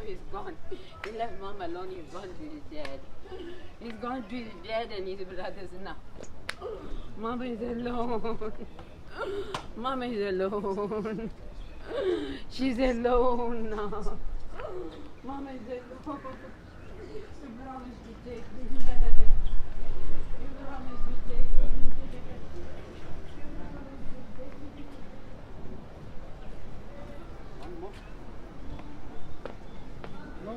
is gone. He left Mom alone. He's gone to his dad. He's gone to his dad and his brothers now. Mama is alone. Mama is alone. She's alone now. Mama is alone. You promised to take me. You promised to take me. One more. No.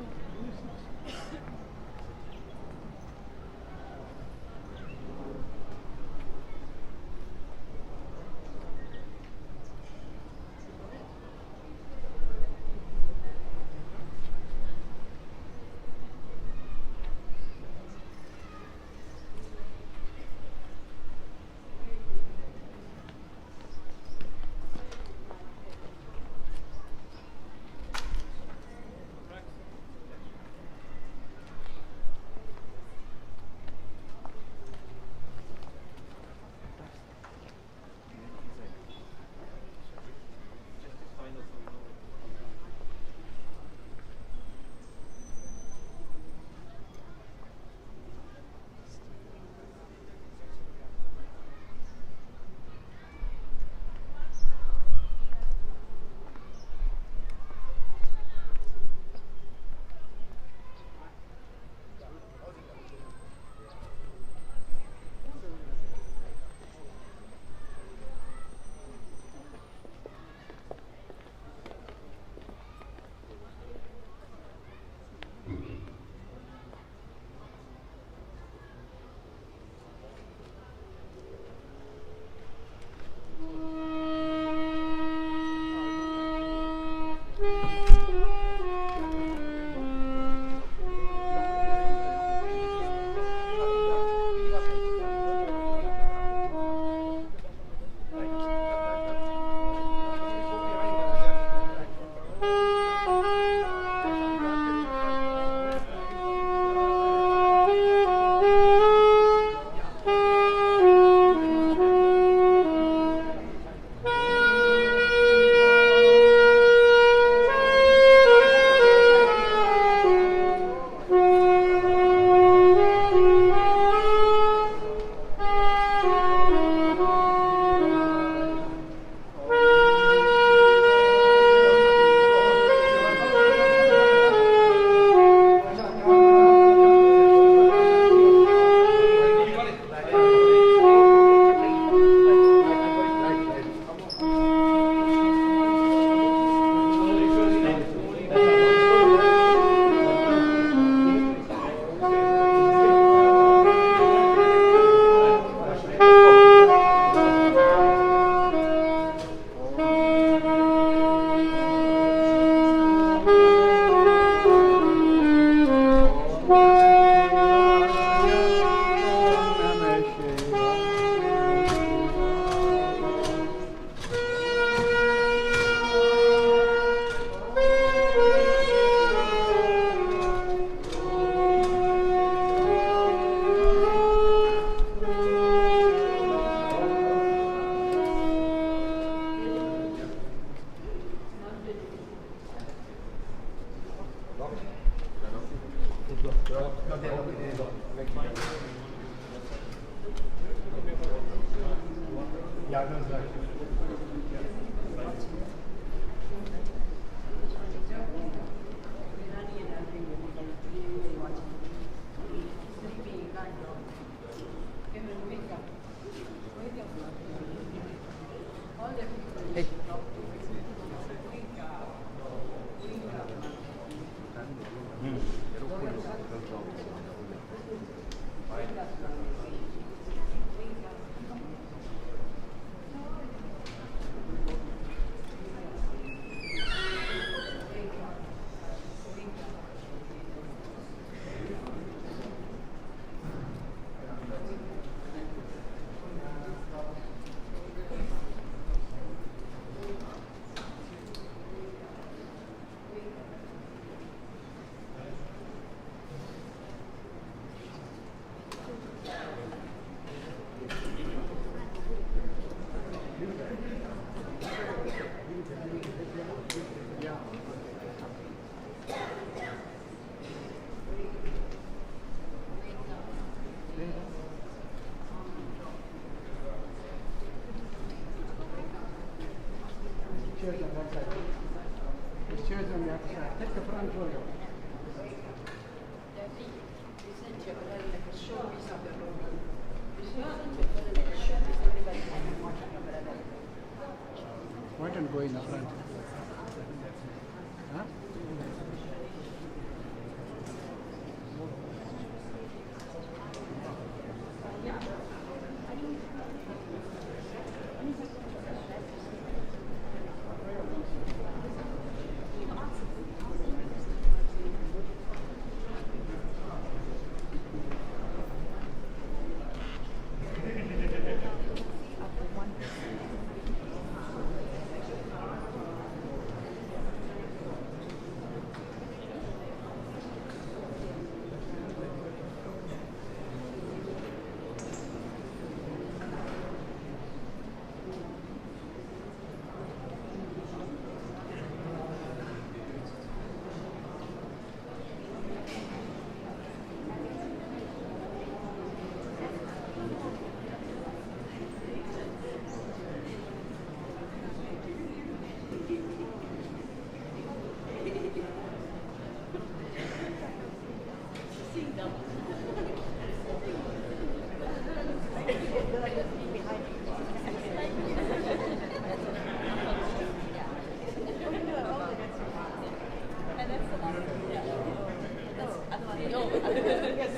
Yes.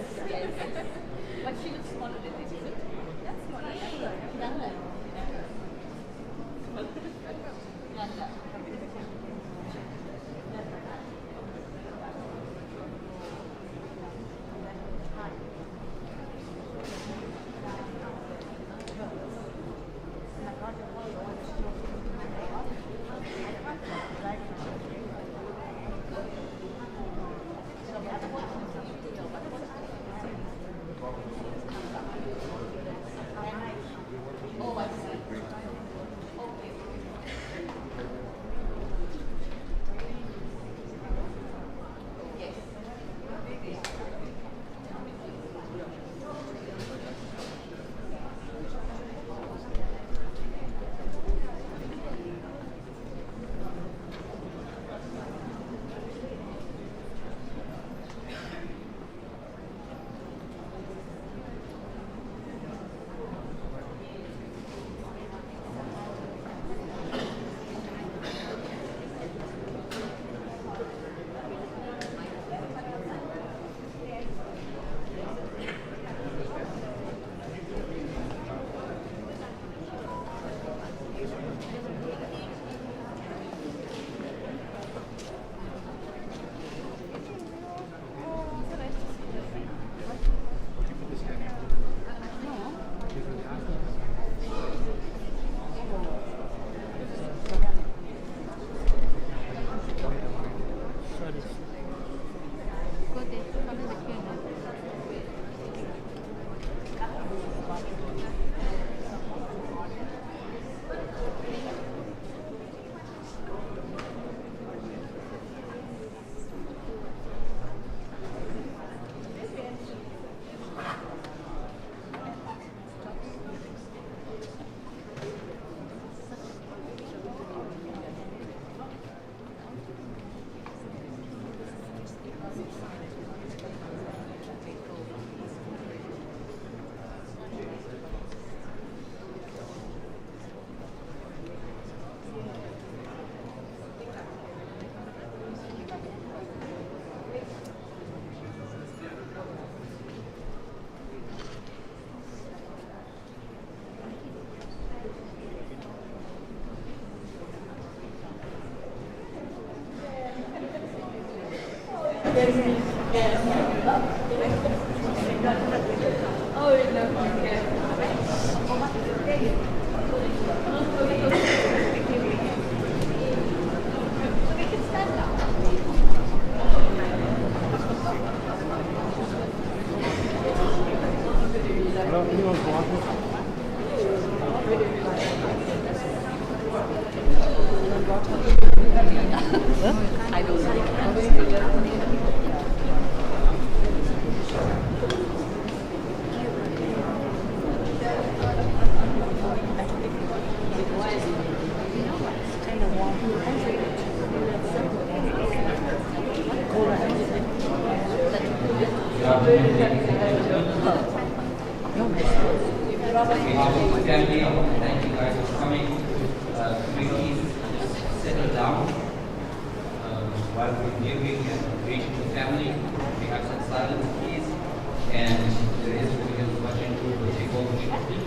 But she looks smaller than this, is it? That's smaller. Oh, I see. Okay. Yes. I don't Family, thank you guys for coming. Please settle down while we're giving and greeting the family. We have some silence, please. And there is because watching who will take over shortly.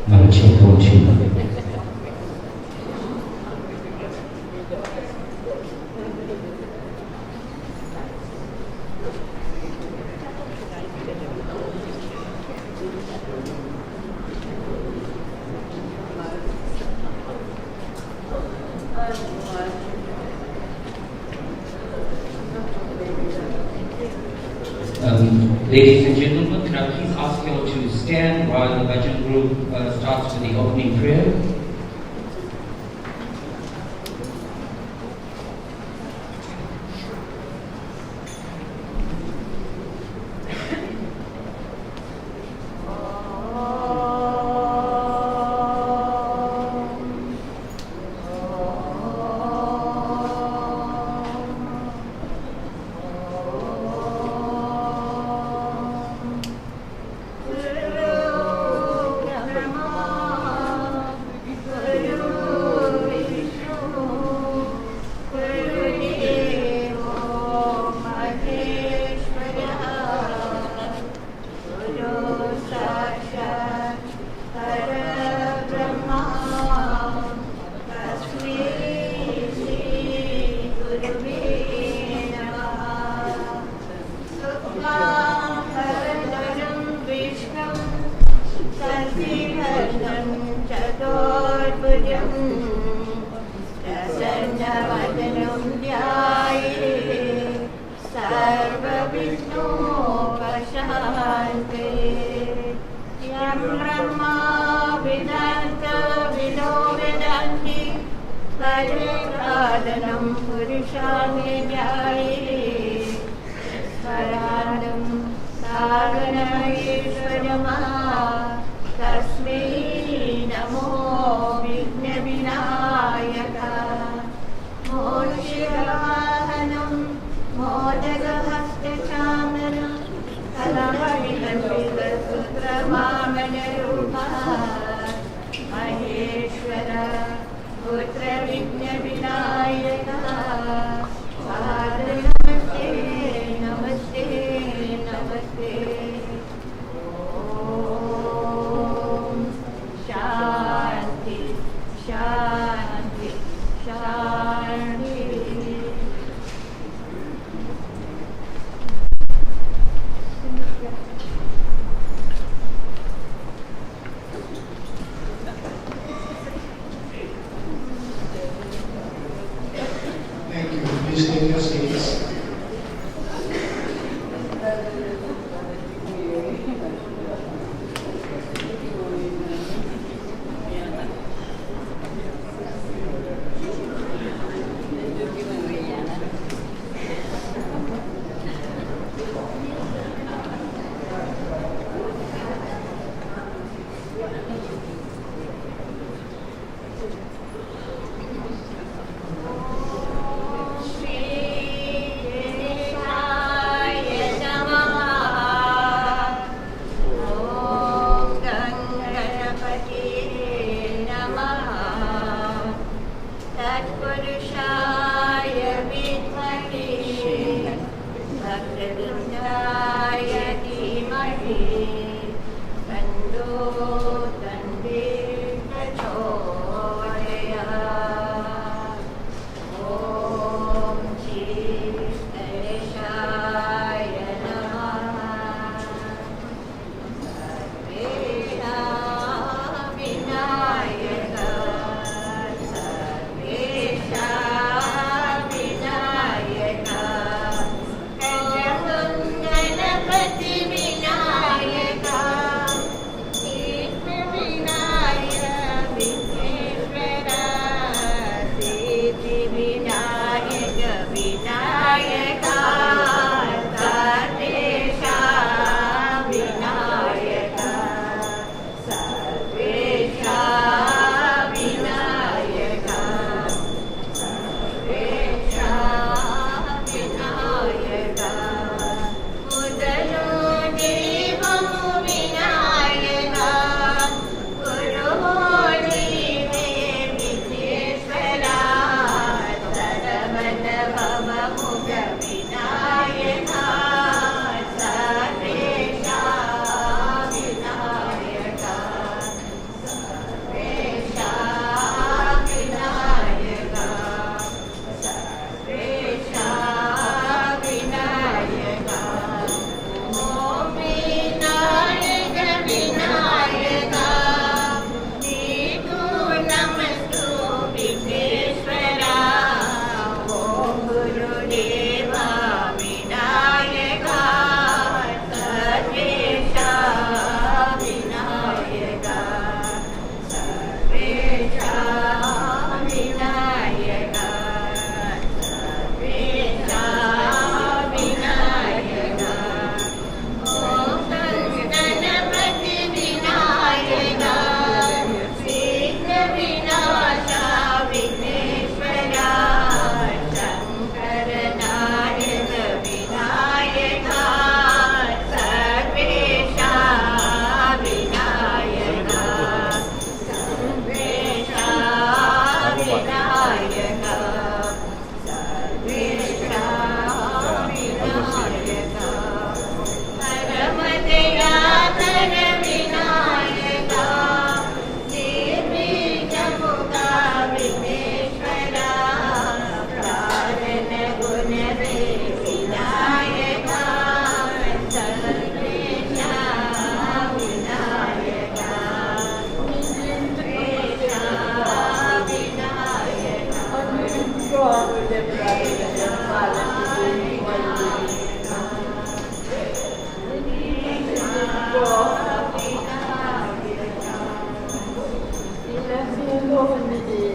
能请过去。Ladies and gentlemen, can I please ask you all to stand while the bhajan group starts with the opening prayer? Thank you. Please take your seats. walk with their brothers and their fathers to do what they do. He left me alone today.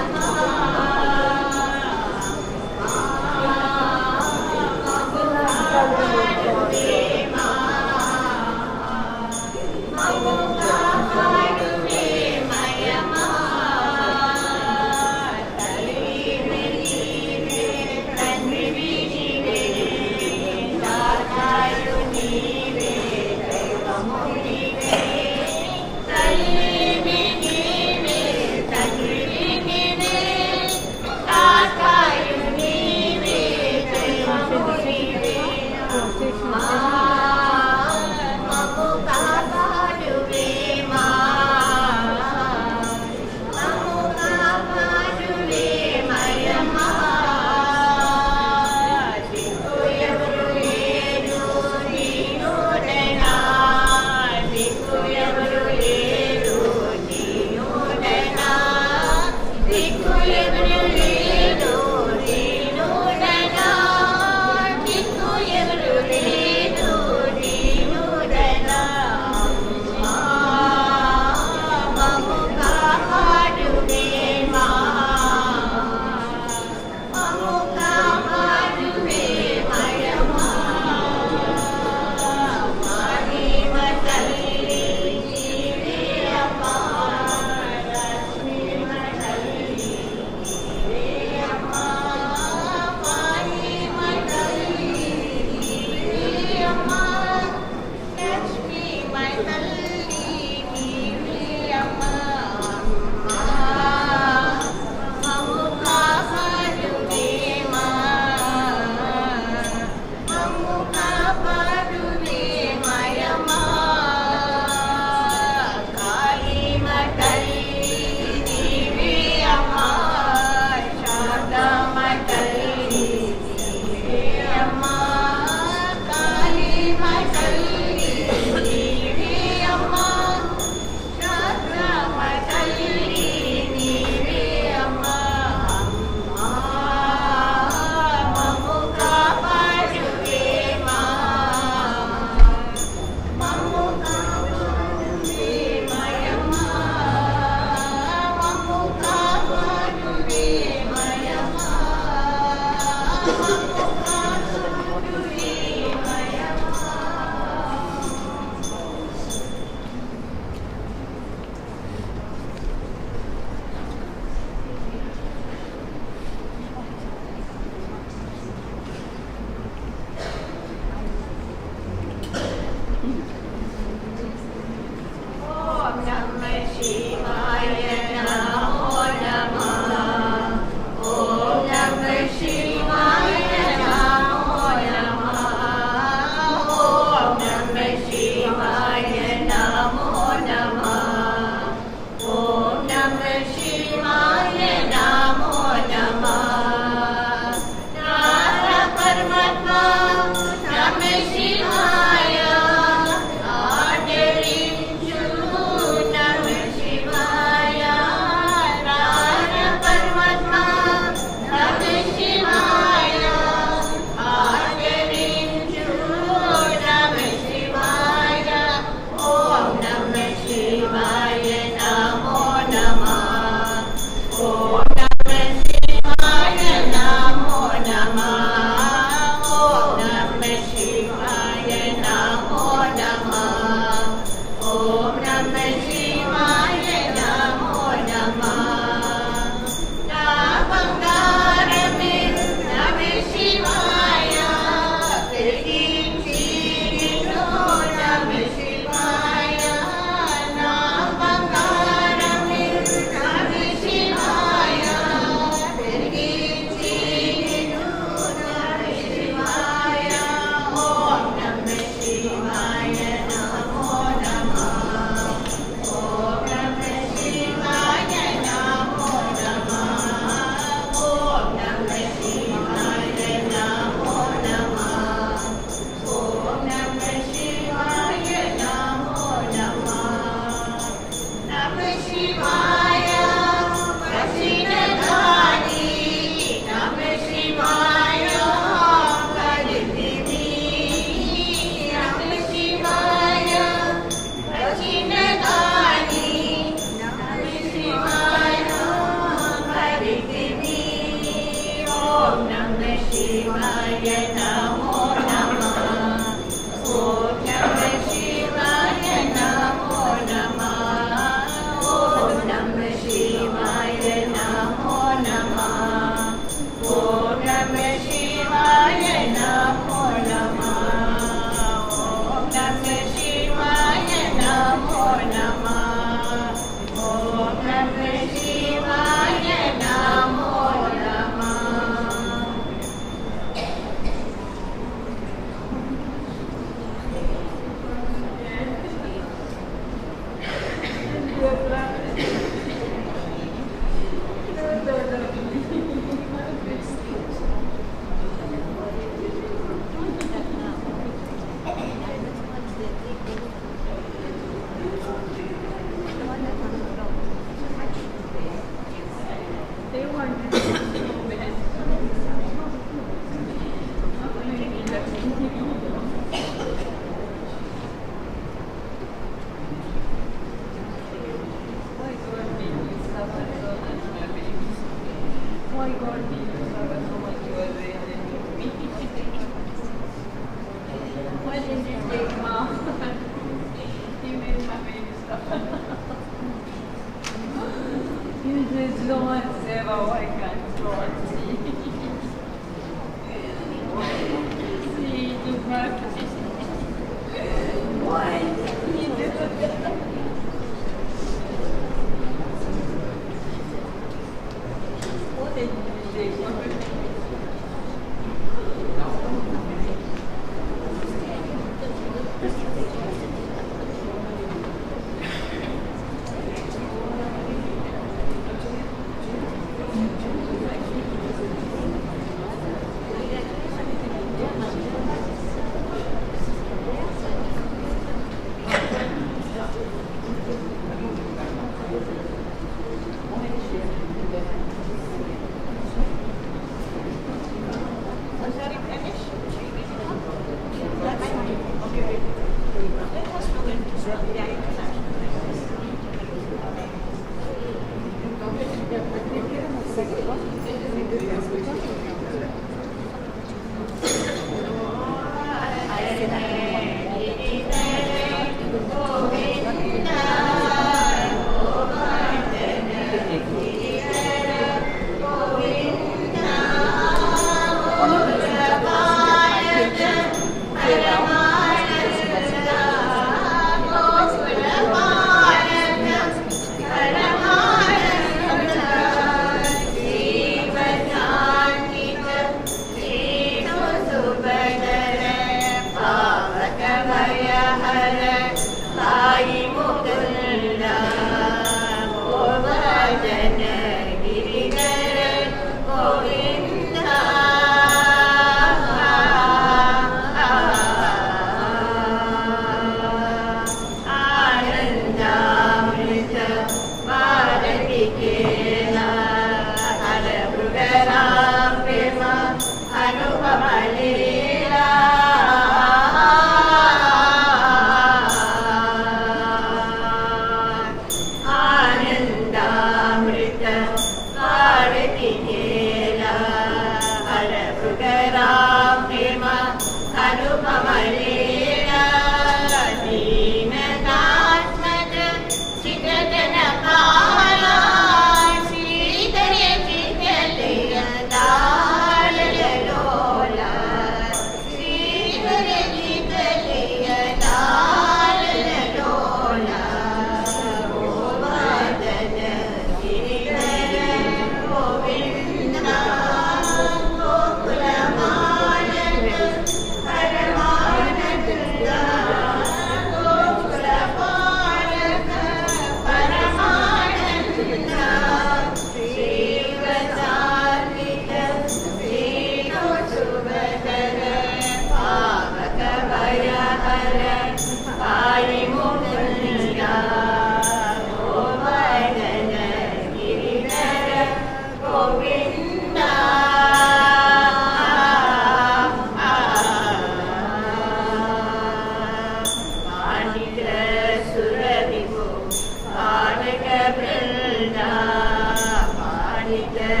Anika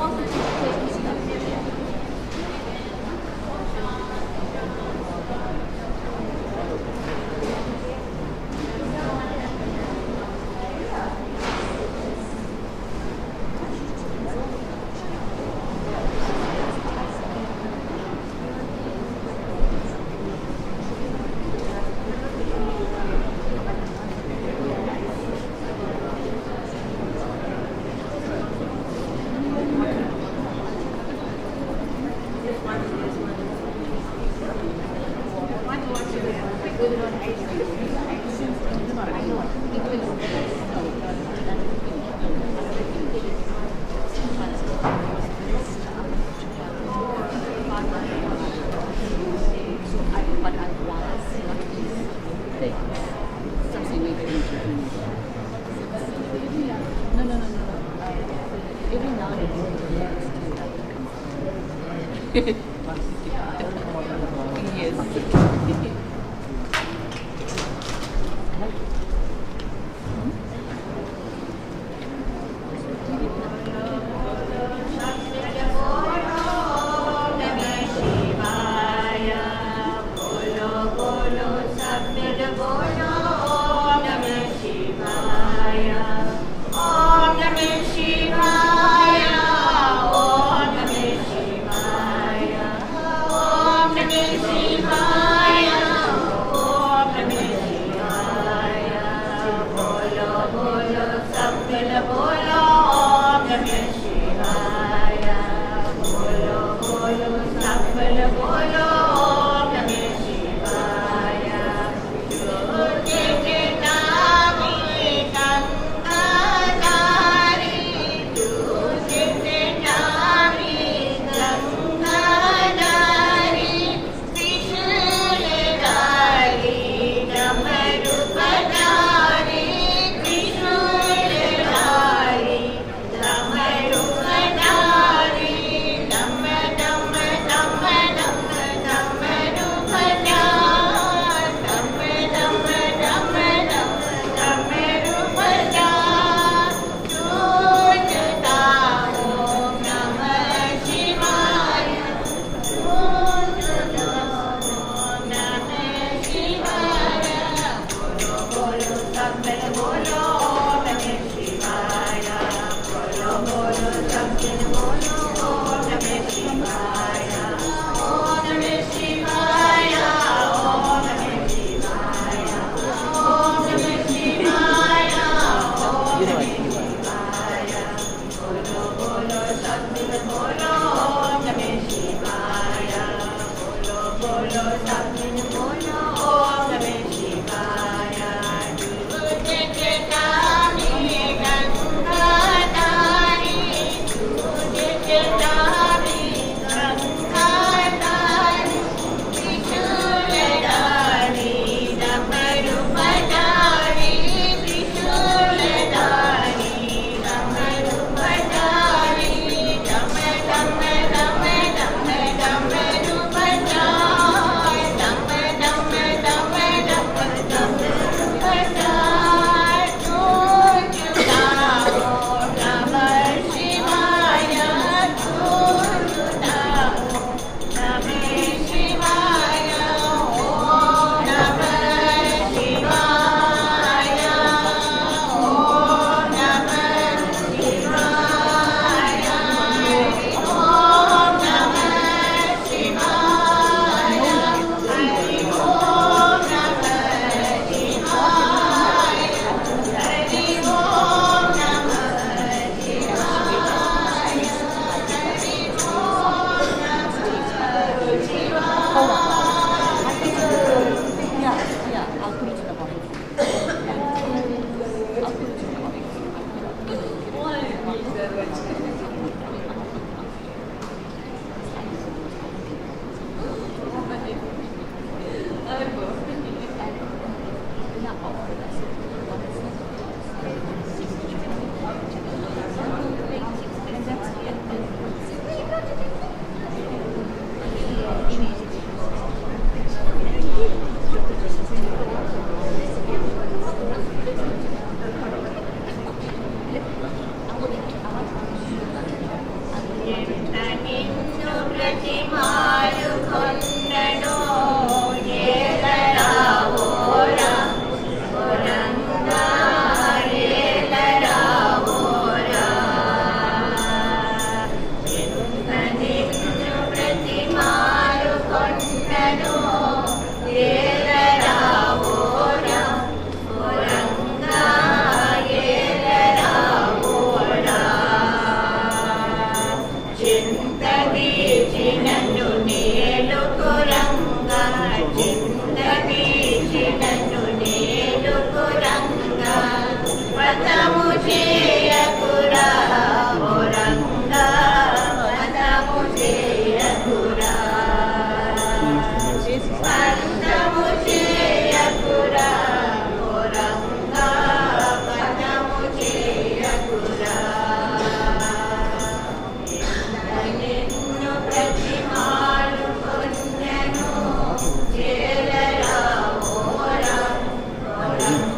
Om Namah Shivaya.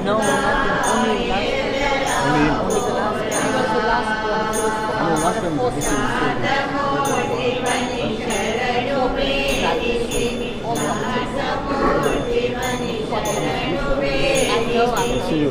No, nothing. Only the last. He was the last one. He was last time this is see you.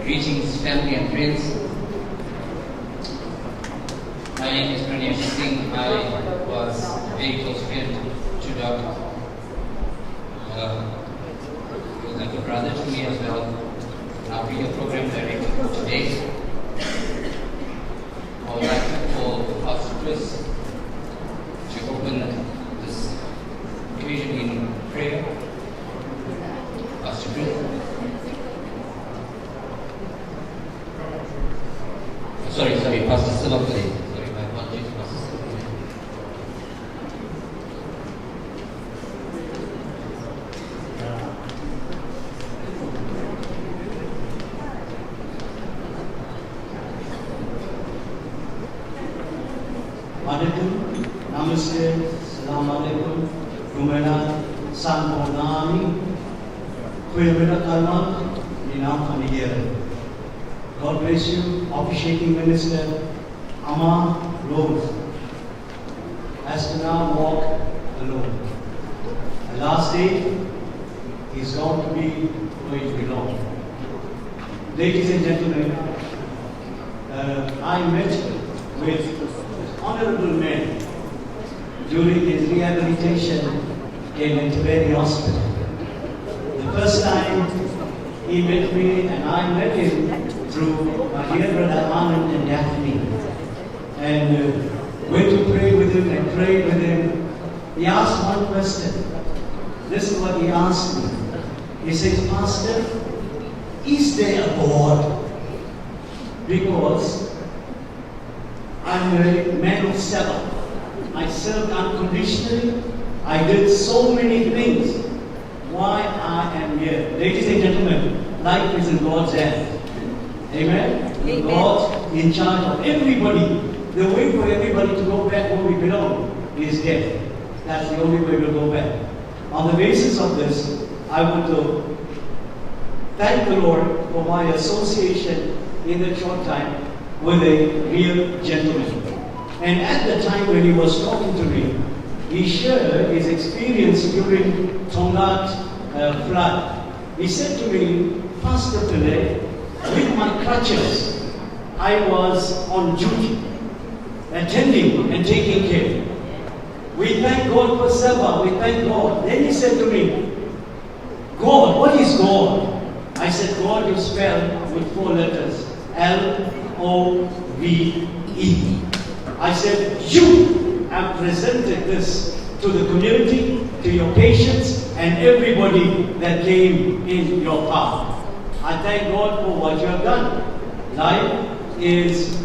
Greetings, family and friends. My name is Reminiscences Singh. I was a very close friend to Dr. He was like a brother to me as well. I'll be your program director today. I would like to call Pastor Chris to open this occasion in prayer. Pastor Chris. Sorry, Pastor Silvapudi. Sorry, my apologies, Pastor Silvapudi. Alaikum, Namaste, Salam Alaikum, Rumena, Santonami, God bless you, officiating minister Amma Rose has to now walk alone. The last day is going to be where it belongs. Ladies and gentlemen, I met with honorable men during his rehabilitation in Tiberi Hospital. The first time he met me and I met him through my dear brother Anand and Daphne, and went to pray with him and prayed with him. He asked one question. This is what he asked me. He says, Pastor, is there a God? Because I'm a man of self. I served unconditionally. I did so many things. Why I am here. Ladies and gentlemen, life is in God's hands. Amen? Amen. God's in charge of everybody. The way for everybody to go back where we belong is death. That's the only way we'll go back. On the basis of this, I want to thank the Lord for my association in that short time with a real gentleman. And at the time when he was talking to me, he shared his experience during Tongat flood. He said to me, Pastor Pillay, with my crutches, I was on duty, attending and taking care. We thank God for Seva, we thank God. Then he said to me, God, what is God? I said, God is spelled with 4 letters, L-O-V-E. I said, you have presented this to the community, to your patients, and everybody that came in your path. I thank God for what you have done. Life is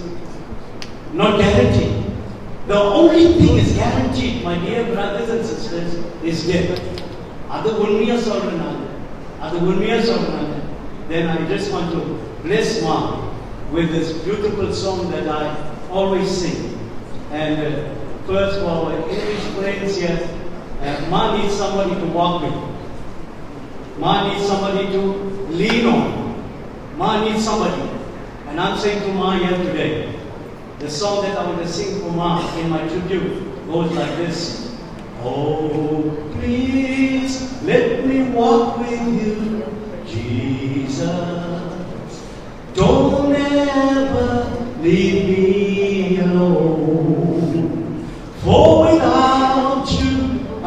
not guaranteed. The only thing is guaranteed, my dear brothers and sisters, is death. Then I just want to bless Ma with this beautiful song that I always sing. And first of all, English friends here, Ma needs somebody to walk with. Ma needs somebody to lean on. Ma needs somebody. And I'm saying to Ma here today, the song that I want to sing for Ma in my tribute goes like this. Oh, please let me walk with you, Jesus. Don't ever leave me alone. For without you, I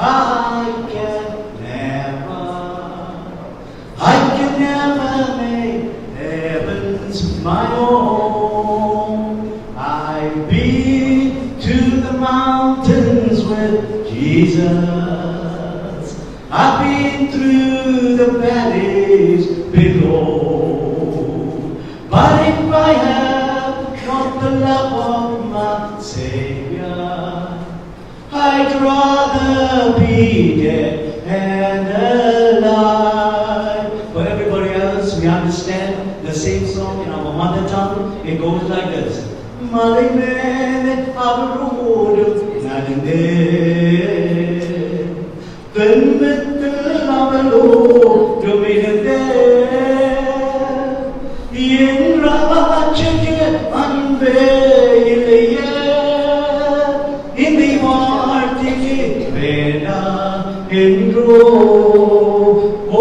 can never make heavens my own. I've been to the mountains with Jesus. I've been through the valleys below. But if I have not the love of my Savior, I'd rather be dead and alive. For everybody else, we understand the same song in our mother tongue. It goes like this. Malimene avrodu nadinde Tenmetel avalo dominante Yenracheke anbe ileye Indi martike veda endro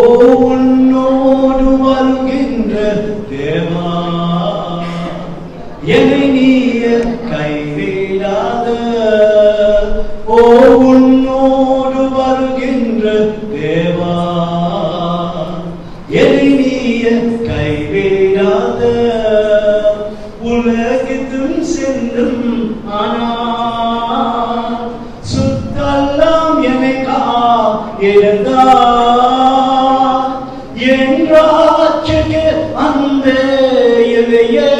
O unnodu varugindra deva Yeneniye கைவிடாத ஓ உன்னோடு வருகின்ற தேவா yeneniye கைவிடாத உலகத்தும் சென்றும் ஆனால் சுத்தெல்லாம் எனக்கா இருந்தார் என்றாச்சுக்கு அந்த இலையே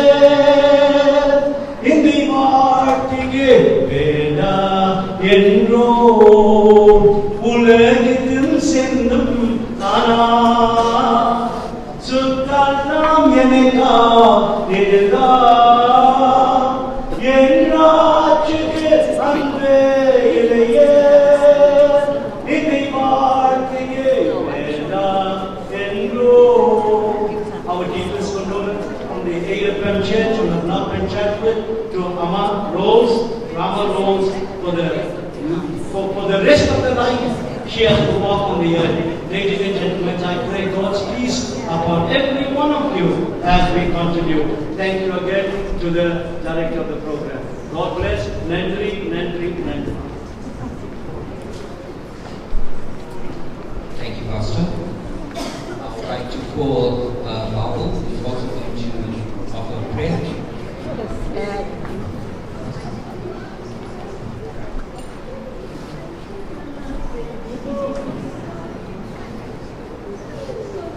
என்றோ உலகத்தில் சென்றும் தானா சுத்தால் நாம் எனக்கா எழுதா என்றாச்சுக்கு அன்பே இலையே இதை வாழ்க்கையே வேண்டா என்றோ to chat with, to Rama Rose for the rest of the life. She has to walk on the earth. Ladies and gentlemen, I pray God's peace upon every one of you as we continue. Thank you again to the director of the program. God bless. Nandri, Nandri, Nandri. Thank you, Pastor. I would like to call Babu, who is also going to offer a prayer.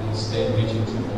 Instead, reaching to God.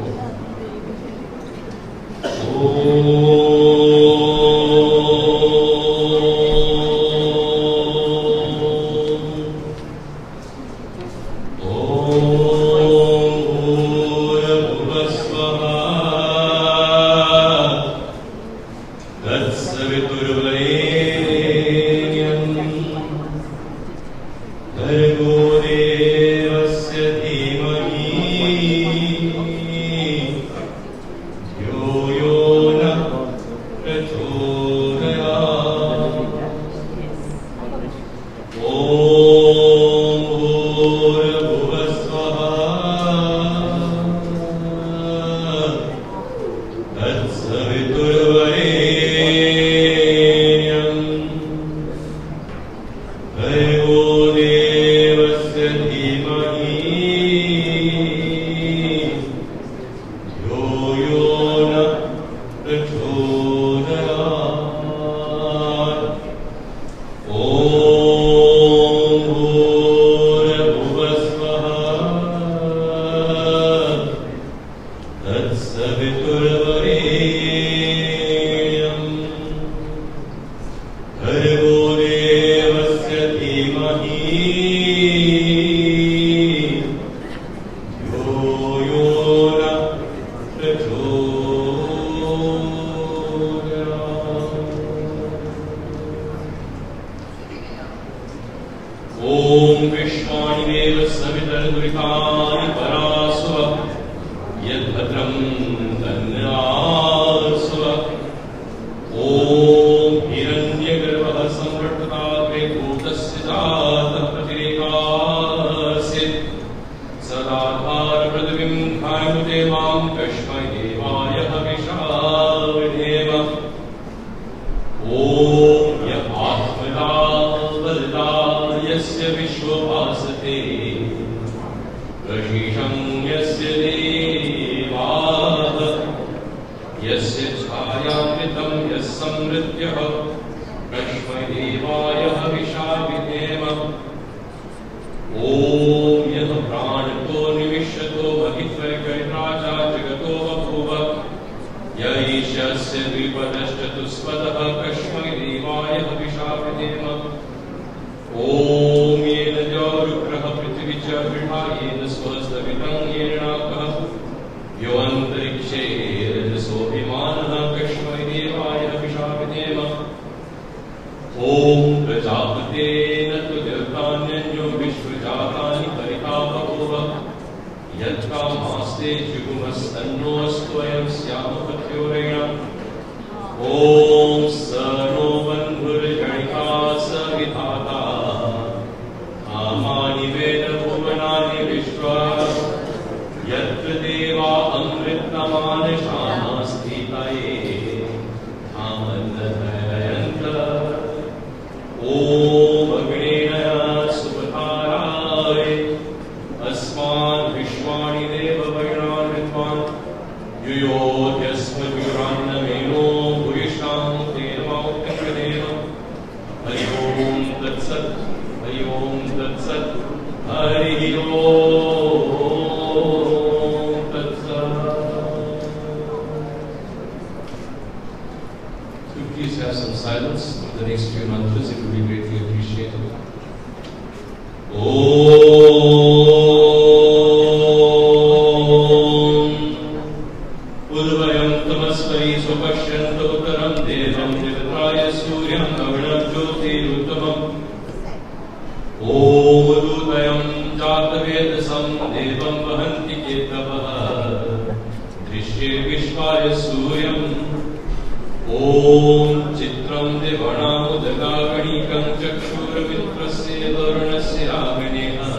ॐ चित्रं दिवणामुदगागणिकं चक्षुर्मित्रस्य वरुणस्य आग्नेयः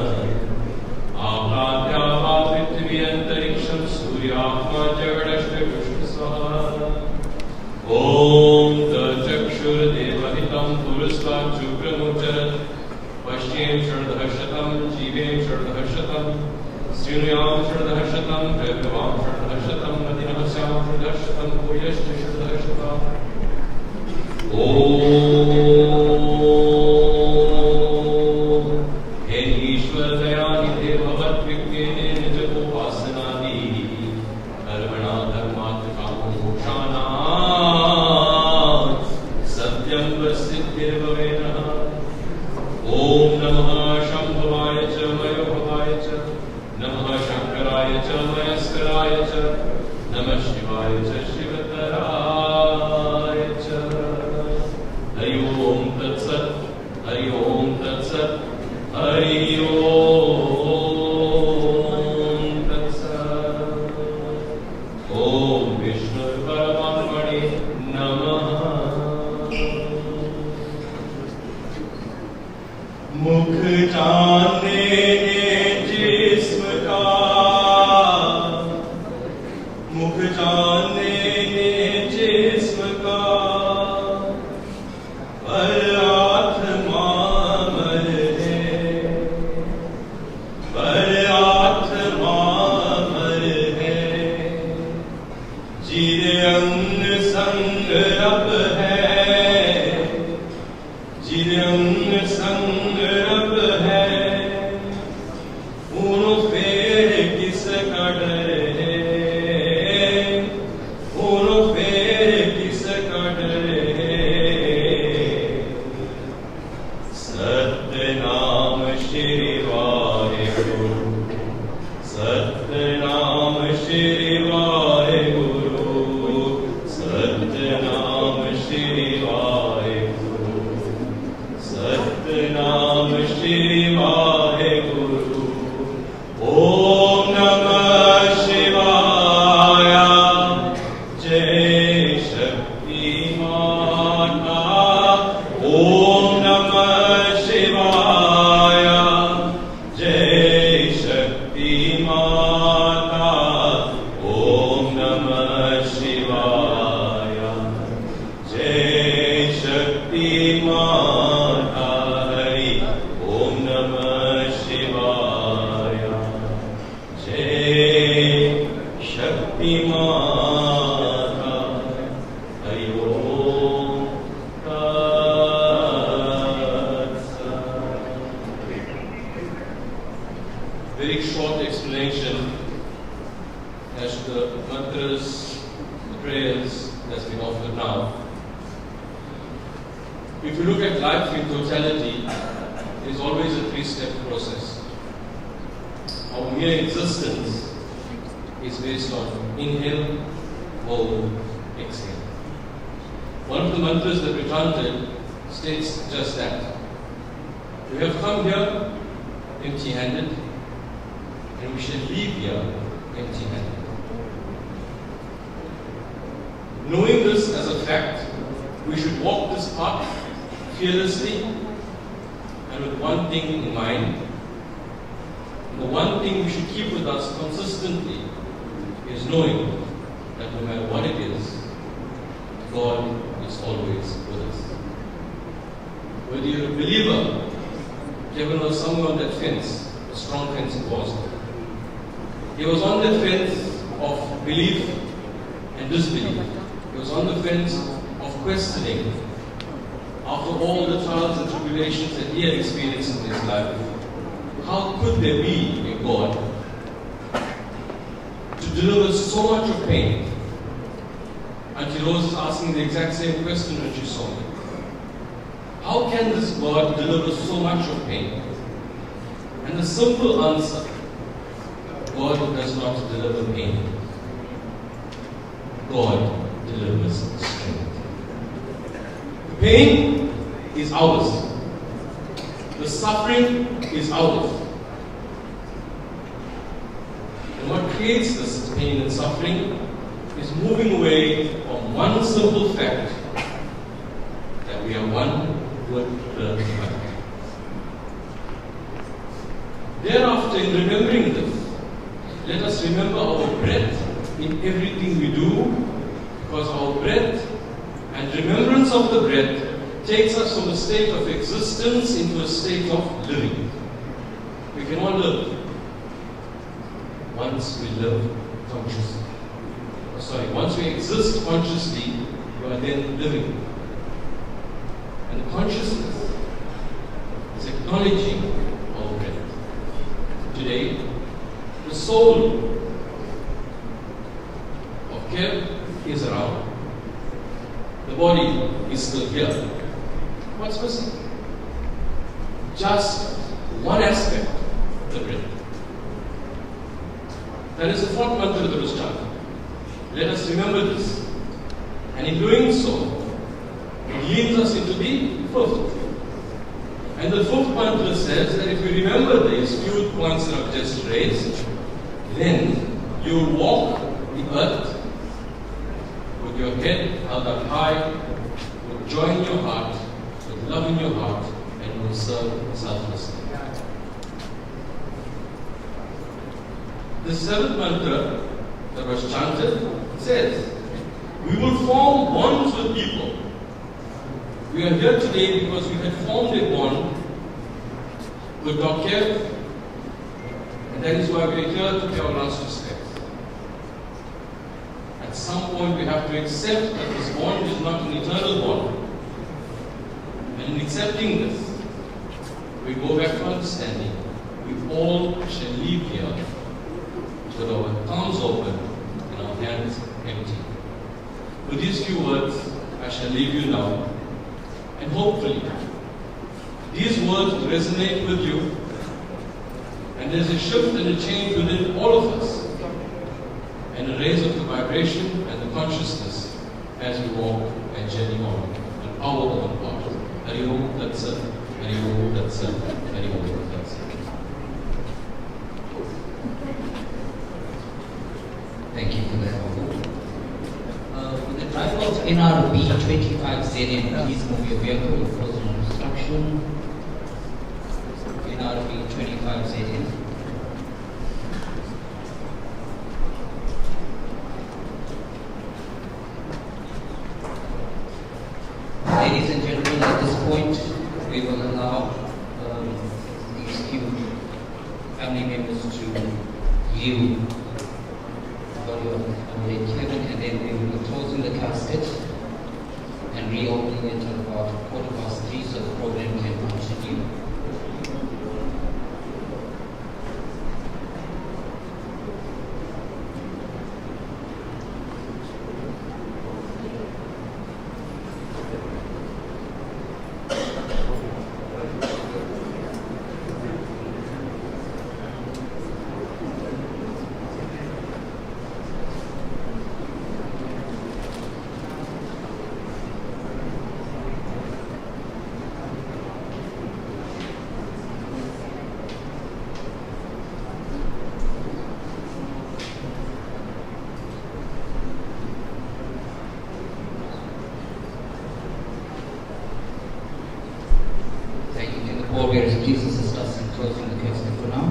आप्रात्यापा पृथिवी अन्तरिक्षं सूर्यात्मा जगदष्टपुष्पसः ॐ तचक्षुर्देवहितं पुरस्तात् शुक्रमुचरत् पश्येम षड्दशतं जीवेम षड्दशतं श्रीनुयां षड्दशतं प्रभवां षड्दशतं नदीनः स्यां षड्दशतं भूयश्च षड्दशतं हे ईश्वर दयानिधे भवद्विज्ञेने निजोपासनादि कर्मणा धर्मात् कामो मोक्षाणां सत्यं प्रसिद्धिर्भवेनः ॐ नमः शम्भवाय च मयोभवाय च नमः शङ्कराय च मयस्कराय च नमः शिवाय च शिवतराय च हरि ओम तत्सत् हरि ओम तत्सत् हरि ओम तत्सत् ओम विष्णुपरब्रह्मणे नमः मुख जाने जिस्म का मुख जाने जिस्म का पर आत्मा मर है पर आत्मा मर है जिरंग संग रब है जिरंग संग रब है उनो फेर किस का डर है उनो फेर किस का डर है सत्य नाम श्री वाहेगुरु सत्य नाम श्री वाहेगुरु सत्य नाम श्री वाहेगुरु सत्य नाम श्री वाहेगुरु ओम नमः शिवाय जय शक्ति माता ओम नमः शिवाय जय शक्ति माता ओम नमः शिवाय जय शक्ति माता हरि ओम नमः शिवाय जय शक्ति माता हरि ओम very short explanation as to the mantras, the prayers that's been offered now. If you look at life in totality, it is always a three-step process. Our mere existence is based on inhale, hold, exhale. One of the mantras that we chanted states just that. We have come here empty-handed, and we shall leave here empty-handed. Knowing this as a fact, we should walk this path fearlessly and with one thing in mind. The one thing we should keep with us consistently is knowing that no matter what it is, God is always with us. Whether you're a believer, Kevin was somewhere on that fence, a strong fence it was. He was on the fence of belief and disbelief. He was on the fence of questioning after all the trials and tribulations that he had experienced in his life. How could there be a God to deliver so much of pain? And Rose is asking the exact same question when she saw me. How can this God deliver so much of pain? And the simple answer, God does not deliver pain. God delivers strength. The pain is ours. The suffering is ours. And what creates this pain and suffering is moving away from one simple fact that we are one with the Mother. Thereafter, in remembering this, let us remember our breath in everything we do, because our breath and remembrance of the breath takes us from a state of existence into a state of living. We cannot live once we live consciously. Once we exist consciously, we are then living. And consciousness is acknowledging our breath. Today, the soul of Kev is around. The body is still here. What's missing? Just one aspect, the breath. That is the fourth mantra that was chanted. Let us remember this. And in doing so, it leads us into the fifth. And the fifth mantra says that if you remember these few points that I've just raised, then you will walk the earth with your head held up high, with joy in your heart, with love in your heart, and you will serve selflessly. The seventh mantra that was chanted says, we will form bonds with people. We are here today because we had formed a bond with Dr. and that is why we are here to pay our last respects. At some point we have to accept that this bond is not an eternal bond. And in accepting this, we go back to understanding we all shall leave here with our arms open and our hands empty. With these few words, I shall leave you now. And hopefully, these words will resonate with you. And there's a shift and a change within all of us. And a raise of the vibration and the consciousness as we walk and journey on our own path. Hari Om Tat Sat, Hari Om Tat Sat, Hari Om Tat Sat. Thank you for that. With the driver of NRB 25ZN, please move your vehicle with personal instruction. NRB 25ZN. Ladies and gentlemen, at this point, we will allow these few family members to yield Kevin, and then we will be closing the casket and reopening it at about 3:15 so the program can continue. Please assist us in closing the casket for now.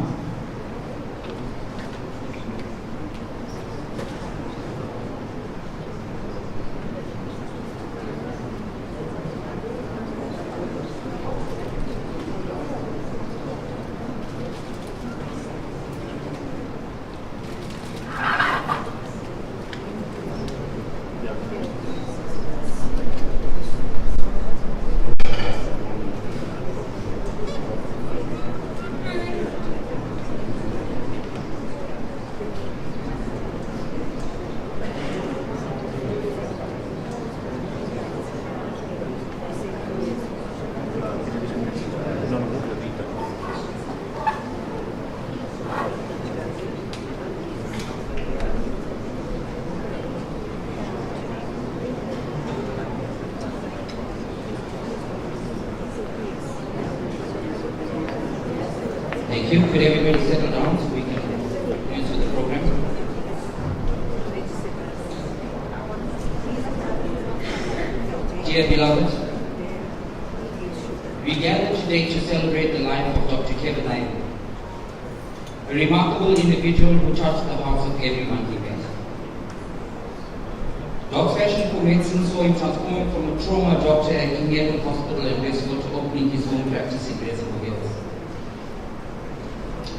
Thank you. Could everybody settle down so we can answer the program? Dear beloved, we gather today to celebrate the life of Dr. Naidu, a remarkable individual who touched the hearts of everyone he met. Doc's passion for medicine saw him transform from a trauma doctor at King Edward Hospital in Westwood to opening his own practice in Reservoir Hills.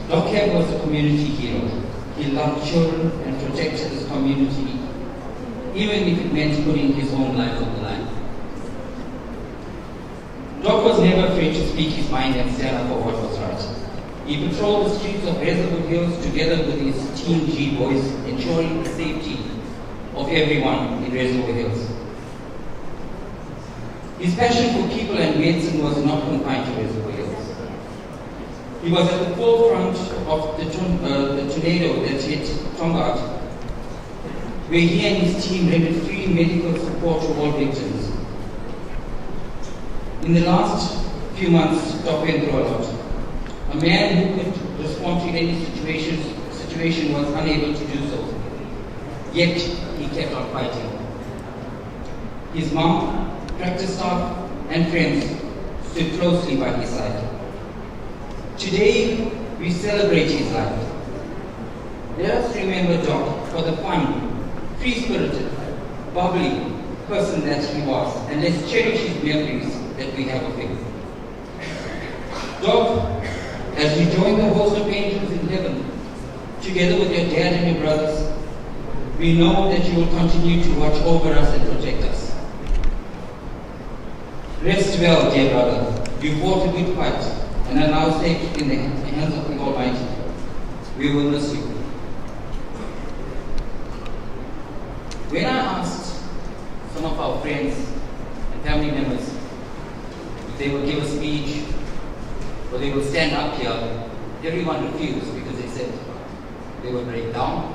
Doc was a community hero. He loved children and protected his community, even if it meant putting his own life on the line. Doc was never afraid to speak his mind and stand up for what was right. He patrolled the streets of Reservoir Hills together with his Team G boys, ensuring the safety of everyone in Reservoir Hills. His passion for people and medicine was not confined to Reservoir Hills. He was at the forefront of the tornado that hit Tonga, where he and his team rendered free medical support to all victims. In the last few months, Doc went through a lot. A man who could respond to any situation was unable to do so. Yet, he kept on fighting. His mom, practice staff, and friends stood closely by his side. Today, we celebrate his life. Let us remember Doc for the fun, free-spirited, bubbly person that he was, and let's cherish his memories that we have of him. Doc, as you join the host of angels in heaven, together with your dad and your brothers, we know that you will continue to watch over us and protect us. Rest well, dear brother. You fought a good fight and are now safe in the hands of the Almighty. We will miss you. When I asked some of our friends and family members if they would give a speech or they would stand up here, everyone refused because they said they would break down.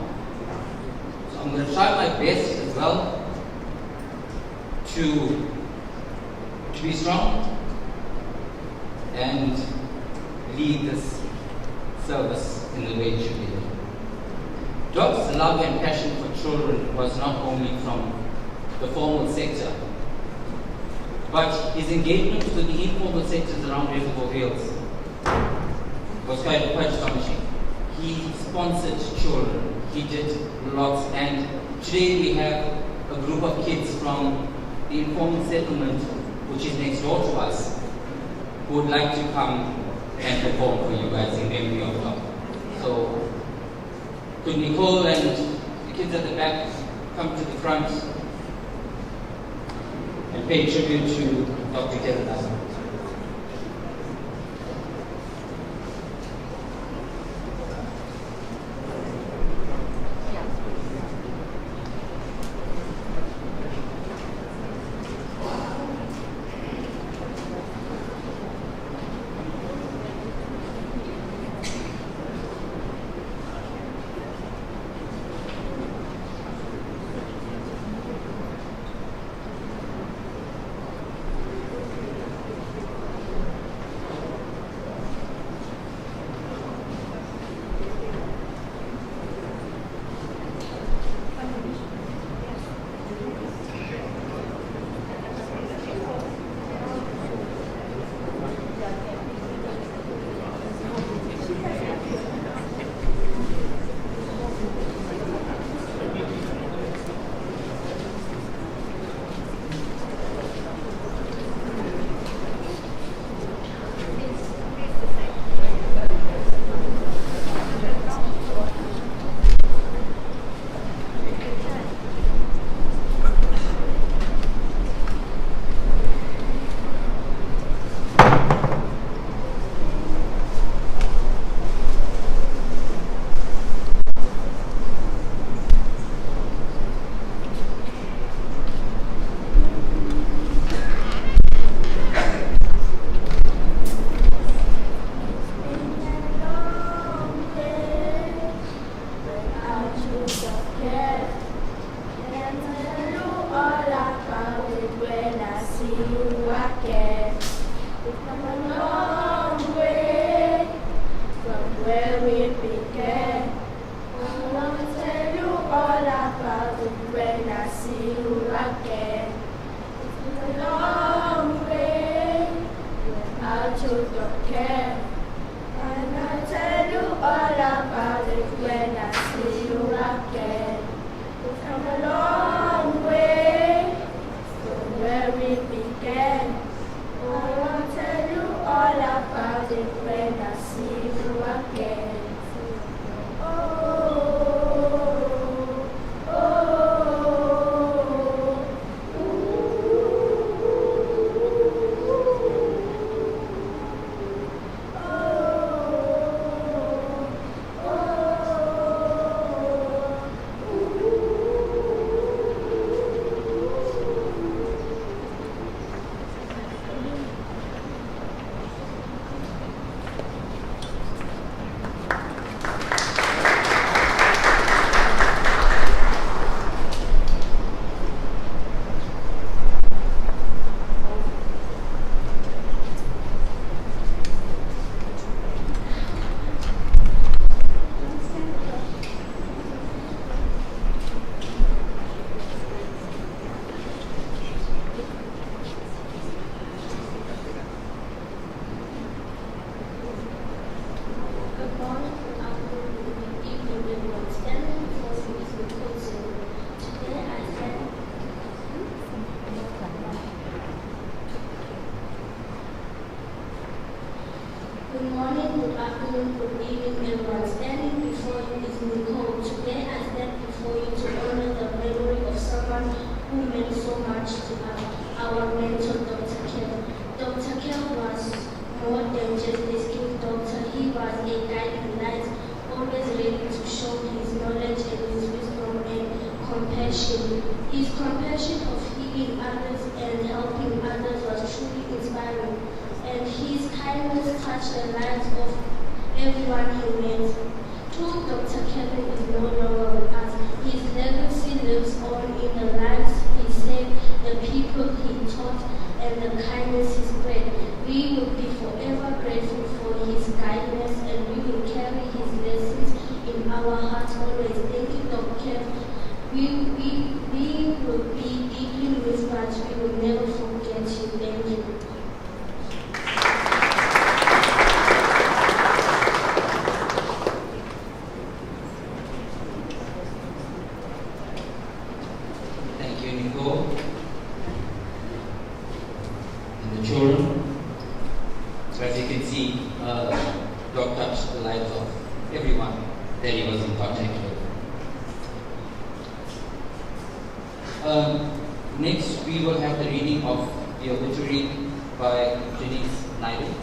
So I'm going to try my best as well to be strong and lead this service in the way it should be. Doc's love and passion for children was not only from the formal sector, but his engagement with the informal sectors around Reservoir Hills was quite astonishing. He sponsored children, he did lots, and today we have a group of kids from the informal settlement, which is next door to us, who would like to come and perform for you guys in memory of Doc. So, could Nicole and the kids at the back come to the front and pay tribute to Dr. Naidu? When I see you again, it's been a long again. We've come a long way from where we began. I want to tell you all about it when I see you again. Good morning, good afternoon, good evening, everyone. Standing before you is Nicole. Today I stand before you to honor the memory of someone who meant so much to us, our mentor, Dr. Kev. Dr. Kev was more than just a skilled doctor. He was a guiding light, always ready to show his knowledge and his wisdom and compassion. His compassion of healing others and helping others was truly inspiring. And his kindness touched the lives of everyone he met. Though Dr. Kevin is no longer with us, his legacy lives on in the lives he saved, the people he taught, and the kindness he spread. We will be forever grateful for his guidance, and we will carry his lessons in our hearts always. Thank you, Dr. Kevin. We will be deeply missed, but we will never forget you. Thank you. And the children. So as you can see, Doc touched the lives of everyone that he was in contact with. Next, we will have the reading of the obituary by Naidu.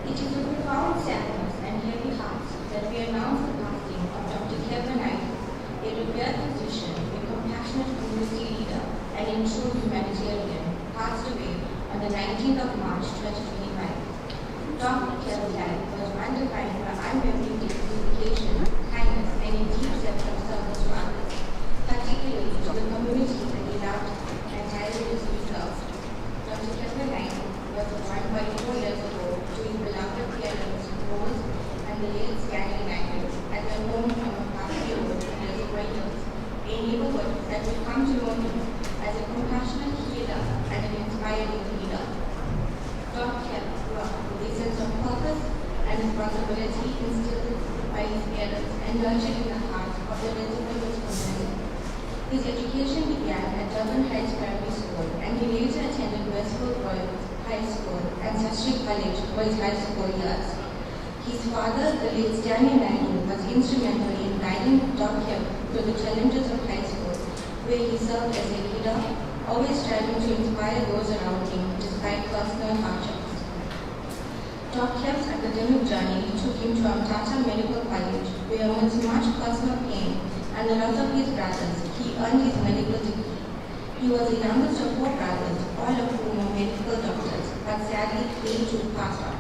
It is with profound sadness and heavy hearts that we announce the passing of Dr. Kevin Naidu, a revered physician, a compassionate community leader, and a true humanitarian, passed away on the 19th of March 2025. Dr. Kevin Naidu was one defined by unwavering dedication, kindness, and a deep sense of service to others, particularly to the community that he loved and tirelessly served. Dr. Kevin Naidu was born 44 years ago to his beloved parents, Rose and the late Stanley Naidu, at their home on the Parkway Road in Reservoir Hills, a neighborhood that would come to know him as a compassionate healer and an inspiring leader. Dr. Kev grew up with a sense of purpose and responsibility instilled by his parents and nurtured in the heart of the Reservoir Hills community. His education began at Durban Heights Primary School, and he later attended Westfield Royals High School and Sastry College for his high school years. His father, the late Stanley Naidu, was instrumental in guiding Dr. Kev through the challenges of high school, where he served as a leader, always striving to inspire those around him despite personal hardships. Dr. Kev's academic journey took him to Amtata Medical College, where amidst much personal pain and the loss of his brothers, he earned his medical degree. He was the youngest of 4 brothers, all of whom were medical doctors, but sadly he too passed on.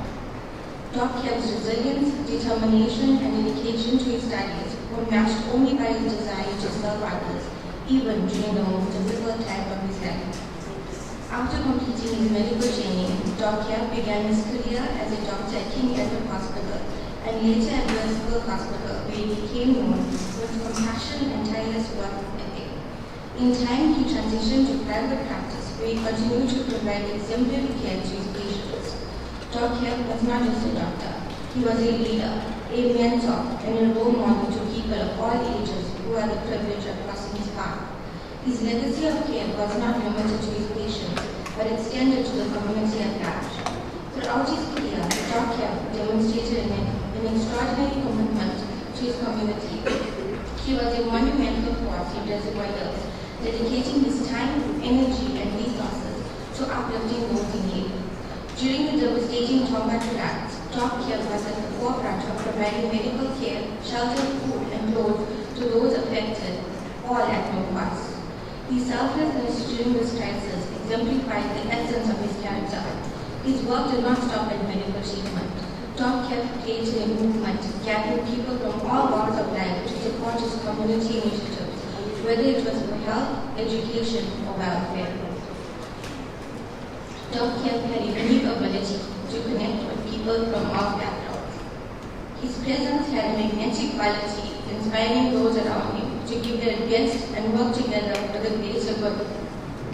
Dr. Kev's resilience, determination, and dedication to his studies were matched only by his desire to serve others, even during the most difficult time of his life. After completing his medical training, Dr. began his career as a doctor at King Edward Hospital and later at Westfield Hospital, where he became known for his compassion and tireless work ethic. In time, he transitioned to private practice, where he continued to provide exemplary care to his patients. Dr. was not just a doctor. He was a leader, a mentor, and a role model to people of all ages who had the privilege of crossing his path. His legacy of care was not limited to his patients, but extended to the community at large. Throughout his career, Dr. demonstrated an extraordinary commitment to his community. He was a monumental force in Reservoir Hills, dedicating his time, energy, and resources to uplifting those in need. During the devastating Tomba riots, Dr. was at the forefront of providing medical care, shelter, food, and clothes to those affected, all at no cost. His selflessness during this crisis exemplified the essence of his character. His work did not stop at medical treatment. Dr. created a movement, gathering people from all walks of life to support his community initiatives, whether it was for health, education, or welfare. Dr. had a unique ability to connect with people from all backgrounds. His presence had a magnetic quality, inspiring those around him to give their best and work together for the greater good.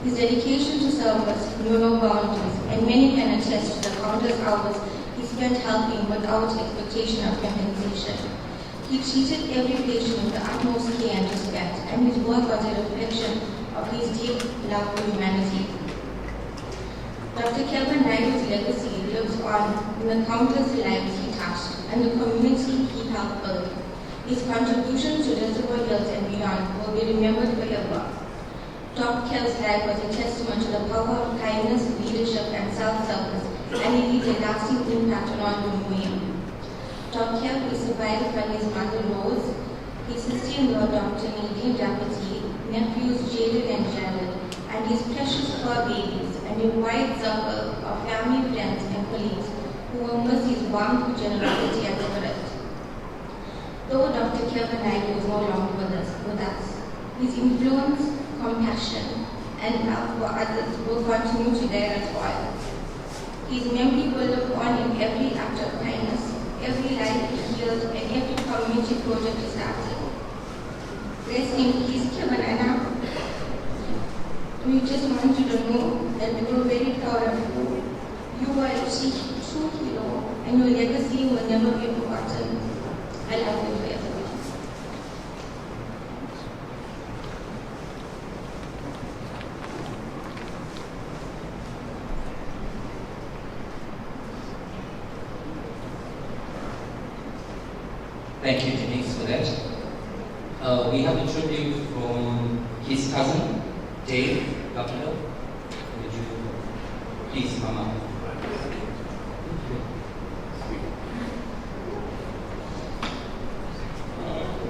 His dedication to service knew no boundaries, and many can attest to the countless hours he spent helping without expectation of compensation. He treated every patient with the utmost care and respect, and his work was a reflection of his deep love for humanity. Dr. Naidu's legacy lives on in the countless lives he touched and the community he helped build. His contribution to Reservoir Hills and beyond will be remembered forever. Dr. life was a testament to the power of kindness, leadership, and self-service, and he leaves a lasting impact on all who know him. Dr. is survived by his mother Rose, his sister-in-law Dr. Naidu Dapati, nephews Jaden and Jared, and his precious fur babies, and a wide circle of family, friends, and colleagues who will miss his warmth, generosity, and spirit. Though Dr. Naidu is no longer with us, his influence, compassion, and love for others will continue to guide us all. His memory will live on in every act of kindness, every life he healed, and every community project he started. Rest in peace, Kevanana. We just want you to know that we were very proud of you. You were a true hero, and your legacy will never be forgotten. I love you forever. Thank you, Denise, for that. We have a tribute from his cousin, Dave Gapilo. Would you please come up?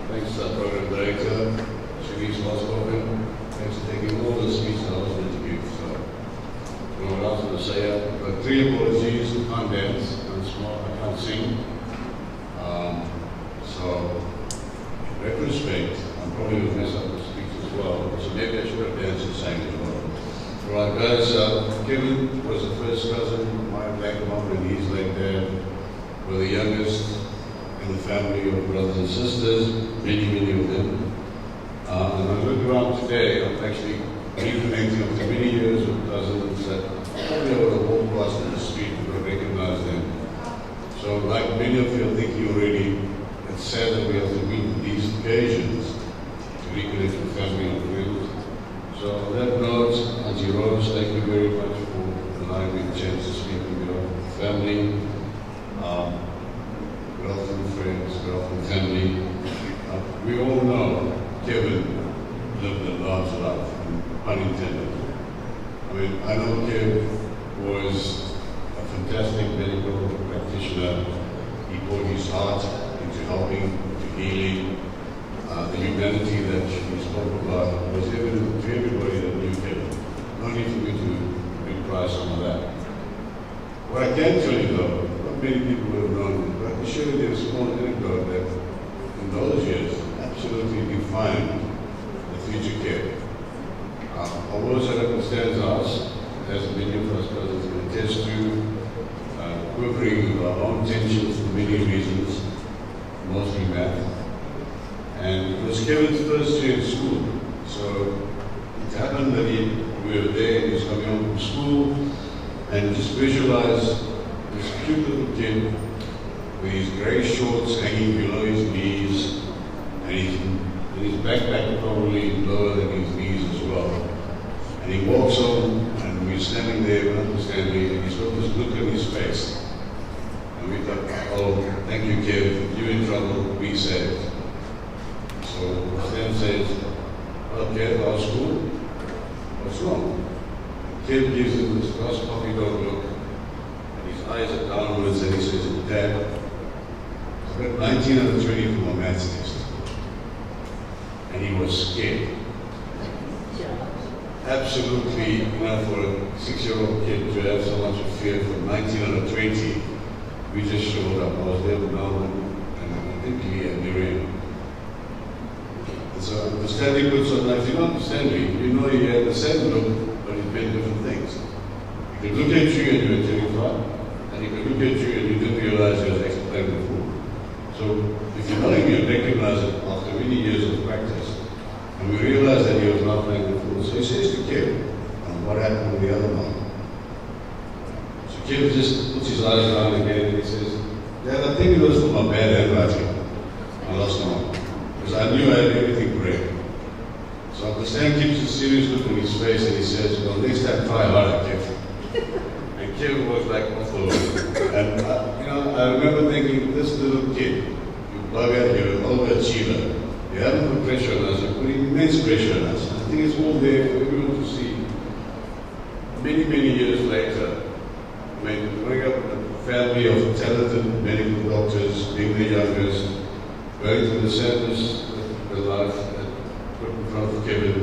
Thanks, Program Director. Shanice Moscow. Thanks for taking all the speech that I was going to give. So, what else to say? But 3 apologies. I can't dance. I'm small. I can't sing. So, in retrospect, I'm probably going to mess up the speech as well. So maybe I should have danced and sang as well. Alright, guys. Kevin was the first cousin. My black mom and his black dad were the youngest in the family of brothers and sisters, many of them. And I look around today, I'm actually reconnecting after many years with cousins that probably I would have walked past in the street and would have recognized them. So like many of you are thinking already, it's sad that we have to meet these occasions to reconnect with family and friends. So on that note, Auntie Rose, thank you very much for allowing me the chance to speak with your family. Welcome friends, welcome family. We all know Kevin lived a large life, unintended. I mean, I know Kev was a fantastic medical practitioner. He poured his heart into helping, to healing. The humanity that he spoke about was evident to everybody that knew Kevin. No need for me to reprise some of that. What I can tell you though, not many people would have known it, but I can share with you a small anecdote that in those years absolutely defined the future care. Although circumstances as many of us brothers can attest to, quivering with our own tensions for many reasons, mostly math. And it was Kevin's first year in school. So it happened that we were there, he was coming home from school, and just visualize this cute little kid with his grey shorts hanging below his knees, and his backpack probably lower than his knees as well. And he walks on, and we're standing there, we're understanding, and he's got this look on his face. And we thought, oh, thank you, Kev, you're in trouble, we saved. So Stan says, well, Kev, how's school? What's wrong? Kev gives him this glass coffee dog look, and his eyes are downwards, and he says, Dad, I got 19 out of 20 for my maths test. And he was scared. Absolutely, for a 6-year-old kid to have so much of fear from 19 out of 20, we just showed up. I was there with Melvin, and I think he and Miriam. And so the standing puts on, if you don't understand me, you know you had the same look, but it meant different things. He could look at you and you were terrified, and he could look at you and you didn't realize he was actually playing the fool. So if you know him, you recognize it after many years of practice. And we realized that he was not playing the fool. So he says to Kev, what happened with the other one? So Kev just puts his eyes down again and he says, Dad, I think it was for my bad handwriting. I lost one. Because I knew I had everything correct. So Uncle Stan keeps a serious look on his face and he says, well, next time try harder, Kev. And Kev was like off the hook. And I remember thinking, this little kid, you bugger, you're an overachiever. You haven't put pressure on us, you're putting immense pressure on us. I think it's all there for everyone to see. Many, many years later, growing up in a family of talented medical doctors, being the youngest, going through the sadness of the life that put in front of Kevin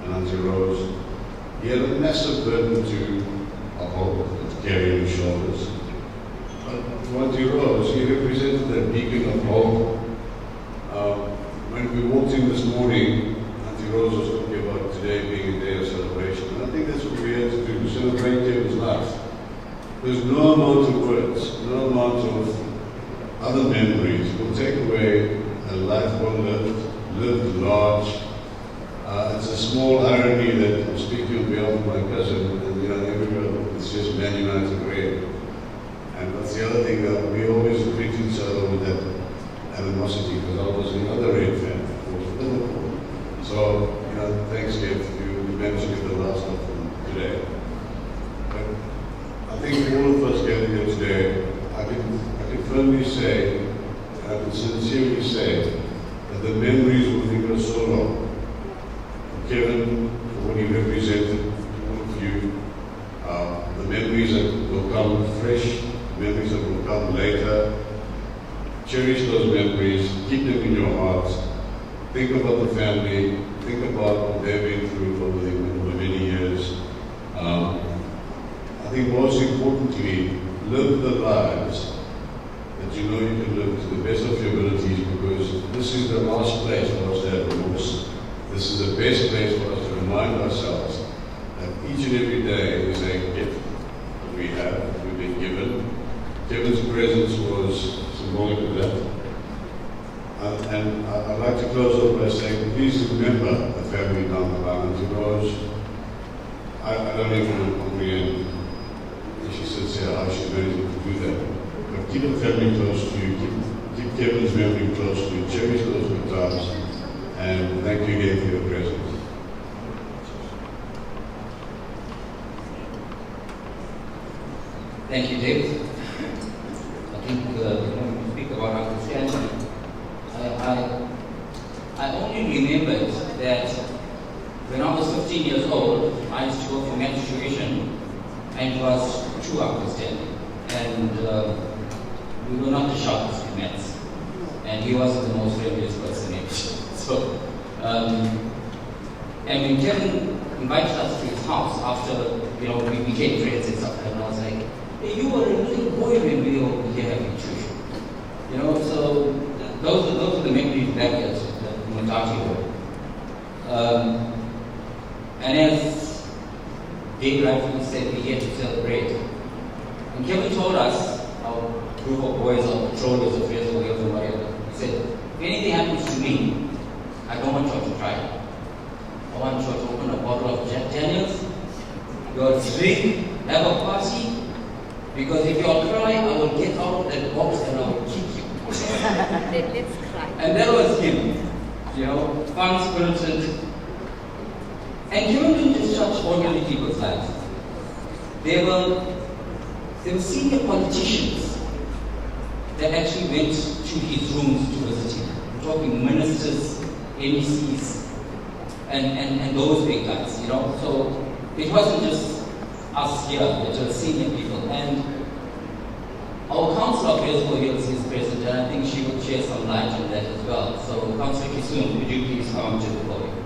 and Auntie Rose, he had a massive burden to uphold, to carry on his shoulders. But to Auntie Rose, he represented that beacon of hope. When we walked in this morning, Auntie Rose was talking about today being a day of celebration. And I think that's what we had to do, to celebrate Kevin's life. There's no amount of words, no amount of other memories will take away a life well lived large. It's a small irony that I'm speaking on behalf of my cousin, and everyone, it's just Man United red. And that's the other thing, that we always treat each other with that animosity, because I was another Red fan, I was Liverpool. So, thanks, Kev, you mentioned it the last of them today. But I think all of us gathered here today, I can firmly say, and I can sincerely say, that the memories will linger so long. For Kevin, for what he represented, all of you, the memories that will come fresh, the memories that will come later. Cherish those memories, keep them in your hearts. Think about the family, think about what they've been through over many years. I think most importantly, live the lives that you know you can live to the best of your abilities, because this is the last place for us to have remorse. This is the best place for us to remind ourselves that each and every day is a gift that we've been given. Kevin's presence was symbolic of that. And I'd like to close off by saying, please remember the family down the line. To Rose, I don't even comprehend, if she sits here, how she managed to do that. But keep the family close to you, keep Kevin's memory close to you, cherish those good times, and thank you again for your presence. Thank you, Dave. I think when we speak about Uncle Stanley, I only remembered that when I was 15 years old, I used to go for men's tuition, and it was true Uncle Stanley. And we were not the sharpest in maths, and he wasn't the most friendliest person ever. So, and when Kevin invited us to his house after we became friends and stuff, and I was like, hey, you were a little boy when we were here having tuition. So those are the memories back at Matati. And as Dave rightfully said, we're here to celebrate. And Kevin told us, our group of boys, our patrollers, of years or whatever, he said, if anything happens to me, I don't want you to cry. I want you to open a bottle of Jack Daniels, you'll drink, have a party, because if you'll cry, I will get out of that box and I will kick you. Let's cry. And that was him, you know, fun-spirited. And Kevin didn't just touch ordinary people's lives. They were senior politicians that actually went to his rooms to visit him. We're talking ministers, MECs, and those big guys, you know. So it wasn't just us here, it was senior people. And our Councillor of Baseball Hills is present, and I think she would share some light on that as well. So Councillor Kisun, would you please come to the podium?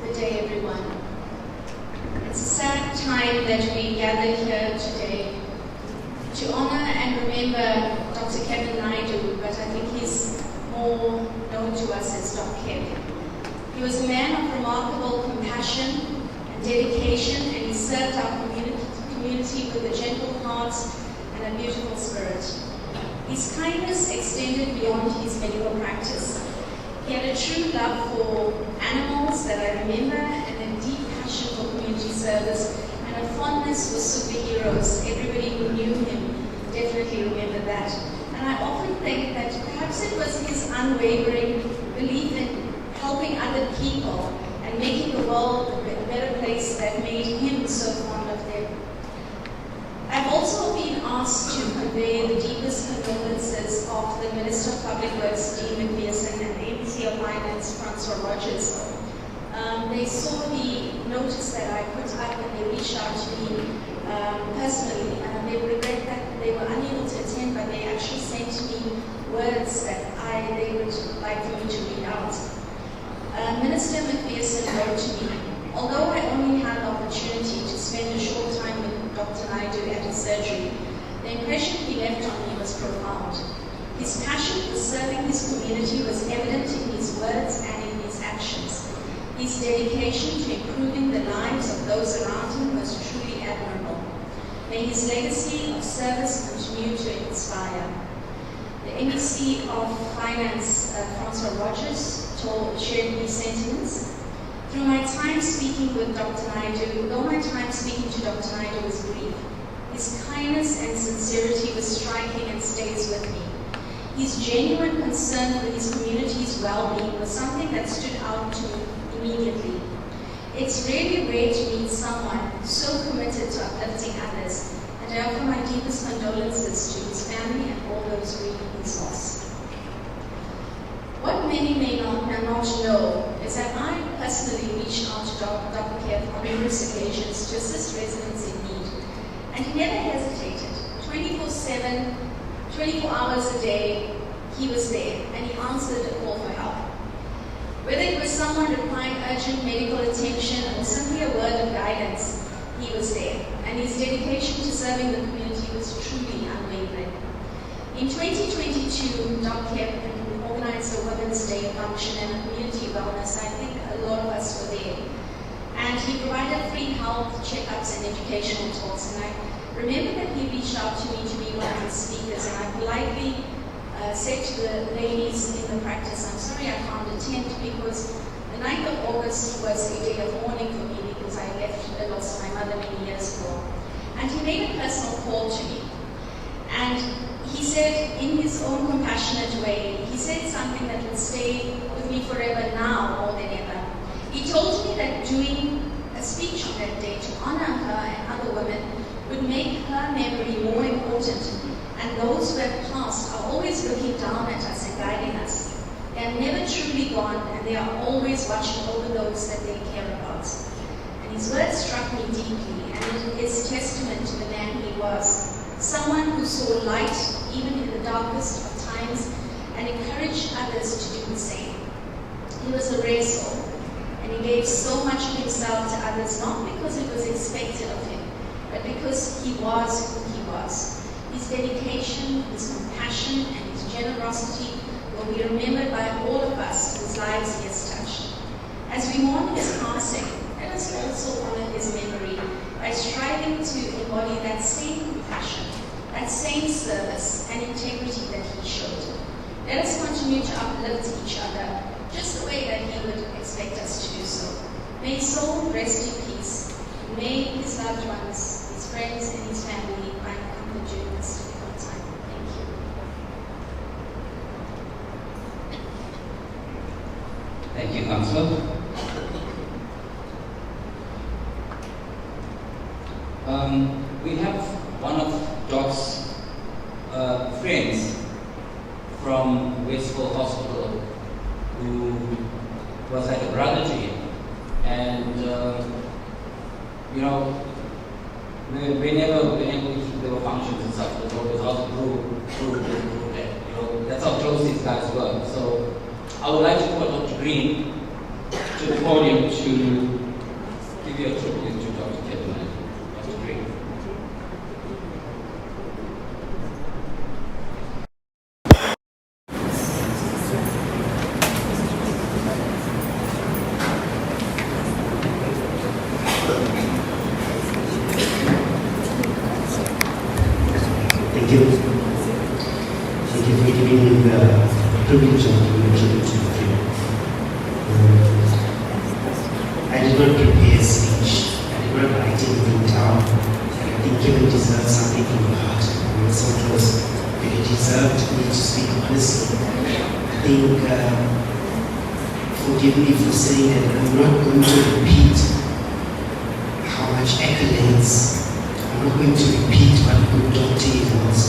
Good day, everyone. It's a sad time that we gather here today to honor and remember Dr. Kevin Naidu, but I think he's more known to us as Doc Kev. He was a man of remarkable compassion and dedication, and he served our community with a gentle heart and a beautiful spirit. His kindness extended beyond his medical practice. He had a true love for animals that I remember, and a deep passion for community service, and a fondness for superheroes. Everybody who knew him definitely remembered that. And I often think that perhaps it was his unwavering belief in helping other people and making the world a better place that made him so fond of them. I've also been asked to convey the deepest condolences of the Minister of Public Works, Dean McPherson, and the MC of Finance, Francois Rogers. They saw the notice that I put up and they reached out to me personally. They regret that they were unable to attend, but they actually sent me words that they would like for me to read out. Minister McPherson wrote to me, although I only had the opportunity to spend a short time with Dr. Naidu at his surgery, the impression he left on me was profound. His passion for serving his community was evident in his words and in his actions. His dedication to improving the lives of those around him was truly admirable. May his legacy of service continue to inspire. The MEC of Finance, Francois Rogers, shared these sentiments. Through my time speaking with Dr. Naidu, though my time speaking to Dr. Naidu was brief, his kindness and sincerity was striking and stays with me. His genuine concern for his community's well-being was something that stood out to me immediately. It's really rare to meet someone so committed to uplifting others, and I offer my deepest condolences to his family and all those grieving his loss. What many may not know is that I personally reached out to Dr. Kev on numerous occasions to assist residents in need, and he never hesitated. 24/7, 24 hours a day, he was there, and he answered a call for help. Whether it was someone requiring urgent medical attention or simply a word of guidance, he was there, and his dedication to serving the community was truly unwavering. In 2022, Doc Kev organized a Women's Day function and a community wellness. I think a lot of us were there. And he provided free health checkups and educational talks. And I remember that he reached out to me to be one of the speakers, and I politely said to the ladies in the practice, I'm sorry I can't attend because the 9th of August was a day of mourning for me because I lost my mother many years ago. And he made a personal call to me. And he said, in his own compassionate way, he said something that will stay with me forever now more than ever. He told me that doing a speech on that day to honor her and other women would make her memory more important, and those who have passed are always looking down at us and guiding us. They are never truly gone, and they are always watching over those that they care about. And his words struck me deeply, and it is testament to the man he was. Someone who saw light even in the darkest of times and encouraged others to do the same. He was a rare soul, and he gave so much of himself to others, not because it was expected of him, but because he was who he was. His dedication, his compassion, and his generosity will be remembered by all of us whose lives he has touched. As we mourn his passing, let us also honor his memory by striving to embody that same compassion, that same service and integrity that he showed. Let us continue to uplift each other just the way that he would expect us to do so. May his soul rest in peace. May his loved ones, his friends, and his family find comfort during this difficult time. Thank you. Thank you, Councillor. We have one of Doc's friends from Westfield Hospital who was like a brother to him. And, you know, whenever there were functions and stuff, it was always how to prove that. You know, that's how close these guys were. So I would like to call Dr. Green to the podium to give you a tribute to Dr. Kevin Naidu. Dr. Green. Thank you. Thank you for giving me the privilege of being introduced to you. I did not prepare a speech. I did not write anything down. I think Kevin deserves something from the heart. We were so close. But he deserved me to speak honestly. I think, forgive me for saying that I'm not going to repeat how much accolades. I'm not going to repeat what a good doctor he was.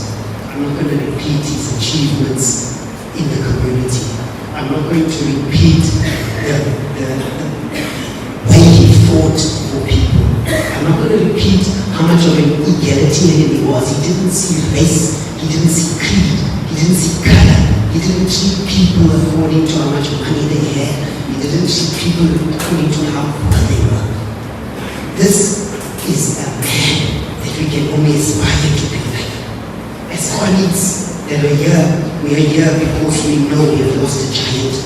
I'm not going to repeat his achievements in the community. I'm not going to repeat the way he fought for people. I'm not going to repeat how much of an egalitarian he was. He didn't see race, he didn't see creed, he didn't see color, he didn't treat people according to how much money they had, he didn't treat people according to how poor they were. This is a man that we can only aspire to be like. As colleagues that are here, we are here because we know we have lost a giant.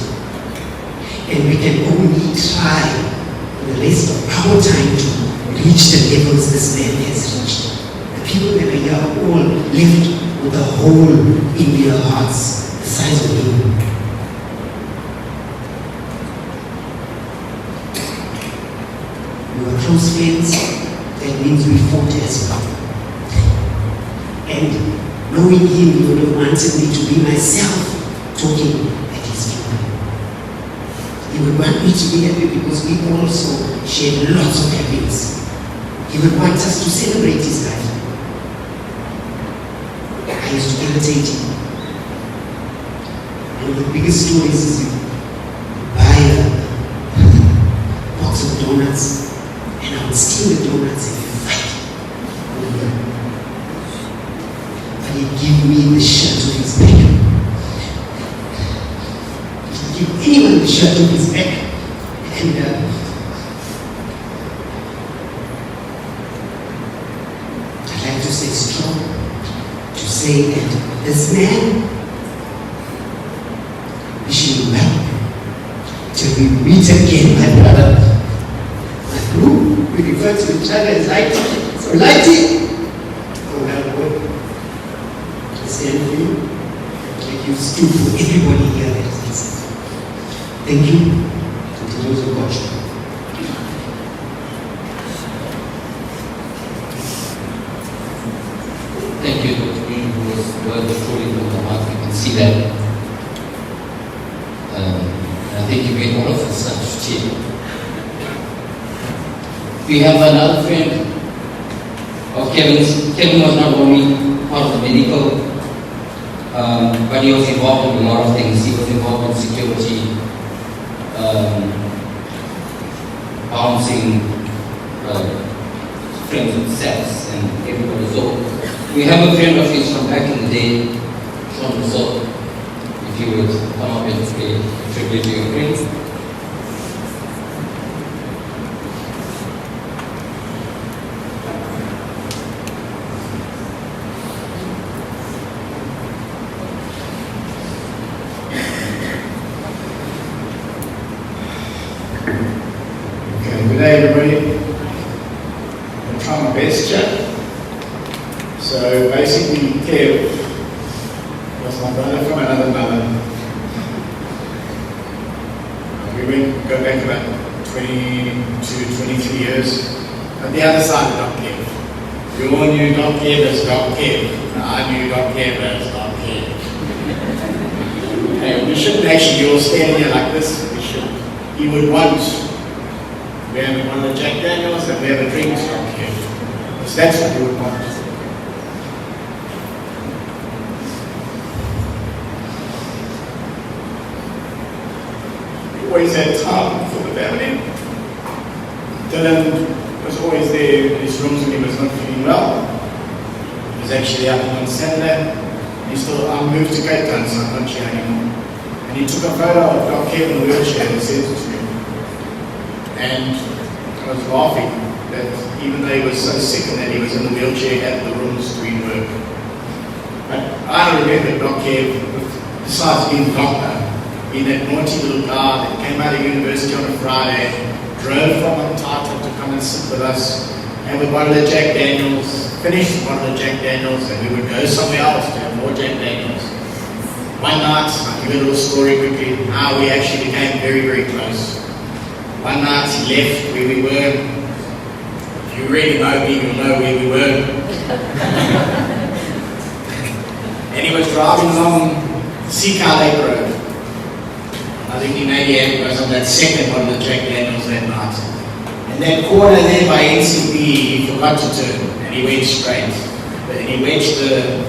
And we can only try for the rest of our time to reach the levels this man has reached. The people that are here are all left with a hole in their hearts the size of him. We were close friends. That means we fought as well. And knowing him, he would have wanted me to be myself talking at his funeral. He would want me to be happy because we also shared lots of happiness. He would want us to celebrate his life. I used to imitate him. One of the biggest stories is you buy a box of donuts and I would steal the donuts and fight with him. But he'd give me the shirt of his back. He'd give anyone the shirt of his back. And I'd like to say strong, to say that this man, wishing you well, till we meet again, my brother. We refer to each other as Lighty. So Lighty, oh well, I stand for you. Like you stood for everybody here that is listening. Thank you. And to those who watch. Thank you, Dr. Green, who was truly from the heart. You can see that. I think you made all of us such cheer. We have another friend of Kevin's. Kevin was not only part of the medical, but he was involved in a lot of things. He was involved in security, bouncing, friends with sex, and everybody. So we have a friend of his from back in the day, Sean Rousseau. If you would come up and pay tribute to your friends. the other side of Doc Kev. We all knew Doc Kev as Doc Kev. I knew Doc Kev as Doc Kev. Hey, we shouldn't actually be all standing here like this. We should. He would want, we have one of the Jack Daniels and we have a drink Doc Kev. Because that's what he would want. We always had time for the family. Dylan was always there in his rooms when he was not feeling well. He was actually up on Saturday. I moved to Cape Town, so I'm not here anymore. And he took a photo of Doc Kev in a wheelchair and sent it to me. And I was laughing that even though he was so sick and that he was in the wheelchair, he had the rooms doing work. But I remember Doc Kev, besides being a doctor, being that naughty little guy that came out of university on a Friday, drove from Ontario to come and sit with us, have a bottle of Jack Daniels, finish the bottle of Jack Daniels, and we would go somewhere else to have more Jack Daniels. One night, I'll give you a little story quickly, how we actually became very, very close. One night he left where we were. If you really know me, you'll know where we were. And he was driving along Seacar Lake Road. I think he maybe was on that second one of the Jack Daniels that night. And that corner there by NCB, he forgot to turn, and he went straight. And he wedged the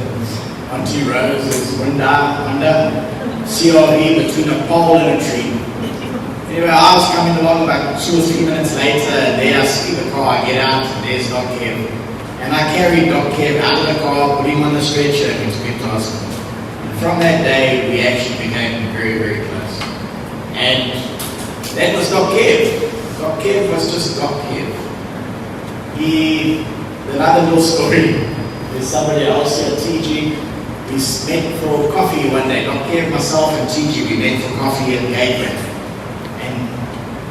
Auntie Rose's window under CRV between a pole and a tree. Anyway, I was coming along about 2 or 3 minutes later, and there I see the car, I get out, and there's Doc Kev. And I carried Doc Kev out of the car, put him on the stretcher, and we went to hospital. And from that day, we actually became very, very close. And that was Doc Kev. Doc Kev was just Doc Kev. Another little story, there's somebody else here, TG. We met for coffee one day. Doc Kev, myself, and TG, we met for coffee at the Gateway. And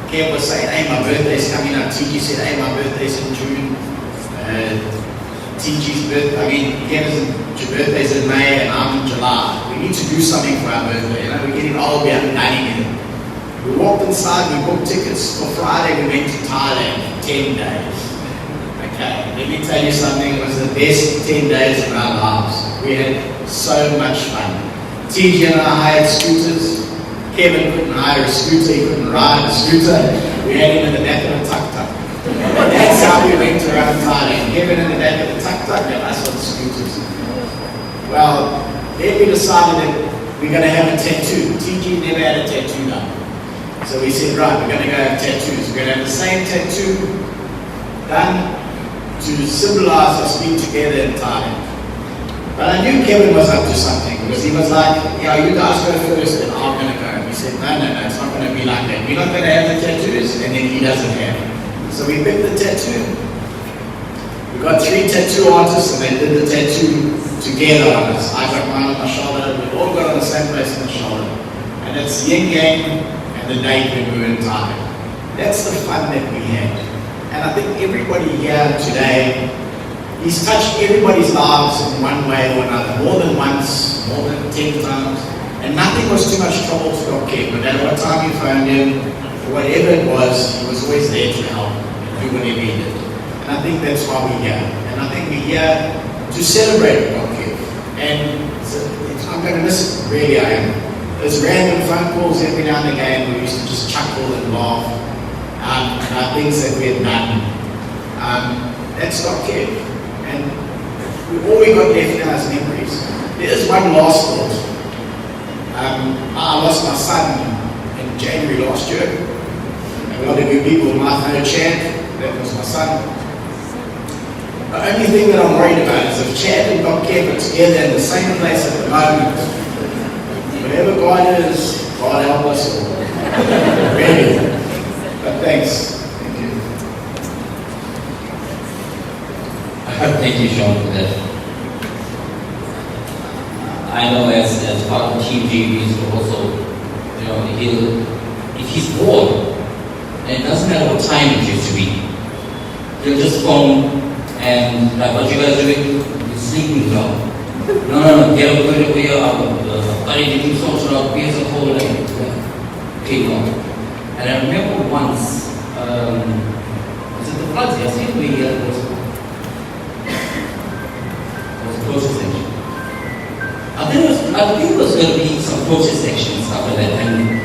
Kev was saying, hey, my birthday's coming up. TG said, hey, my birthday's in June. TG's birthday, Kev's birthday's in May and I'm in July. We need to do something for our birthday. You know, we're getting old, we haven't done anything. We walked inside, we booked tickets for Friday, we went to Thailand for 10 days. Okay, let me tell you something, it was the best 10 days of our lives. We had so much fun. TG and I hired scooters. Kevin couldn't hire a scooter, he couldn't ride a scooter. We had him in the back of a tuk-tuk. That's how we went around Thailand. Kevin in the back of the tuk-tuk and us on scooters. Well, then we decided that we're going to have a tattoo. TG never had a tattoo done. So we said, right, we're going to go have tattoos. We're going to have the same tattoo done to symbolize us being together in Thailand. But I knew Kevin was up to something because he was like, yeah, you guys go first and I'm going to go. We said, no, it's not going to be like that. We're not going to have the tattoos and then he doesn't have it. So we picked the tattoo. We got 3 tattoo artists and they did the tattoo together on us. I got mine on my shoulder, we all got on the same place on the shoulder. And it's yin yang and the date when we were in Thailand. That's the fun that we had. And I think everybody here today, he's touched everybody's lives in one way or another, more than once, more than 10 times. And nothing was too much trouble for Doc Kev. No matter what time you phoned him, or whatever it was, he was always there to help and do whatever he did. And I think that's why we're here. And I think we're here to celebrate Doc Kev. And I'm going to miss it, really I am. There's random phone calls every now and again we used to just chuckle and laugh about things that we had done. That's Doc Kev. And all we got left now is memories. There's one last thought. I lost my son in January last year. And a lot of you people might know Chad, that was my son. The only thing that I'm worried about is if Chad and Doc Kev are together in the same place at the moment, whatever God is, God help us all. Really. But thanks. Thank you. Thank you, Sean, for that. I know as part of Team G, he's also, if he's bored, and it doesn't matter what time it used to be, he'll just phone and like, what you guys doing? You're sleeping now. No, get up, put it over here, buddy, did you social out, here's a whole day. Okay, no. And I remember once, was it the floods yesterday. There was a protest action. I think it was going to be some protest actions after that, and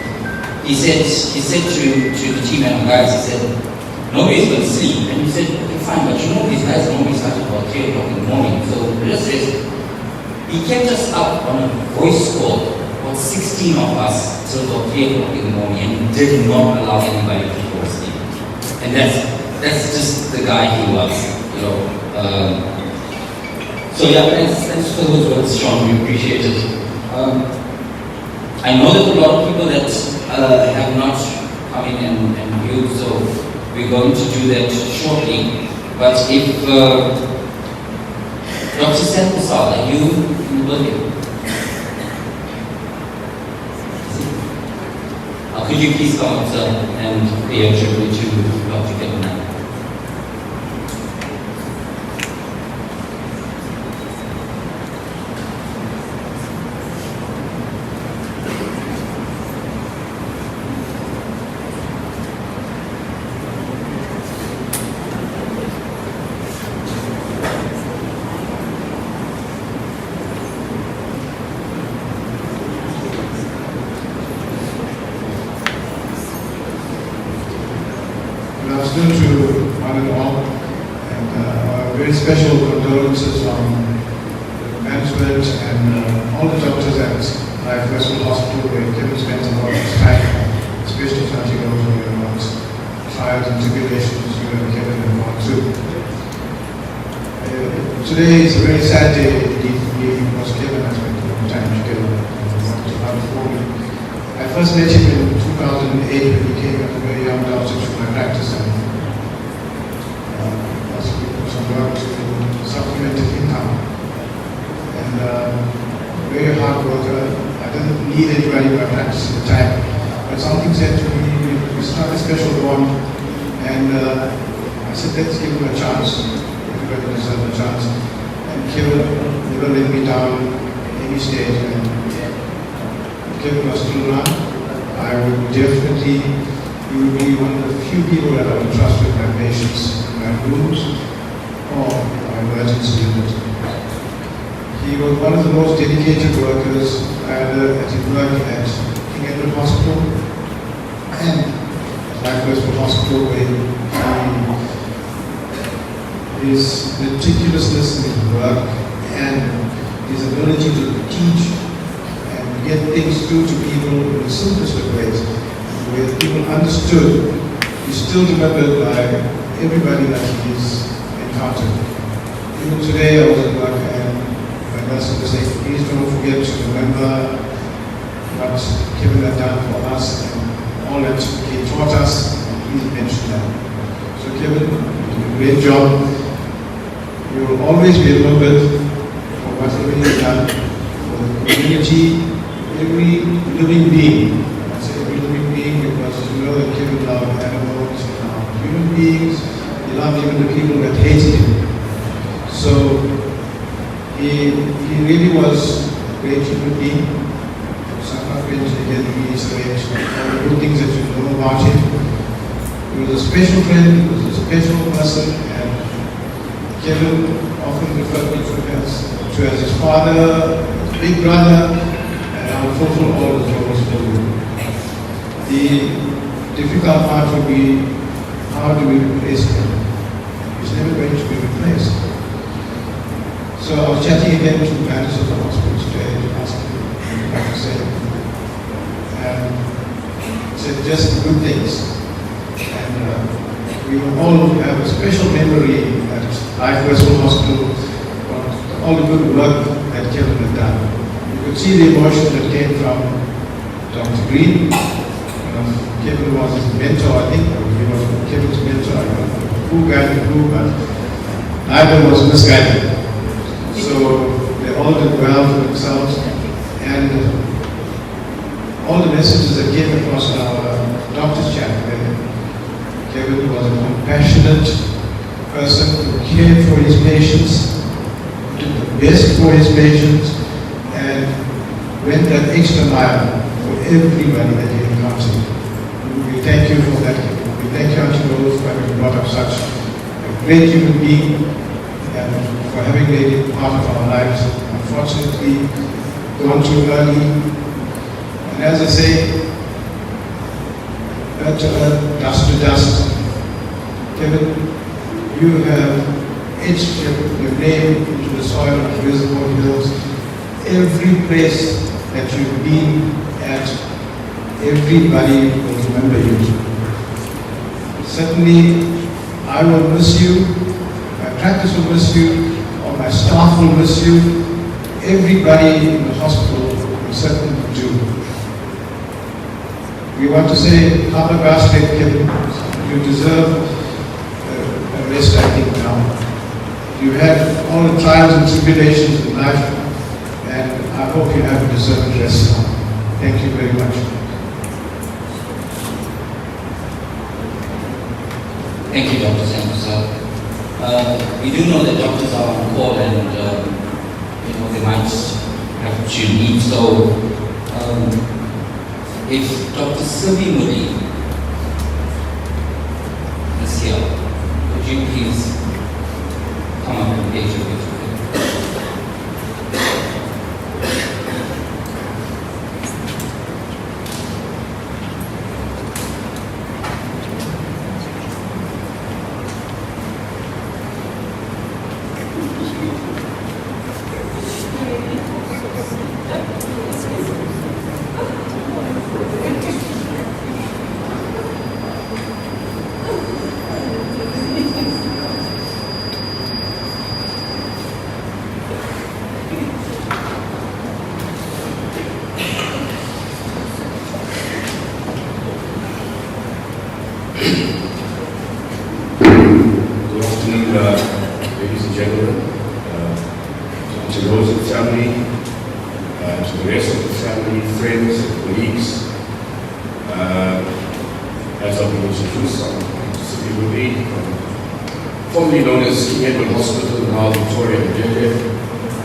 he said to the team and guys, he said, nobody's going to sleep. And he said, okay, fine, but you know these guys normally start about 3 o'clock in the morning, so let's rest. He kept us up on a voice call, about 16 of us, till about 3 o'clock in the morning, and did not allow anybody to fall asleep. And that's just the guy he was, you know. So yeah, thanks for those words, Sean, we appreciate it. I know that a lot of people that have not come in and viewed, so we're going to do that shortly. But if Dr. Sethusal, are you in the building? Could you please come up, sir, and pay a tribute to Dr. Kevin Naidu? To one and all, and very special condolences from management and all the doctors at Life Westwood Hospital, where Kevin spends a lot of his time, especially touching over amongst trials and tribulations you and Kevin have gone through. Today is a very sad day indeed for me, because Kevin has spent a long time together. I first met him in 2008 when he came as a very young doctor to my practice, and some work to supplement his income. And very hard worker. I didn't need anybody in my practice at the time, but something said to me, we started a special bond, and I said, let's give him a chance. Everybody deserves a chance. And Kevin never let me down at any stage. And Kevin was still around. I would definitely, he would be one of the few people that I would trust with my patients, my rooms, or my emergency unit. He was one of the most dedicated workers either at his work at King Edward Hospital and at Life Westwood Hospital, where his meticulousness in his work and his ability to teach get things through to people in the simplest of ways, where people understood. He's still remembered by everybody that he's encountered. Even today I was at work and my nurse would say, please don't forget to remember what Kevin had done for us and all that he taught us, and please mention that. So Kevin, you did a great job. You will always be remembered for whatever you've done for the community. Every living being, I say every living being because you know that Kevin loved animals, human beings, he loved even the people that hated him. So he really was a great human being. Some of it again reiterate all the good things that you know about him. He was a special friend, he was a special person, and Kevin often referred me to as his father, his big brother. I will fulfill all the roles for you. The difficult part will be, how do we replace him? He's never going to be replaced. So I was chatting again to the manager of the hospital today to ask him what to say. And he said just good things. And we will all have a special memory at Life Westwood Hospital for all the good work that Kevin had done. You could see the emotion that came from Dr. Green. Kevin was his mentor, I think. He was Kevin's mentor. I don't know who guided who, but neither was misguided. So they all did well for themselves. And all the messages that came across our doctor's chat, Kevin was a compassionate person who cared for his patients, did the best for his patients, and went that extra mile for everybody that he encountered. We thank you for that. We thank you, Auntie Rose, for having brought up such great human being and for having made it part of our lives. Unfortunately, gone too early. And as I say, earth to earth, dust to dust. Kevin, you have etched your name into the soil of Reservoir Hills. Every place that you've been at, everybody will remember you. Certainly, I will miss you, my practice will miss you, or my staff will miss you. Everybody in the hospital will certainly do. We want to say, Haba Basket, Kevin, you deserve a rest, I think, now. You had all the trials and tribulations in life, and I hope you have a deserved rest now. Thank you very much. Thank you, Dr. Santosa. We do know that doctors are on call and they might have to leave. So if Dr. Sibi Mudi is here, could you please come up and engage with me? Ladies and gentlemen, to those in the family, to the rest of the family, friends, and colleagues, as I've been introduced, I'm Sibi Mudi, formerly known as King Edward Hospital, now Victoria Ndebe,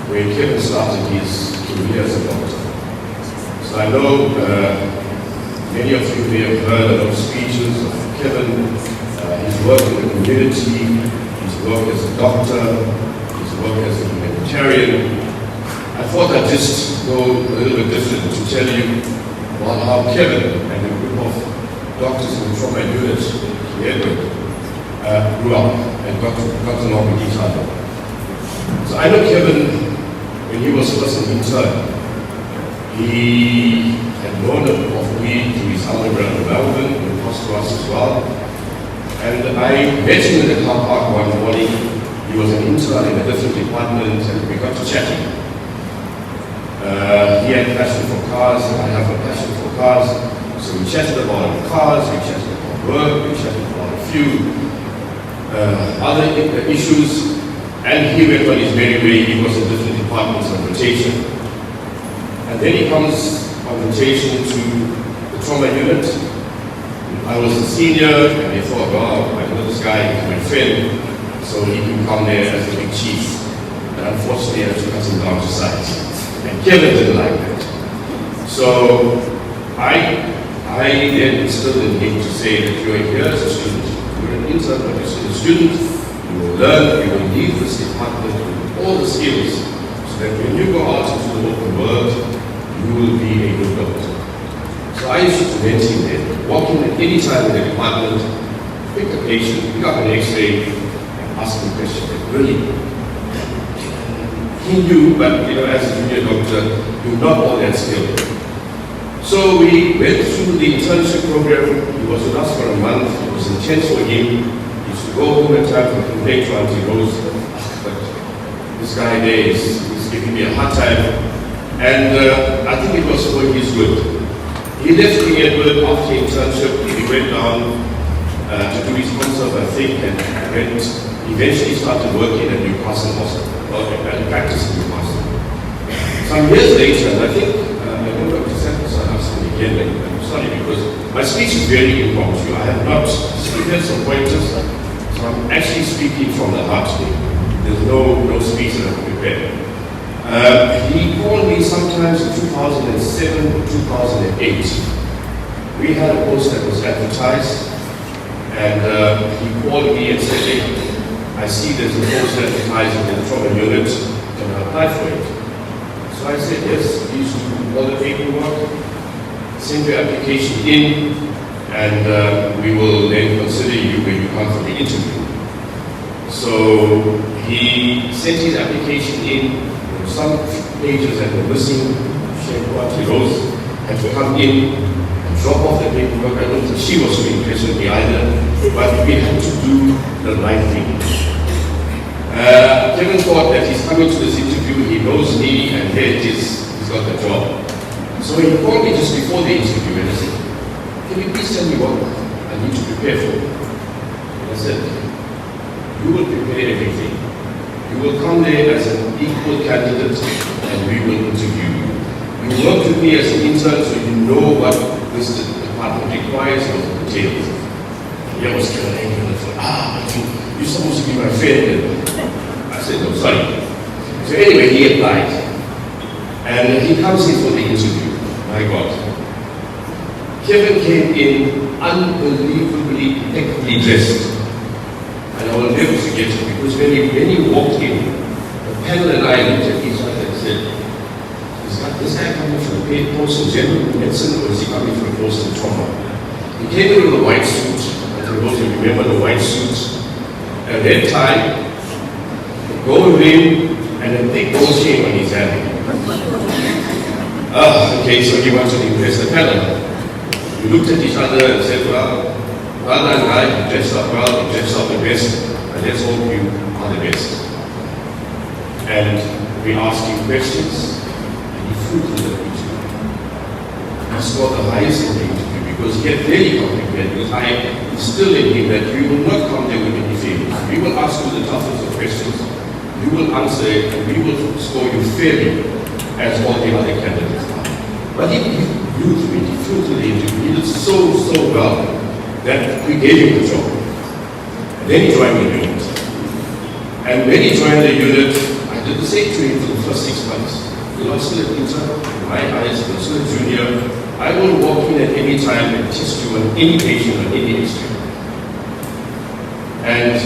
where Kevin started his career as a doctor. So I know many of you may have heard a lot of speeches of Kevin, his work in the community, his work as a doctor, his work as a humanitarian. I thought I'd just go a little bit different to tell you about how Kevin and a group of doctors in the trauma unit in Edward grew up and got to know each other. So I know Kevin when he was first an intern. He had known of me through his undergrad in Melbourne, in Cross as well. And I met him in the car park one morning. He was an intern in a different department and we got to chatting. He had a passion for cars and I have a passion for cars. So we chatted about cars, we chatted about work, we chatted about a few other issues. And he went on his merry way. He was in different departments on rotation. And then he comes on rotation to the trauma unit. I was a senior, and they thought, wow, I know this guy is my friend, so he can come there as a big chief. And unfortunately, I had to cut him down to size. And Kevin didn't like that. So I then instilled in him to say that you're here as a student. You're an intern, but you're a student. You will learn, you will leave this department with all the skills, so that when you go out into the open world, you will be a good doctor. So I used to mentor him there, walk in at any time in the department, pick a patient, pick up an x-ray, and ask him questions. Really, he knew, but as a junior doctor, you're not all that skilled. So we went through the internship program. He was with us for a month. It was intense for him. He used to go home at times and complain to Auntie Rose, but this guy there is giving me a hard time. And I think it was for his good. He left King Edward after internship. He went down to do his consult, I think, and eventually started working at Newcastle Hospital, and practicing in Newcastle. Some years later, and I think, I don't know if Santosa asked me again, I'm sorry, because my speech is very impromptu. I have not prepared some pointers, so I'm actually speaking from the heart today. There's no speech that I've prepared. He called me sometimes in 2007 or 2008. We had a post that was advertised, and he called me and said, hey, I see there's a post advertising in the trauma unit, can I apply for it? So I said, yes, please do all the paperwork, send your application in, and we will then consider you when you come for the interview. So he sent his application in, some pages that were missing, he rose, had to come in, drop off the paperwork. I don't think she was so impressed with me either, but we had to do the right thing. Kevin thought that he's coming to this interview, he knows me, and here it is, he's got the job. So he called me just before the interview and I said, can you please tell me what I need to prepare for? And I said, you will prepare everything. You will come there as an equal candidate and we will interview you. You work with me as an intern so you know what this department requires or entails. He was kind of angry and I thought, you're supposed to be my friend. I said, no, sorry. So anyway, he applied. And he comes in for the interview. My God. Kevin came in unbelievably impeccably dressed. And I will never forget it because when he walked in, the panel and I looked at each other and said, is this guy coming for a paid course in general medicine or is he coming for a course in trauma? He came in with a white suit. I don't know if you remember the white suit. A red tie, a gold ring, and a big gold chain on his hand. Okay, so he wanted to impress the panel. We looked at each other and said, well done, guy, you dressed up well, you dressed up the best, and let's hope you are the best. And we asked him questions, and he flew to the interview. He scored the highest in the interview because he had really come prepared, because I instilled in him that we will not come there with any favors. We will ask you the toughest of questions, you will answer it, and we will score you fairly, as all the other candidates are. But he flew to the interview, he did so well, that we gave him the job. And then he joined the unit. And when he joined the unit, I did the same to him for the first 6 months. He was still an intern, in my eyes, he was still a junior. I will walk in at any time and test you on any patient or any history. And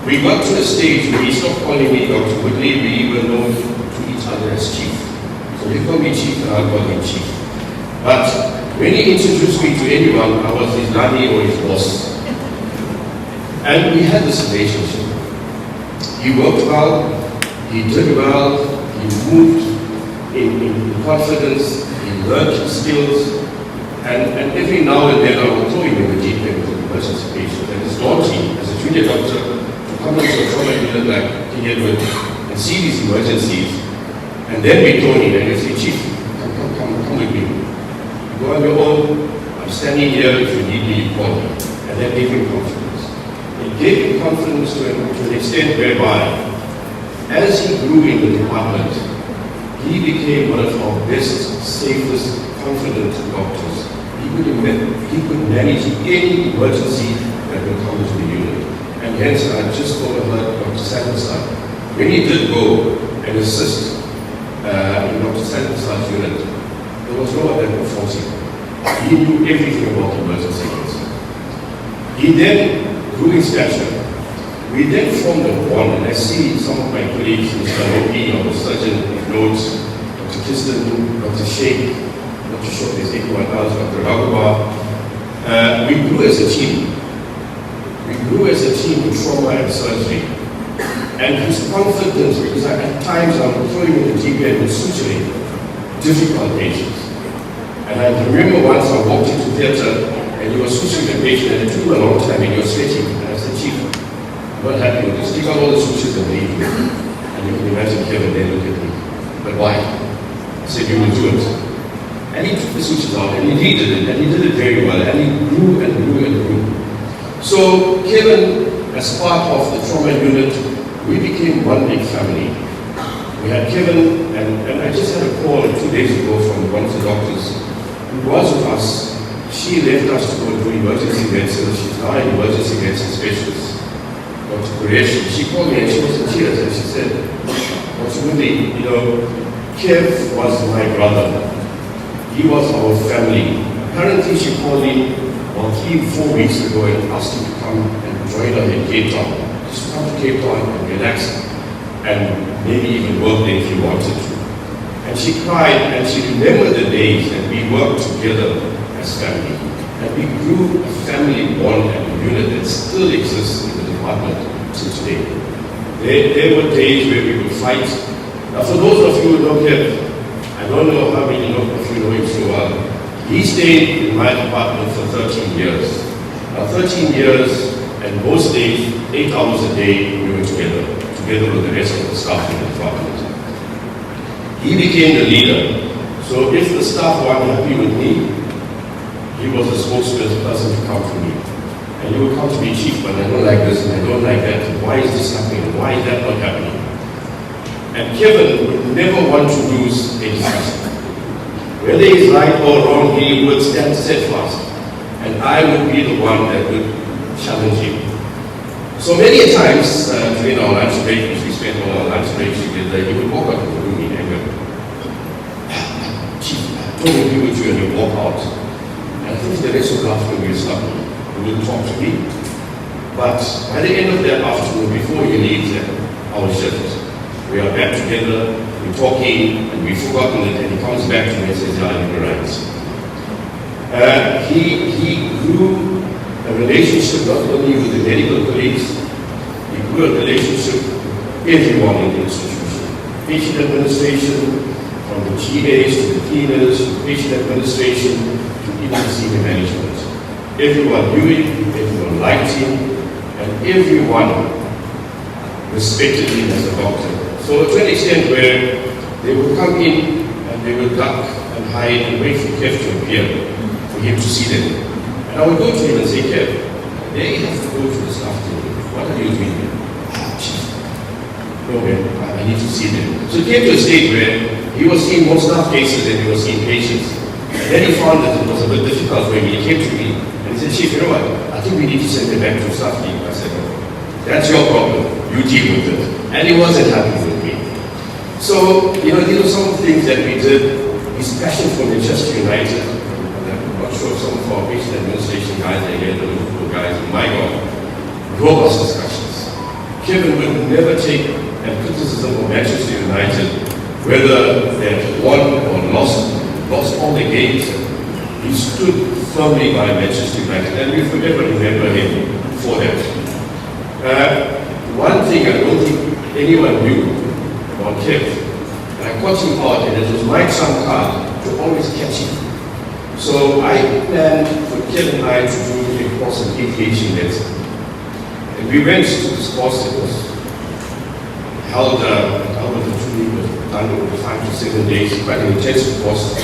we got to a stage where he stopped calling me Dr. Woodley, we were known to each other as Chief. So he called me Chief and I called him Chief. But when he introduced me to anyone, I was his nanny or his boss. And we had this relationship. He worked well, he did well, he moved in confidence, he learned his skills, and every now and then I would throw him in the deep end with an emergency patient. And it's daunting as a junior doctor to come into a trauma unit like King Edward and see these emergencies, and then be thrown in and you say, Chief, come with me. Go on your own, I'm standing here, if you need me, you call me. And that gave him confidence. It gave him confidence to an extent whereby, as he grew in the department, he became one of our best, safest, confident doctors. He could manage any emergency that would come to the unit. And hence, I just overheard Dr. Sanderside. When he did go and assist in Dr. Sanderside's unit, there was no one that could force him. He knew everything about emergency medicine. He then grew in stature. We then formed a bond, and I see some of my colleagues, Mr. Ropi, our surgeon, notes, Dr. Kiston, Dr. Sheikh, Dr. Shok, there's everyone else, Dr. Raghuba. We grew as a team. We grew as a team with trauma and surgery. And his confidence, because at times I would throw him in the deep end with suturing difficult patients. And I remember once I walked into theatre and you were suturing a patient and it took a long time and you were sweating. And I said, Chief, I'm not happy with this. Take out all the sutures and leave me. And you can imagine Kevin then look at me. But why? I said, you will do it. And he took the sutures out and he did it. And he did it very well. And he grew and grew and grew. So Kevin, as part of the trauma unit, we became one big family. We had Kevin, and I just had a call 2 days ago from one of the doctors who was with us. She left us to go to emergency medicine. She's now an emergency medicine specialist. Dr. Qureshi, she called me and she was in tears and she said, Dr. Woodley, Kev was my brother. He was our family. Apparently she called me about 3-4 weeks ago and asked him to come and join her in Cape Town. just to come to Cape Town and relax and maybe even work there if you wanted to. And she cried and she remembered the days that we worked together as family. And we grew a family bond and a unit that still exists in the department to today. There were days where we would fight. Now for those of you who know him, I don't know how many of you know him so well. He stayed in my department for 13 years. Now 13 years and most days, 8 hours a day, we were together with the rest of the staff in the department. He became the leader. So if the staff weren't happy with me, he was the spokesperson to come to me. And he would come to me, Chief, but I don't like this and I don't like that. Why is this happening? Why is that not happening? And Kevin would never want to lose a discussion. Whether he's right or wrong, he would stand steadfast. And I would be the one that would challenge him. So many times during our lunch break, which we spent all our lunch breaks together, he would walk out of the room in anger. Chief, I don't agree with you, and he'd walk out. And I think the rest of the afternoon we'll stop. He would talk to me. But by the end of that afternoon, before he leaves our shift, we are back together, we're talking, and we've forgotten it, and he comes back to me and says, yeah, you're right. He grew a relationship not only with the medical colleagues, he grew a relationship with everyone in the institution. Patient administration, from the GAs to the cleaners, to patient administration, to even senior management. Everyone knew him, everyone liked him, and everyone respected him as a doctor. So to an extent where they would come in and they would duck and hide and wait for Kev to appear, for him to see them. And I would go to him and say, Kev, there you have to go to the staff team. What are you doing here? Chief. No, man, I need to see them. So it came to a stage where he was seeing more staff cases than he was seeing patients. And then he found that it was a bit difficult for him. He came to me and he said, Chief, you know what? I think we need to send them back to staff team. I said, no, that's your problem. You deal with it. And he wasn't happy with me. So, these are some things that we did. His passion for Manchester United. I'm not sure some of our patient administration guys are here, the local guys, my God, robust discussions. Kevin would never take a criticism of Manchester United, whether they had won or lost all the games. He stood firmly by Manchester United, and we forever remember him for that. One thing I don't think anyone knew about Kev, and I caught him out, and it was my trump card to always catch him. So I planned for Kevin and I to do a course in aviation medicine. And we went to this course. It was held at Albert and it was done over 5 to 7 days, quite an intensive course.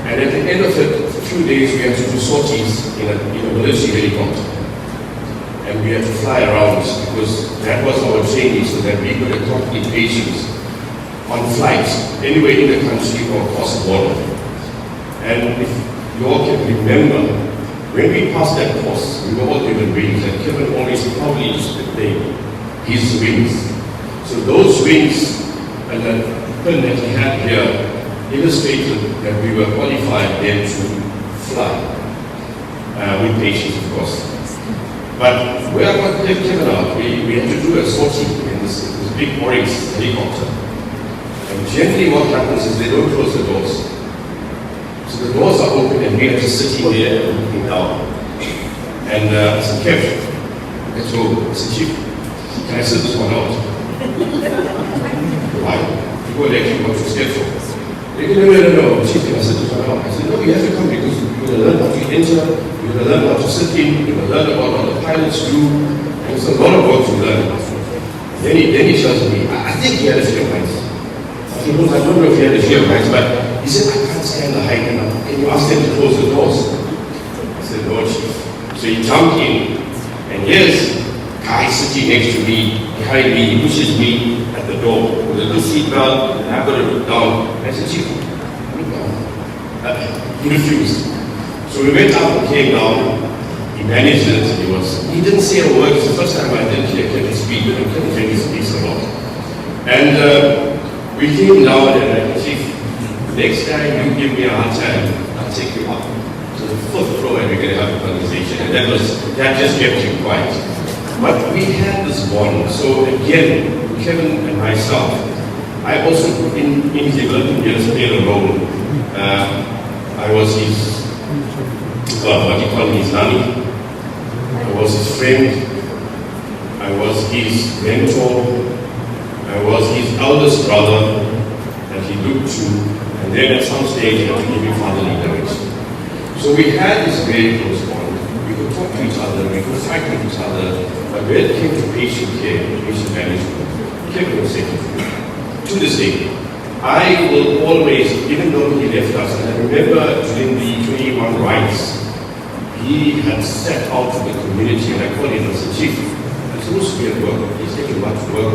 And at the end of it, for a few days, we had to do sorties in a military helicopter. And we had to fly around because that was our training so that we could accompany patients on flights anywhere in the country or across the border. And if you all can remember, when we passed that course, we were all given wings, and Kevin always probably used to name his wings. So those wings and the pin that he had here illustrated that we were qualified then to fly with patients, of course. But where I got Kevin out, we had to do a sortie in this big orange helicopter. And generally what happens is they don't close the doors. So the doors are open and we are just sitting there looking down. And I said, Kev, let's go. I said, Chief, can I sit this one out? Why? You go there, you want to step for. They go, no, Chief, can I sit this one out? I said, no, you have to come because you're going to learn how to enter, you're going to learn how to sit in, you're going to learn about what the pilots do, and it's a lot of work to learn. Then he tells me, I think he had a fear of heights. I said, well, I don't know if he had a fear of heights, but he said, I can't stand the height enough. Can you ask them to close the doors? I said, no, Chief. So he jumped in, and here's a guy sitting next to me, behind me, he pushes me at the door with a little seatbelt, and I've got to look down. I said, Chief, look down. He refused. So we went up and came down. He managed it. He didn't say a word. It's the first time I didn't hear Kevin speak, but Kevin really speaks a lot. And we came down, and I said, Chief, next time you give me a hard time, I'll take you up to the 4th floor and we're going to have a conversation. And that just kept him quiet. But we had this bond. So again, Kevin and myself, I also, in his development years, played a role. I was his, what you call his nanny. I was his friend. I was his mentor. I was his eldest brother that he looked to. And then at some stage, he had to give me fatherly direction. So we had this very close bond. We could talk to each other, we could fight with each other. But when it came to patient care, patient management, Kevin was second to me. To this day, I will always, even though he left us, and I remember during the 21 rights, he had set out to the community, and I called him and said, Chief, I'm supposed to be at work. He said, you want to work?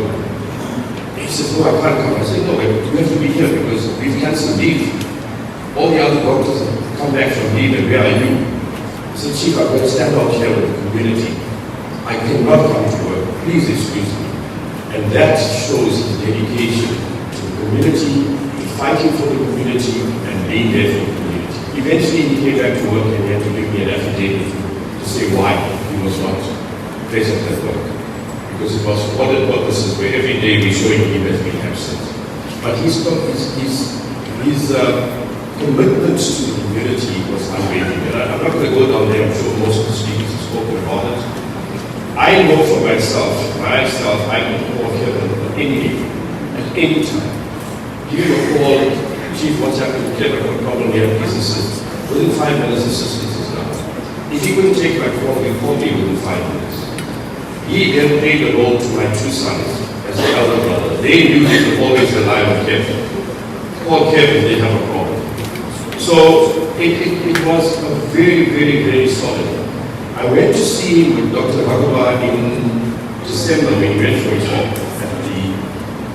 He said, no, I can't come. I said, no, you have to be here because we've cancelled leave. All the other doctors have come back from leave, and where are you? He said, Chief, I'm going to stand out here with the community. I cannot come to work. Please excuse me. And that shows his dedication to the community, fighting for the community, and being there for the community. Eventually, he came back to work and he had to give me an affidavit to say why he was not present at work. Because it was for audit purposes where every day we showing him has been absent. But his commitment to the community was unwavering. I'm not going to go down there, I'm sure most of the speakers have spoken about it. I know for myself, I can call Kevin at any time. Give him a call, Chief, what's happening to Kevin? What problem here? Please assist. Within 5 minutes, assistance is done. If he wouldn't take my call, he'd call me within 5 minutes. He then played a role to my two sons as the elder brother. They knew they could always rely on Kevin. Call Kevin, they have a problem. So it was a very, very, very solid. I went to see him with Dr. Hagaba in December when he went for his talk at the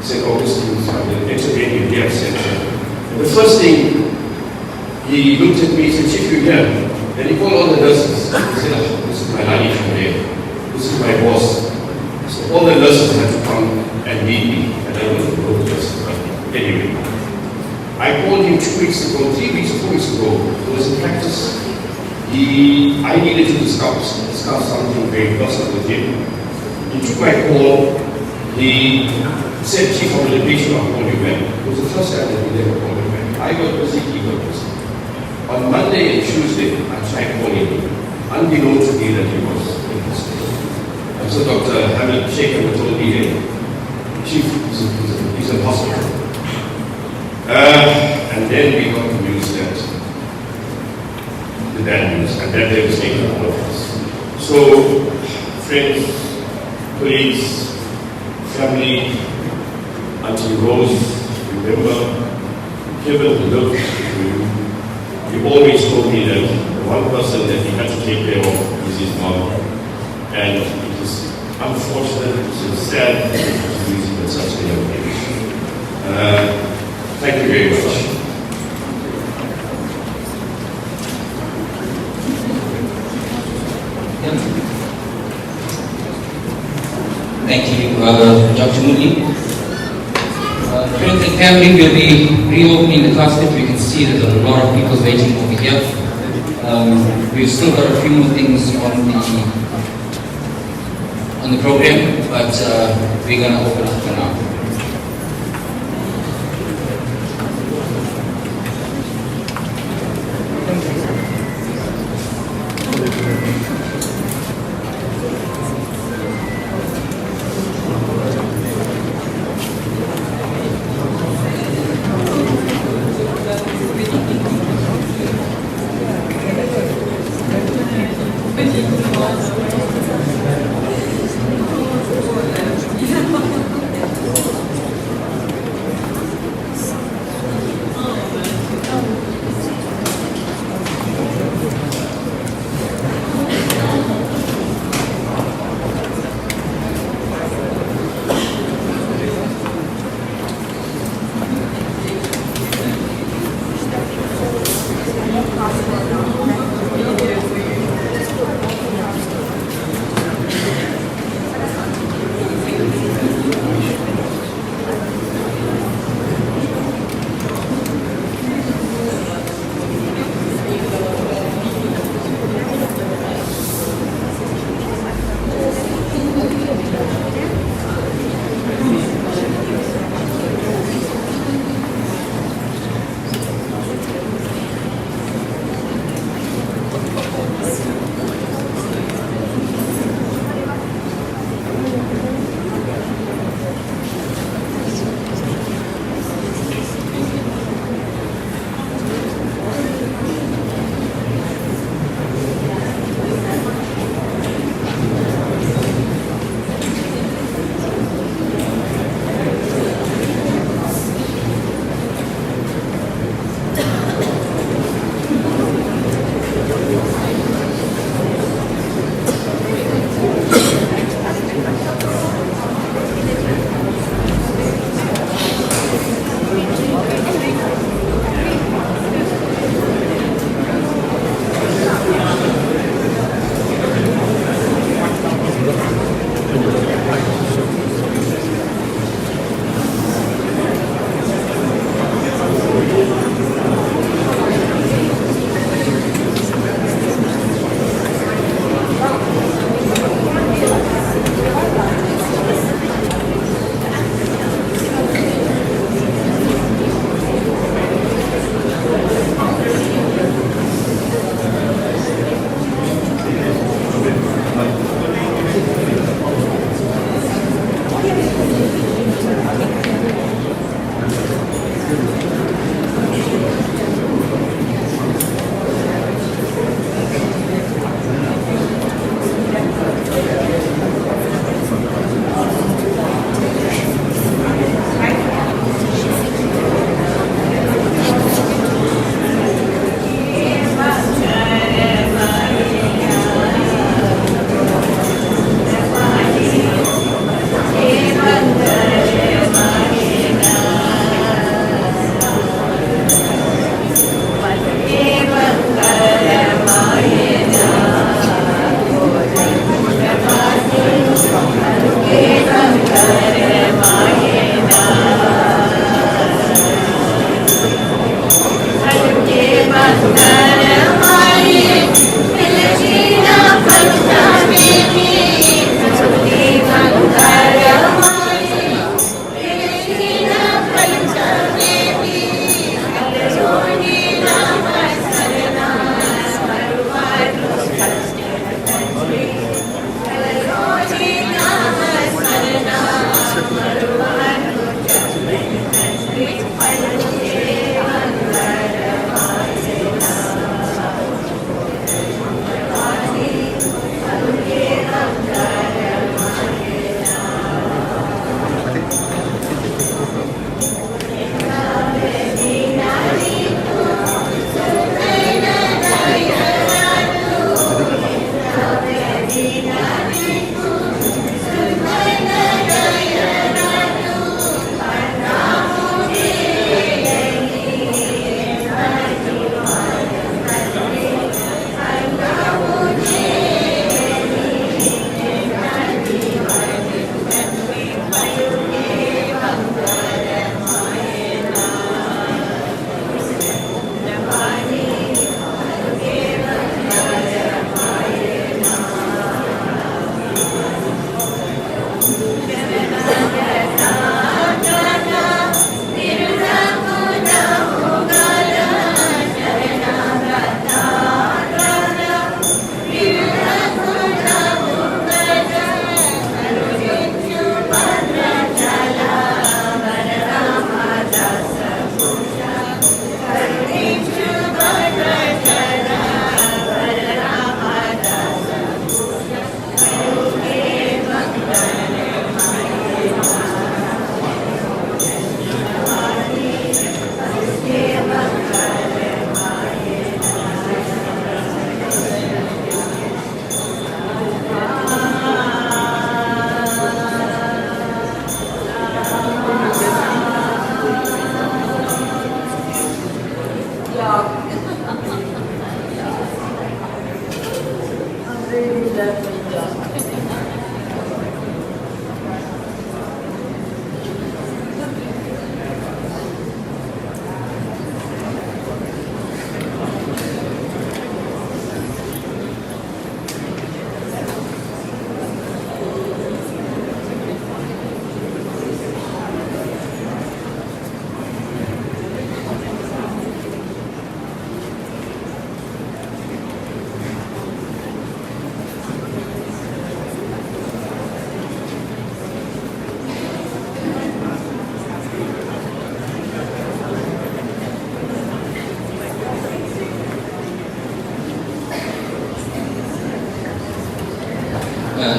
St. Augustine's Intermediate Care Center. And the first thing, he looked at me and said, Chief, you're here. Then he called all the nurses. He said, oh, this is my nanny from there. This is my boss. So all the nurses had to come and meet me. And I wasn't going to nurses. But anyway, I called him 2 weeks ago, 3 weeks, 4 weeks ago. It was in practice. I needed to discuss something very personal with him. He took my call. He said, Chief, I'm on patient, I'll call you back. It was the first time that he never called me back. I got busy, he got busy. On Monday and Tuesday, I tried calling him, unbeknownst to me that he was in the state. And so Dr. Hamid Sheikh told me, hey, Chief, he's in hospital. And then we got the news that the bad news, and that devastated all of us. So, friends, colleagues, family, Auntie Rose, remember, Kevin looked to you. He always told me that the one person that he had to take care of is his mom. And it is unfortunate, it's sad that he was losing at such a young age. Thank you very much. Thank you, Dr. Muli. Friends and family, will be reopening the casket. We can see there's a lot of people waiting over here. We've still got a few more things on the program, but we're going to open up for now.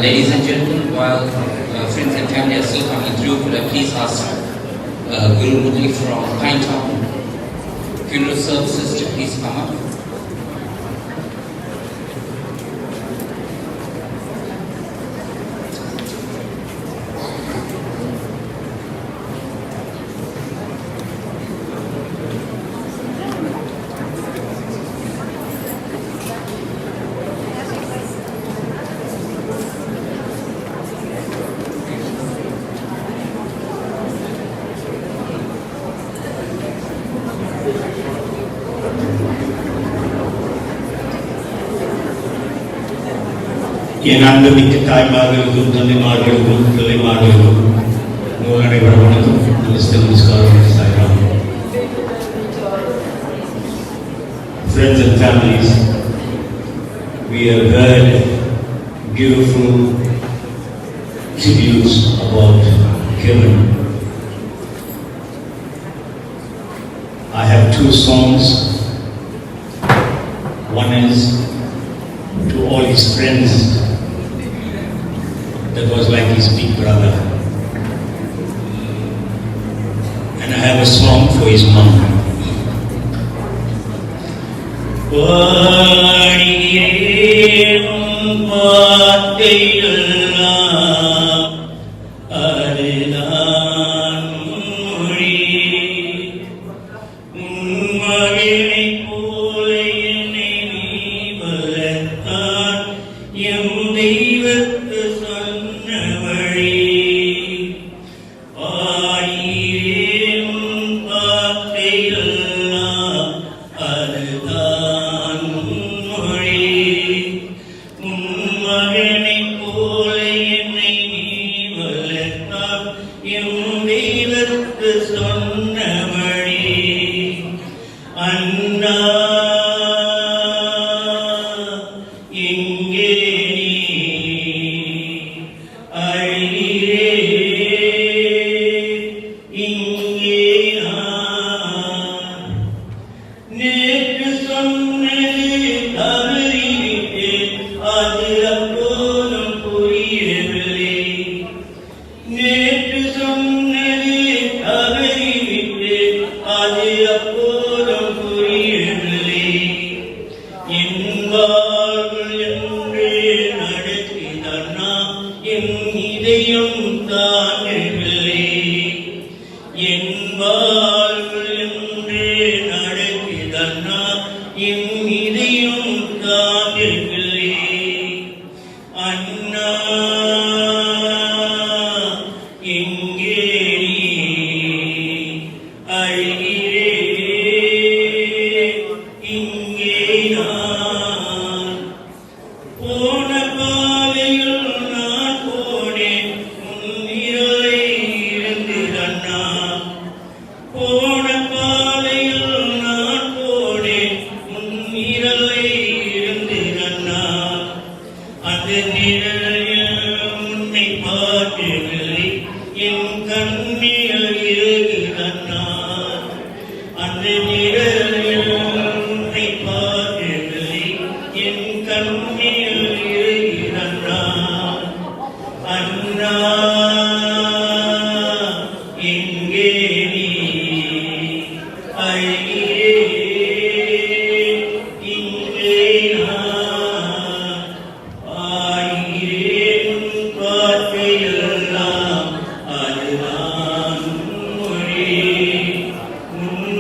Ladies and gentlemen, while friends and family are still coming through, could I please ask Guru Murli from Pine Town Funeral Services to please come up? என் அன்புமிக்க தாய்மார்களுக்கும் தந்தைமார்களுக்கும் பிள்ளைமார்களுக்கும் உங்கள் அனைவரும் வணக்கம். நமஸ்காரம். Sairam. Friends and families, we have heard beautiful tributes about Kevin. I have two songs. One is to all his friends. That was like his big brother. And I have a song for his mom.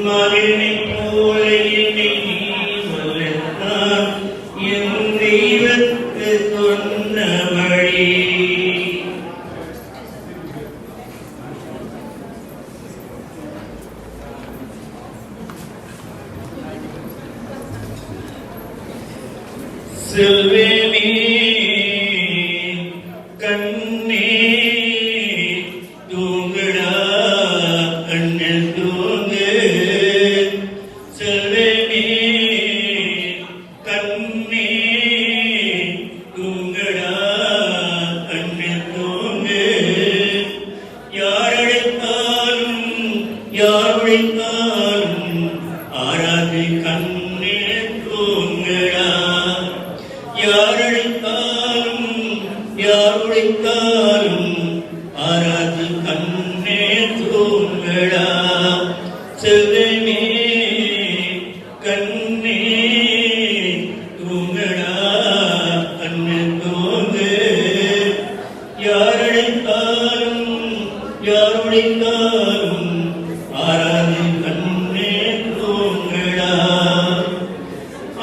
மகனை செல்வேனே கண்ணே தூங்குடா கண்ணில் தூங்கு செல்வேனே கண்ணே தூங்குடா கண்ணில் தூங்கு யார் அழைத்தாலும் ஆராது கண்ணே தூங்குடா யார் அழைத்தாலும் ஆராது கண்ணே தூங்குடா செல்வமே கண்ணே தூங்குடா கண்ணே தூங்கு யார் அழைத்தாலும் ஆராது கண்ணே தூங்குடா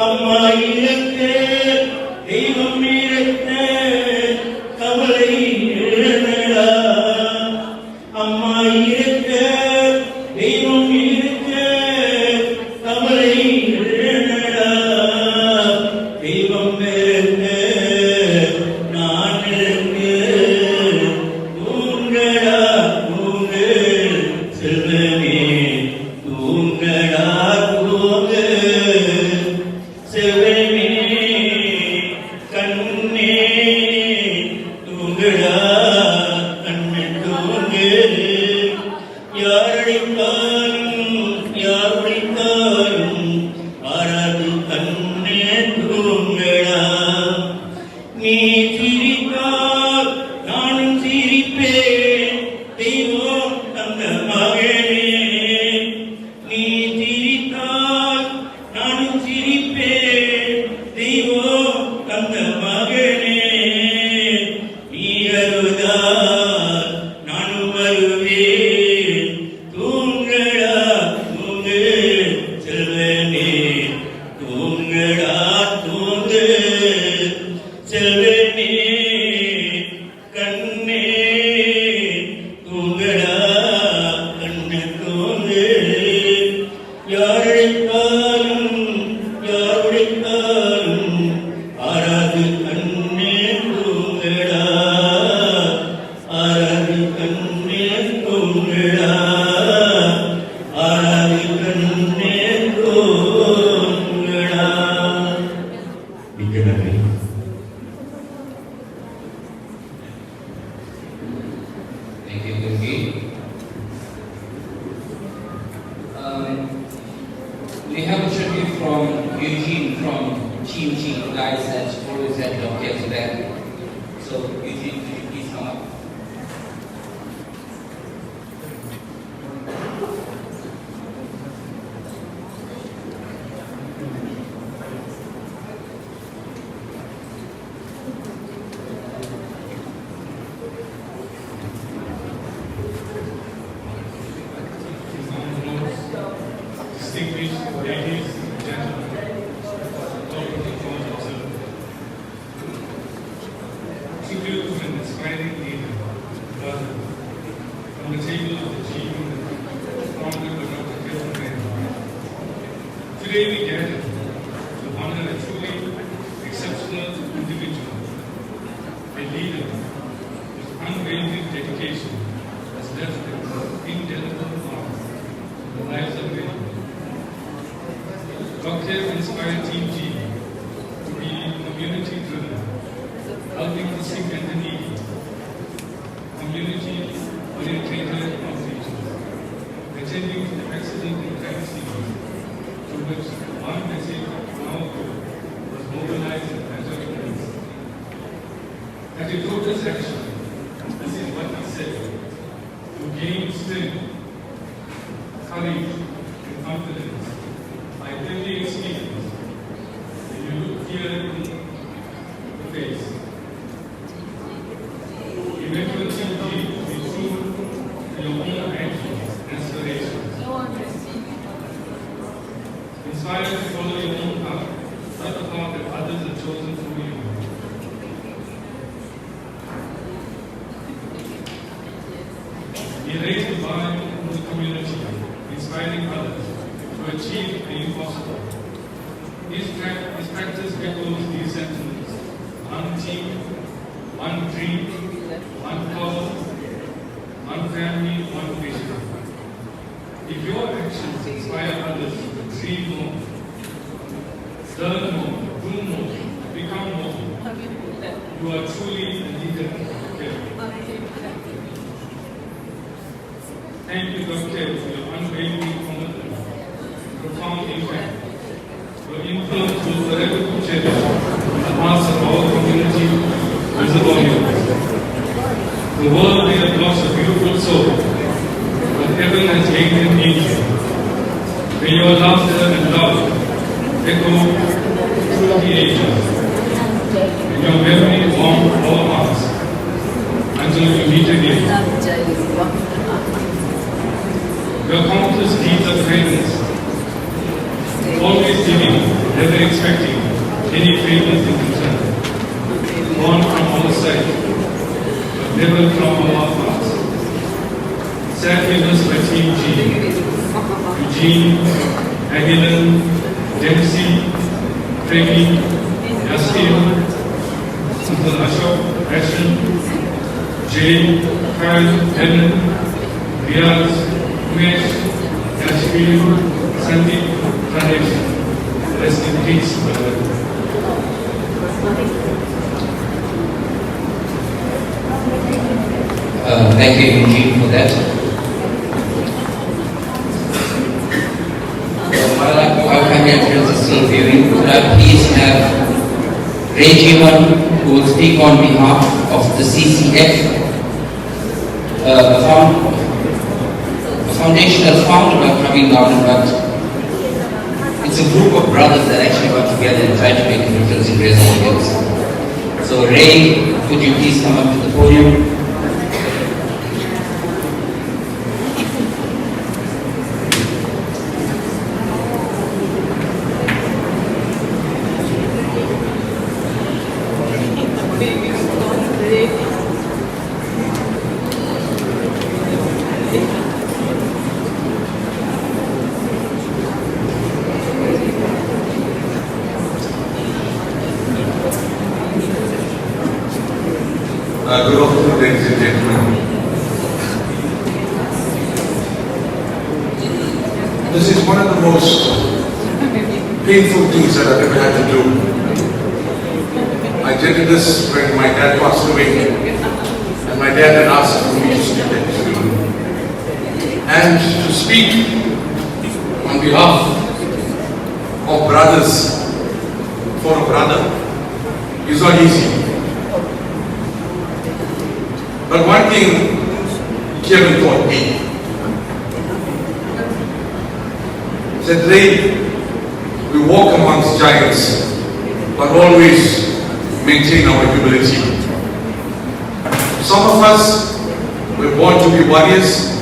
அம்மா இருக்க தெய்வம் இருக்க கவலை எழுதடா அம்மா இருக்க தெய்வம் இருக்க கவலை எழுதடா தெய்வம் இருக்க நான் இருக்க தூங்கடா தூங்கு செல்வமே தூங்கடா தூங்கு செல்வமே கண்ணே தூங்குடா கண்ணே தூங்கு யார் அழைத்தாலும் ஆராது கண்ணே தூங்குடா நீ சிரித்தால் நானும் சிரிப்பேன் தெய்வம் தந்த மகனே நீ சிரித்தால் நானும் சிரிப்பேன் தெய்வம் தந்த மகனே நீ அழுதால் நானும் வருவேன் தூங்கடா தூங்கு செல்வனே தூங்கடா தூங்கு செல்வனே கண்ணே தூங்கடா கண்ணே தூங்கு யார் அழைத்தாலும் ஆராது கண்ணே தூங்கடா ஆராது கண்ணே தூங்கடா ஆராது கண்ணே தூங்கடா மிக்க நன்றி. Thank you, Gurgi. We have a tribute from Eugene from Team G, the guys that always had your kids back. So, Eugene, could you please come up? Distinguished ladies and gentlemen, welcome to the observer. Tribute to an inspiring leader, brother, from the table of achievement, founded by Dr. Testimonials. Today we gather to honor a truly exceptional individual, a leader whose unwavering dedication has left an indelible mark on the lives of many. Dr. inspired Team G to be community-driven, helping the sick and the needy, community-oriented outreaches, attending to the accident and crime scenes, to which one message now was mobilized and measured. At the doctor's action, this is what he said: to gain strength, courage, and confidence. I really experience when you look here in the face. You went to achieve to be true to your own actions and aspirations. Inspired to follow your own path, not the path that others have chosen for you. He raised the bar in the community, inspiring others to achieve the impossible. His practice echoes these sentiments. dream, one cause, one family, one vision. If your actions inspire others to dream more, learn more, do more, become more, you are truly a leader. Thank you, Dr. for your unwavering commitment, profound impact. Your influence will forever be cherished in the hearts of our community, visible here. The world may have lost a beautiful soul, but heaven has gained an angel. May your laughter and love echo through the ages. May your memory warm our hearts until we meet again. Your countless deeds of kindness, always giving, never expecting any favors in return. Born from our side, but never from our hearts. Sadly missed by Team G. Eugene, Aguilan, Dempsey, Craigie, Yasmin, Uncle Ashok, Ashton, Jay, Kyle, Helen, Riaz, Umesh, Kashmir, Sandeep, Pradesh. Rest in peace, brother. Thank you, Eugene, for that. While our family and friends are still viewing, could I please have Ray Jivan, who will speak on behalf of the CCF, a foundation that's founded by Praveen Garden, but it's a group of brothers that actually got together and tried to make a difference in resilience. So Ray, could you please come up to the podium? Good afternoon, ladies and gentlemen. This is one of the most painful things that I've ever had to do. I did this when my dad passed away, and my dad had asked for me to speak at this meeting. And to speak on behalf of brothers for a brother is not easy. But one thing Kevin taught me, said, Ray, we walk amongst giants, but always maintain our humility. Some of us were born to be warriors,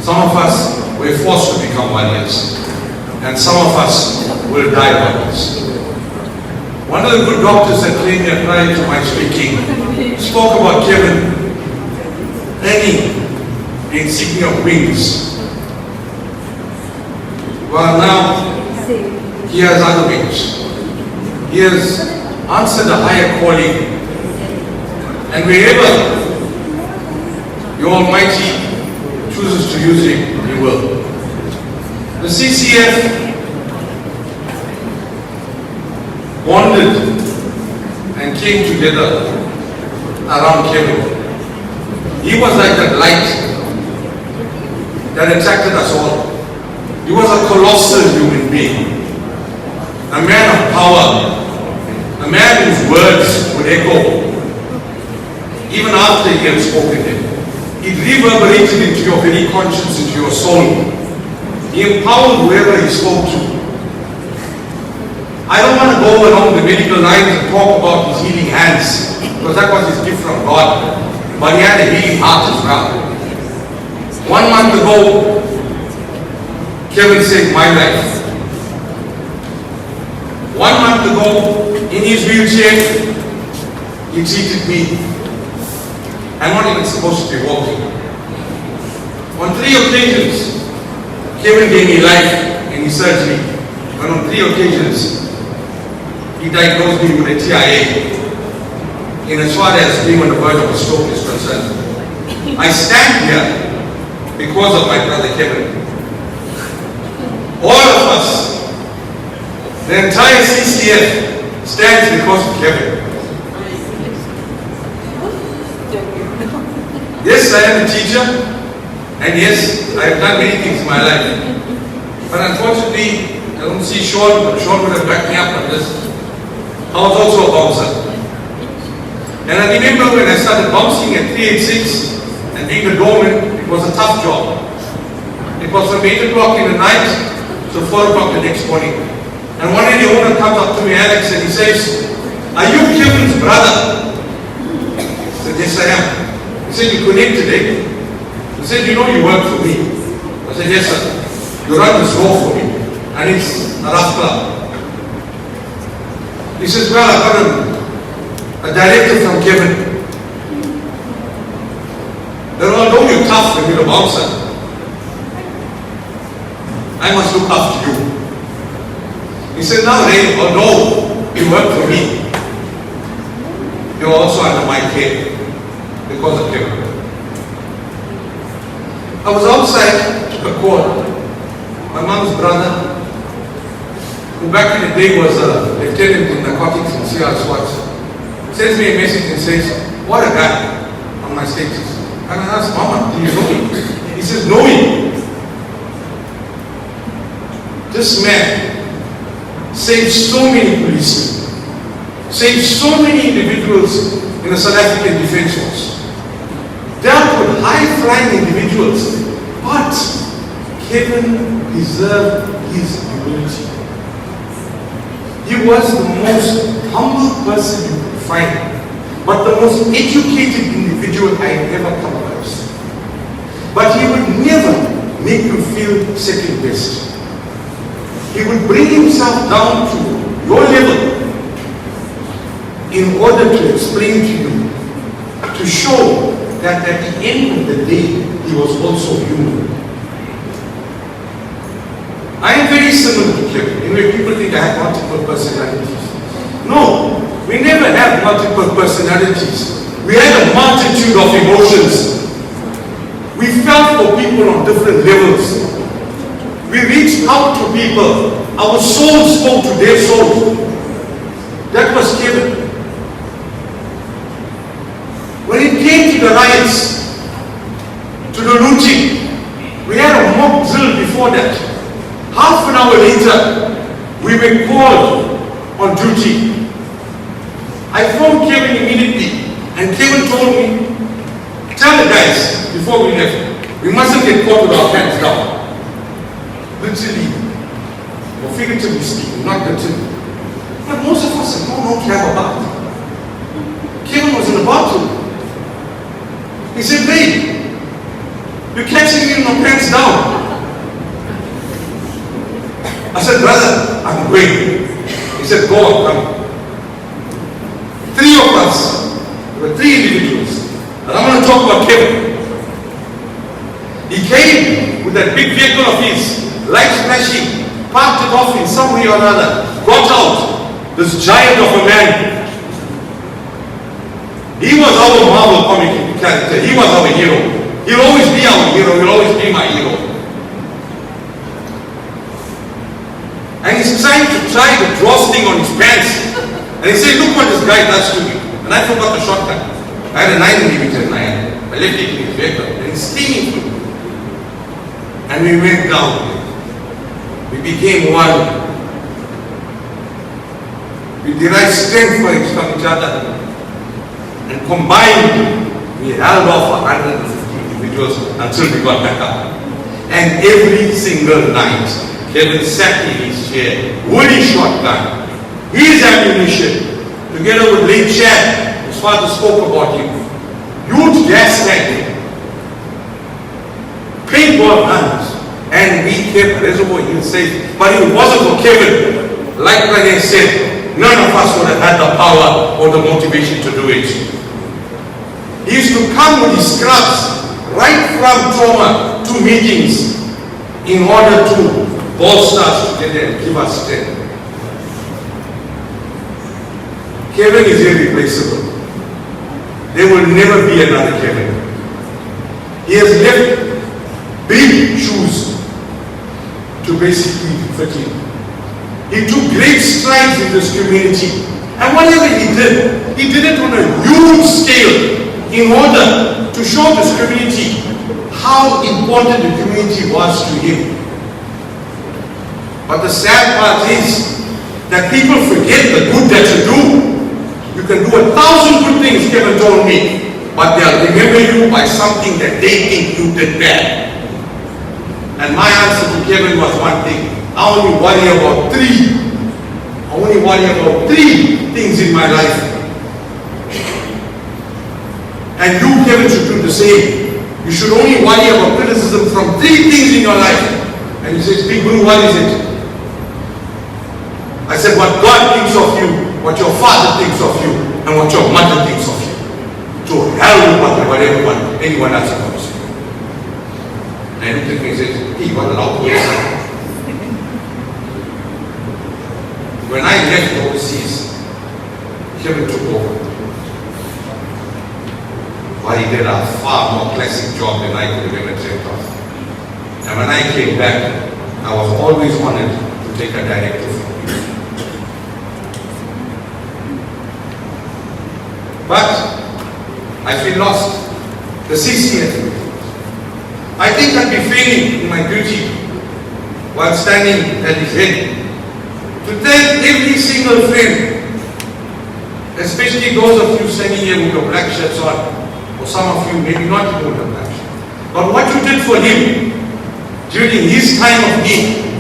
some of us were forced to become warriors, and some of us will die warriors. One of the good doctors that came here prior to my speaking spoke about Kevin earning the insignia of wings. Well, now he has other wings. He has answered a higher calling, and wherever the Almighty chooses to use him, he will. The CCF bonded and came together around Kevin. He was like that light that attracted us all. He was a colossal human being, a man of power, a man whose words would echo even after he had spoken them. It reverberated into your very conscience, into your soul. He empowered whoever he spoke to. I don't want to go along the medical lines and talk about his healing hands, because that was his gift from God. But he had a healing heart as well. 1 month ago, Kevin saved my life. 1 month ago, in his wheelchair, he treated me. I'm not even supposed to be walking. On 3 occasions, Kevin gave me life in his surgery. But on 3 occasions, he diagnosed me with a TIA. in as far as being on the verge of a stroke is concerned. I stand here because of my brother Kevin. All of us, the entire CCF stands because of Kevin. Yes, I am a teacher, and yes, I have done many things in my life. But unfortunately, I don't see Sean, but Sean would have backed me up on this. I was also a bouncer. And I remember when I started bouncing at 386 and being a doorman, it was a tough job. It was from 8 o'clock in the night to 4 o'clock the next morning. And one day the owner comes up to me, Alex, and he says, "Are you Kevin's brother?" I said, "Yes, I am." He said, "You connected, eh?" He said, "You know you work for me." I said, "Yes, sir. You run this store for me. And it's a rough club." He says, "Well, I got a directive from Kevin. That although you're tough when you're a bouncer, I must look after you." He said, "Now, Ray, although you work for me, you're also under my care because of Kevin." I was outside, took a call. My mom's brother, who back in the day was a lieutenant in narcotics in CR SWAT, sends me a message and says, "What a guy," on my status. And I asked, "Mama, do you know him?" He says, "Know him. This man saved so many policemen, saved so many individuals in the South African Defence Force, dealt with high-flying individuals, but Kevin preserved his humility. He was the most humble person you could find, but the most educated individual I had ever come across. But he would never make you feel second best. He would bring himself down to your level in order to explain to you, to show that at the end of the day, he was also human. I am very similar to Kevin. You know, people think I have multiple personalities. No, we never have multiple personalities. We had a multitude of emotions. We felt for people on different levels. We reached out to people. Our souls spoke to their souls. That was Kevin. When it came to the riots, to the looting, we had a mock drill before that. Half an hour later, we were called on duty. I phoned Kevin immediately, and Kevin told me, "Tell the guys before we left, we mustn't get caught with our pants down." Literally, or figuratively speaking, not literally. But most of us don't have a bath. Kevin was in a bathroom. He said, "Babe, you're catching me with my pants down." I said, "Brother, I'm going." He said, "Go on, come." Three of us, there were three individuals. And I'm going to talk about Kevin. He came with that big vehicle of his, lights flashing, parked it off in some way or another, got out, this giant of a man. He was our Marvel comic character. He was our hero. He'll always be our hero. He'll always be my hero. And he's trying the drawstring on his pants. And he said, "Look what this guy does to me." And I forgot the shotgun. I had a 9mm in my hand. I left it in his vehicle. And he's steaming through. And we went down. We became one. We derived strength from each other. And combined, we held off 150 individuals until we got back up. And every single night, Kevin sat in his chair with his shotgun, his ammunition, together with Late Chad. His father spoke about him. Huge gas tank, paintball guns, and we kept Reservoir Hill safe. But if it wasn't for Kevin, like Rene said, none of us would have had the power or the motivation to do it. He used to come with his scrubs right from trauma to meetings in order to bolster us together and give us strength. Kevin is irreplaceable. there will never be another Kevin. He has left big shoes to basically fit in. He took great strides in this community. And whatever he did it on a huge scale in order to show this community how important the community was to him. But the sad part is that people forget the good that you do. You can do 1,000 good things, Kevin told me, but they'll remember you by something that they think you did bad. And my answer to Kevin was one thing. I only worry about three. I only worry about 3 things in my life. And you, Kevin, should do the same. You should only worry about criticism from 3 things in your life. And he says, Big Guru, what is it? I said, what God thinks of you, what your father thinks of you, and what your mother thinks of you. To hell with whatever anyone else knows. And he took me and said, he got a loud voice. When I left overseas, Kevin took over. But he did a far more classic job than I could have ever dreamt of. And when I came back, I was always honored to take a directive from him. But I feel lost. The CCF. I think I'd be failing in my duty while standing at his head to thank every single friend, especially those of you standing here with your black shirts on, or some of you maybe not even with a black shirt. But what you did for him during his time of need,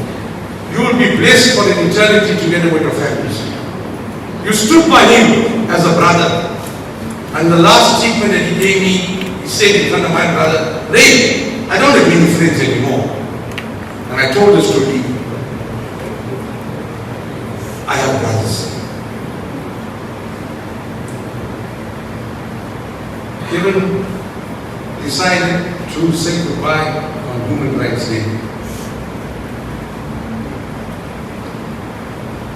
you will be blessed for an eternity together with your families. You stood by him as a brother. And the last treatment that he gave me, he said in front of my brother, Ray, I don't have many friends anymore. And I told this to him. I have brothers. Kevin decided to say goodbye on Human Rights Day.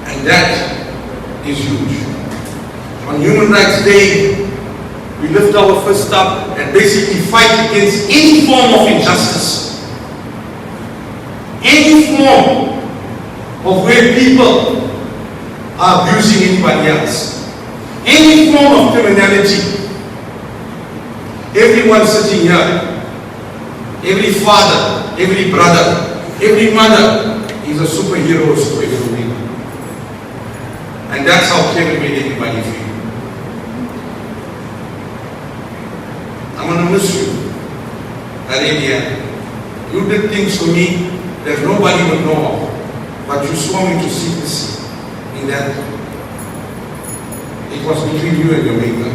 And that is huge. On Human Rights Day, we lift our fist up and basically fight against any form of injustice. Any form of where people are abusing anybody else. Any form of criminality. Everyone sitting here, every father, every brother, every mother is a superhero or superheroine. And that's how Kevin made everybody feel. I'm going to miss you, Arabia. You did things for me that nobody would know of, but you swore me to secrecy in that it was between you and your maker.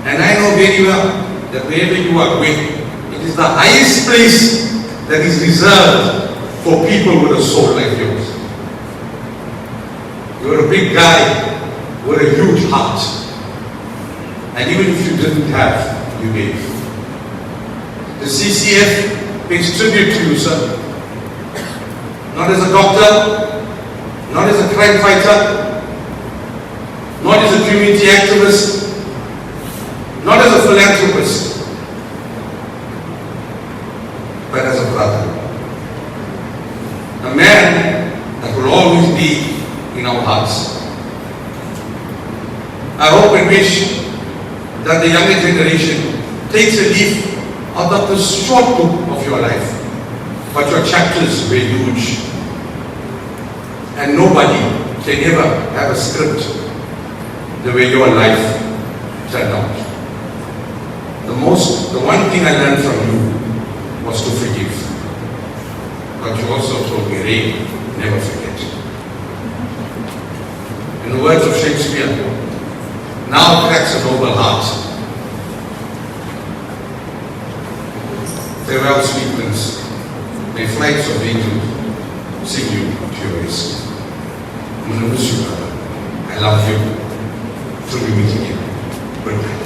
And I know very well that wherever you are going, it is the highest place that is reserved for people with a soul like yours. You're a big guy with a huge heart. And even if you didn't have, you gave. The CCF pays tribute to you, sir. Not as a doctor, not as a crime fighter, not as a community activist, not as a philanthropist, but as a brother. A man that will always be in our hearts. I hope and wish that the younger generation takes a leaf out of the short book of your life. But your chapters were huge. And nobody can ever have a script the way your life turned out. The one thing I learned from you was to forgive. But you also told me, Ray, never forget. In the words of Shakespeare, now cracks a noble heart. Farewell, sweet prince. May flights of angels sing you to your rest. I'm going to miss you, brother. I love you. Till we meet again. Goodbye.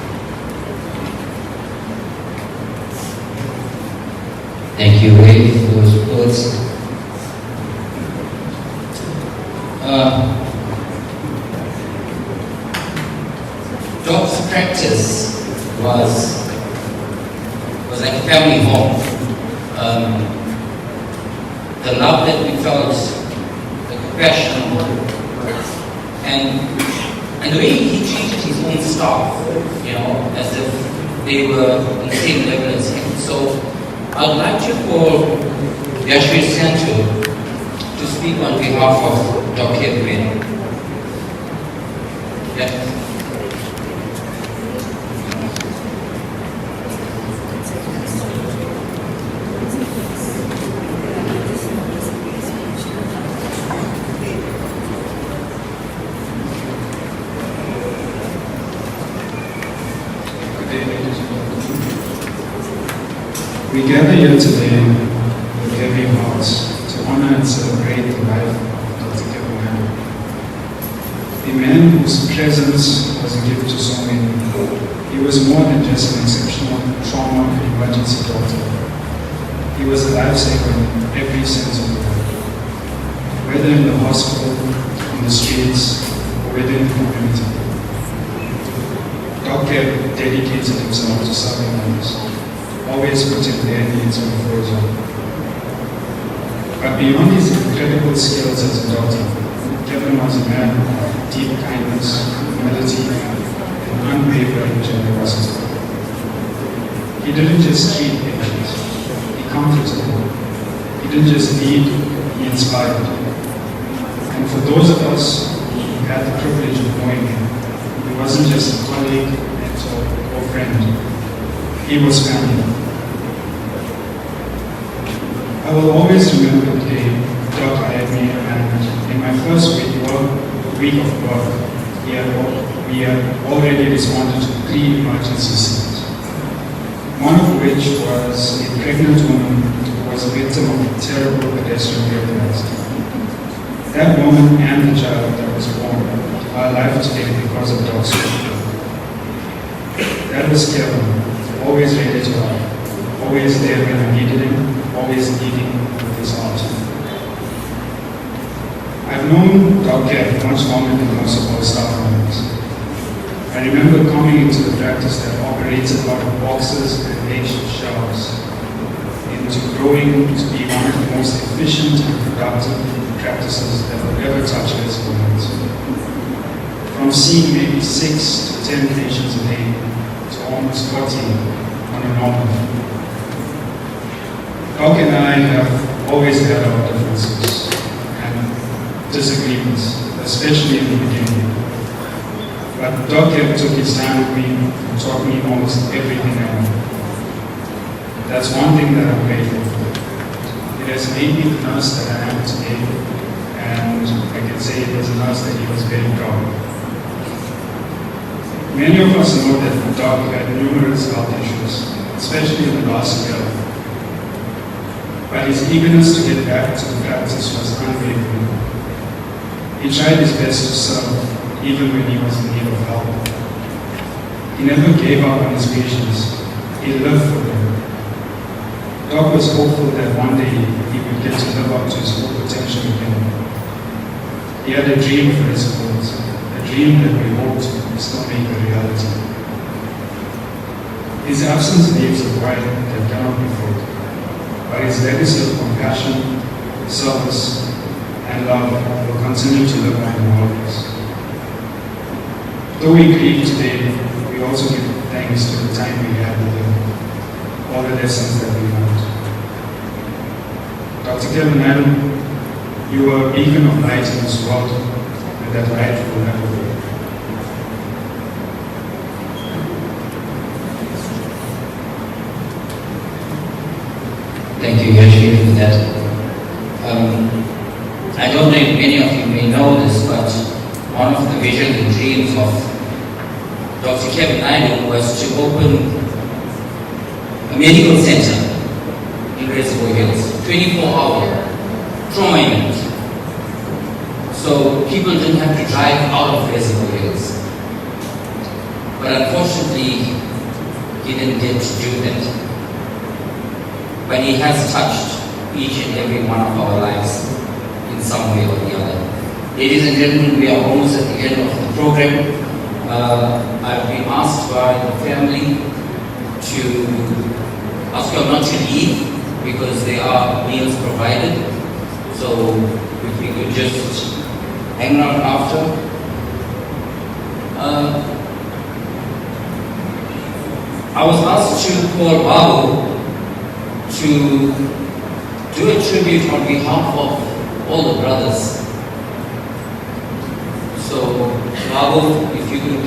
Thank you, Ray, for those words. Jobs practice was like a family home. The love that we felt, the compassion, and the way he treated his own staff, as if they were on the same level as him. So I would like to call Yashvir Santu to speak on behalf of Dr. Naidu. We gather here today with heavy hearts to honor and celebrate the life of Dr. Kevin Naidu, a man whose presence was a gift to so many. He was more than just an exceptional trauma and emergency doctor. He was a lifesaver in every sense of the word, whether in the hospital, on the streets, or within the community. Dr. dedicated himself to serving others, always putting their needs before his own. But beyond his incredible skills as a doctor, Kevin was a man of deep kindness, humility, and unwavering generosity. He didn't just treat patients, he comforted them. He didn't just lead, he inspired. And for those of us who had the privilege of knowing him, he wasn't just a colleague, mentor, or friend. He was family. I will always remember the day Doc hired me, and in my first week of work, we had already responded to 3 emergency scenes. One of which was a pregnant woman who was a victim of a terrible pedestrian rape accident. That woman and the child that was born are alive today because of Doc's work. That was Kevin. Always ready to help, always there when I needed him, always leading with his heart. I've known Dr. much longer than most of our staff members. I remember coming into the practice that operated out of boxes and makeshift shelves, into growing to be one of the most efficient and productive practices that will ever touch this world. From seeing maybe 6 to 10 patients a day, to almost 40 on a normal. Doc and I have always had our differences and disagreements, especially in the beginning. But Doc took his time with me and taught me almost everything I know. That's one thing that I'm grateful for. It has made me the nurse that I am today, and I can say it was a nurse that he was very proud of. Many of us know that Doc had numerous health issues, especially in the last year. But his eagerness to get back to the practice was unwavering. He tried his best to serve, even when he was in need of help. He never gave up on his patients. He lived for them. Doc was hopeful that one day he would get to live up to his full potential again. He had a dream for his boys, a dream that we hoped would still make a reality. His absence leaves a void that cannot be filled, but his legacy of compassion, service, and love will continue to live on in all of us. Though we grieve today, we also give thanks to the time we had with him, all the lessons that we learned. Dr. Kevin Naidu, you are a beacon of light in this world, and that light will never fade. Thank you, Yashvir, for that. I don't know if many of you may know this, but one of the visions and dreams of Dr. Kevin Naidu was to open a medical center in Reservoir Hills, 24-hour trauma unit. So people didn't have to drive out of Reservoir Hills. But unfortunately, he didn't get to do that. But he has touched each and every one of our lives in some way or the other. Ladies and gentlemen, we are almost at the end of the program. I've been asked by the family to ask you not to leave because there are meals provided. So if we could just hang around after. I was asked to call Babu to do a tribute on behalf of all the brothers. So, Babu, if you could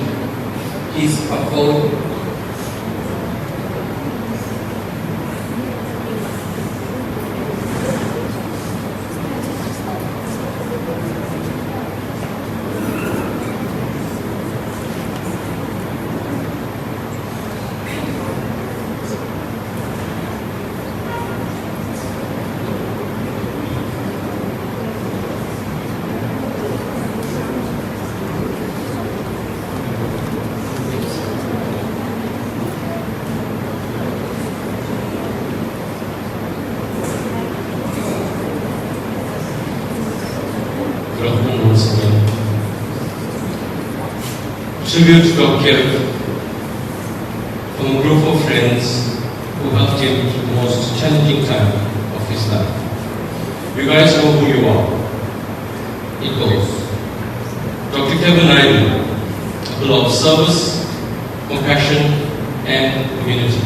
please come forward. Tribute to Dr. Kev from a group of friends who helped him through the most challenging time of his life. You guys know who you are. It goes. Dr. Kevin Naidu, full of service, compassion, and community.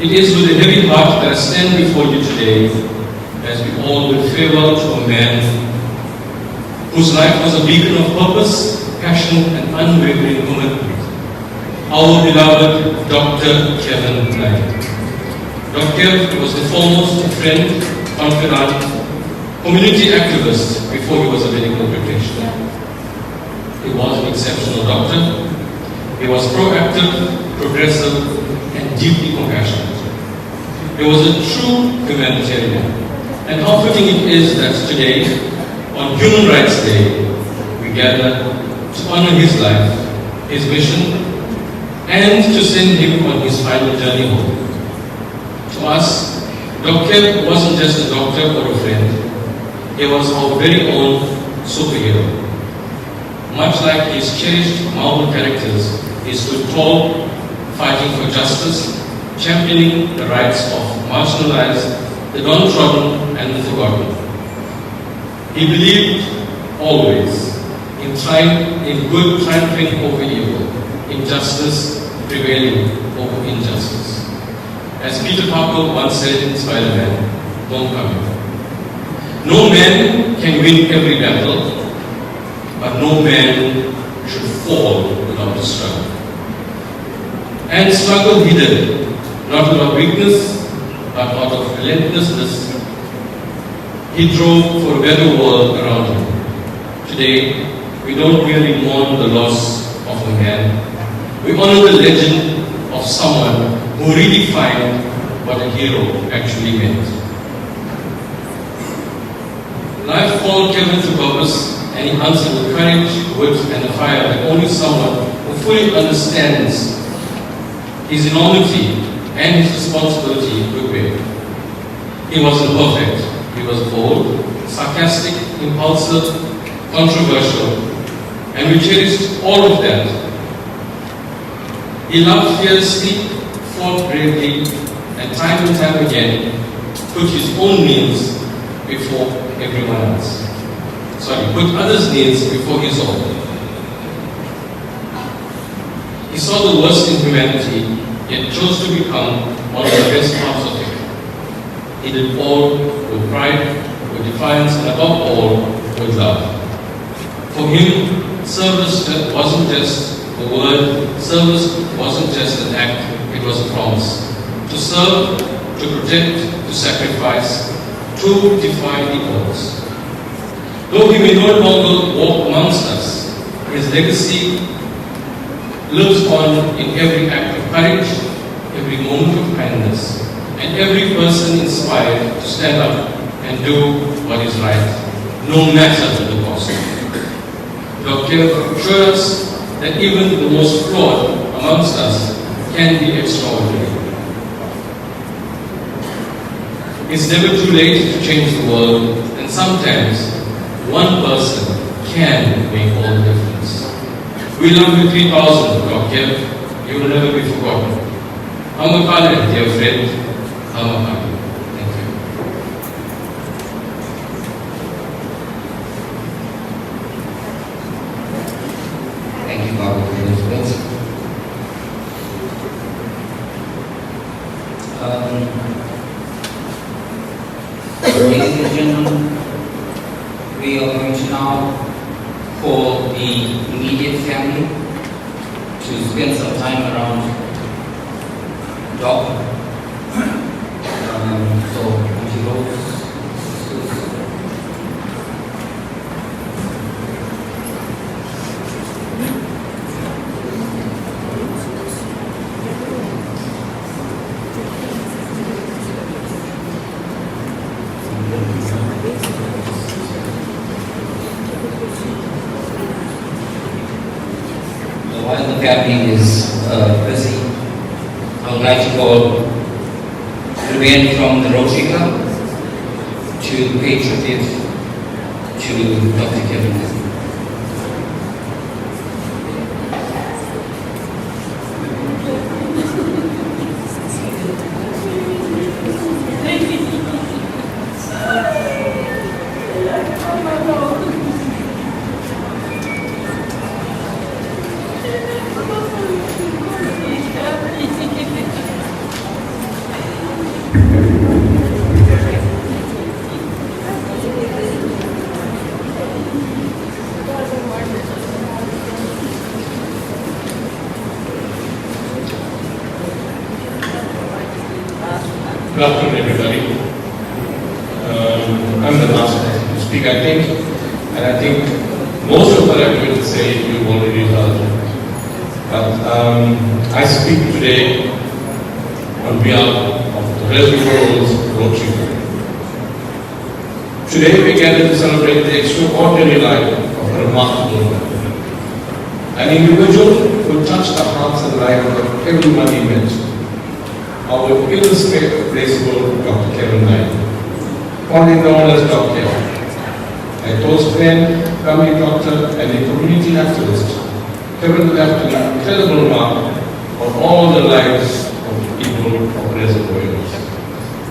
It is with a heavy heart that I stand before you today as we all bid farewell to a man whose life was a beacon of purpose, passion, and unwavering commitment. Our beloved Dr. Kevin Naidu. Dr. Kev was the foremost friend, confidant, community activist before he was a medical practitioner. He was an exceptional doctor. He was proactive, progressive, and deeply compassionate. He was a true humanitarian. And how fitting it is that today, on Human Rights Day, we gather to honor his life, his mission, and to send him on his final journey home. To us, Dr. Kev wasn't just a doctor or a friend. He was our very own superhero. Much like his cherished Marvel characters, he stood tall, fighting for justice, championing the rights of marginalized, the downtrodden, and the forgotten. He believed always in good triumphing over evil, in justice prevailing over injustice. As Peter Parker once said in Spider-Man, Homecoming, no man can win every battle, but no man should fall without a struggle. And struggle he did, not without weakness, but out of relentlessness. He drove for a better world around him. Today, we don't really mourn the loss of a man. We honor the legend of someone who redefined what a hero actually meant. Life called Kevin to purpose, and he answered with courage, wit, and a fire that only someone who fully understands his enormity and his responsibility could bear. He wasn't perfect. He was bold, sarcastic, impulsive, controversial, and we cherished all of that. He loved fiercely, fought bravely, and time again put his own needs before everyone else. Put others' needs before his own. He saw the worst in humanity, yet chose to become one of the best parts of it. He did all with pride, with defiance, and above all, with love. For him, service wasn't just a word, service wasn't just an act, it was a promise. To serve, to protect, to sacrifice, to defy the odds. Though he may no longer walk amongst us, his legacy lives on in every act of courage, every moment of kindness, and every person inspired to stand up and do what is right, no matter the cost. Dr. Kev showed us that even the most flawed amongst us can be extraordinary. It's never too late to change the world, and sometimes one person can make all the difference. We love you 3,000, Dr. You will never be forgotten. Amakale, dear friend, Amakale. Thank you. Thank you, Baba, for those words. Ladies and gentlemen, we are going to now call the immediate family to spend some time around Doc. So, Auntie Rose, while the family is busy, I would like to call Ruben from the Rotary Club to pay tribute to Dr. Kevin. Good afternoon, everybody. I'm the last to speak, I think, and I think most of what I'm going to say you've already heard. But I speak today on behalf of the Reservoirs Rotary. Today we gather to celebrate the extraordinary life of a remarkable man, an individual who touched the hearts and lives of everyone he met. Our irreplaceable Dr. Kevin Naidu, fondly known as Dr. A close friend, family doctor, and a community activist. Kevin left an incredible mark on all the lives of the people of Reservoirs,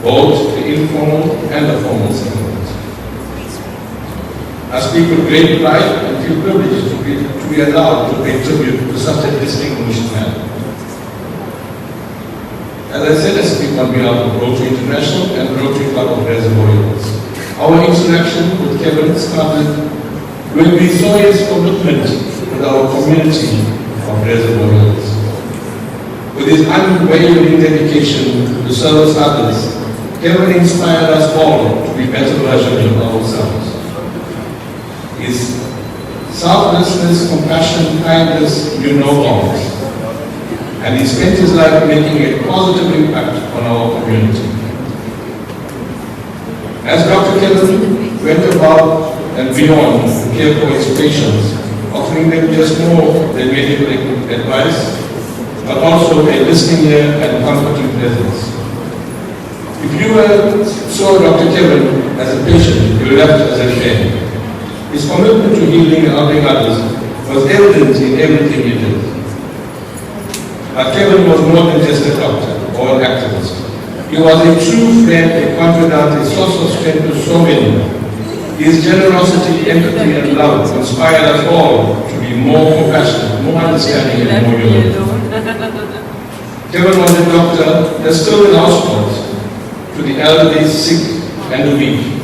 both the informal and the formal settlements. I speak with great pride and feel privileged to be allowed to pay tribute to such a distinguished man. As I said, I speak on behalf of Rotary International and Rotary Club of Reservoirs. Our interaction with Kevin started when we saw his commitment with our community of Reservoirs. With his unwavering dedication to service others, Kevin inspired us all to be better versions of ourselves. His selflessness, compassion, kindness knew no bounds. And he spent his life making a positive impact on our community. As Dr. Kevin went above and beyond to care for his patients, offering them just more than medical advice, but also a listening ear and comforting presence. If you saw Dr. Kevin as a patient, you left as a friend. His commitment to healing and helping others was evident in everything he did. But Kevin was more than just a doctor or an activist. He was a true friend, a confidant, a source of strength to so many. His generosity, empathy, and love inspired us all to be more compassionate, more understanding, and more human. Kevin was a doctor that stood in hospitals to the elderly, sick, and the weak.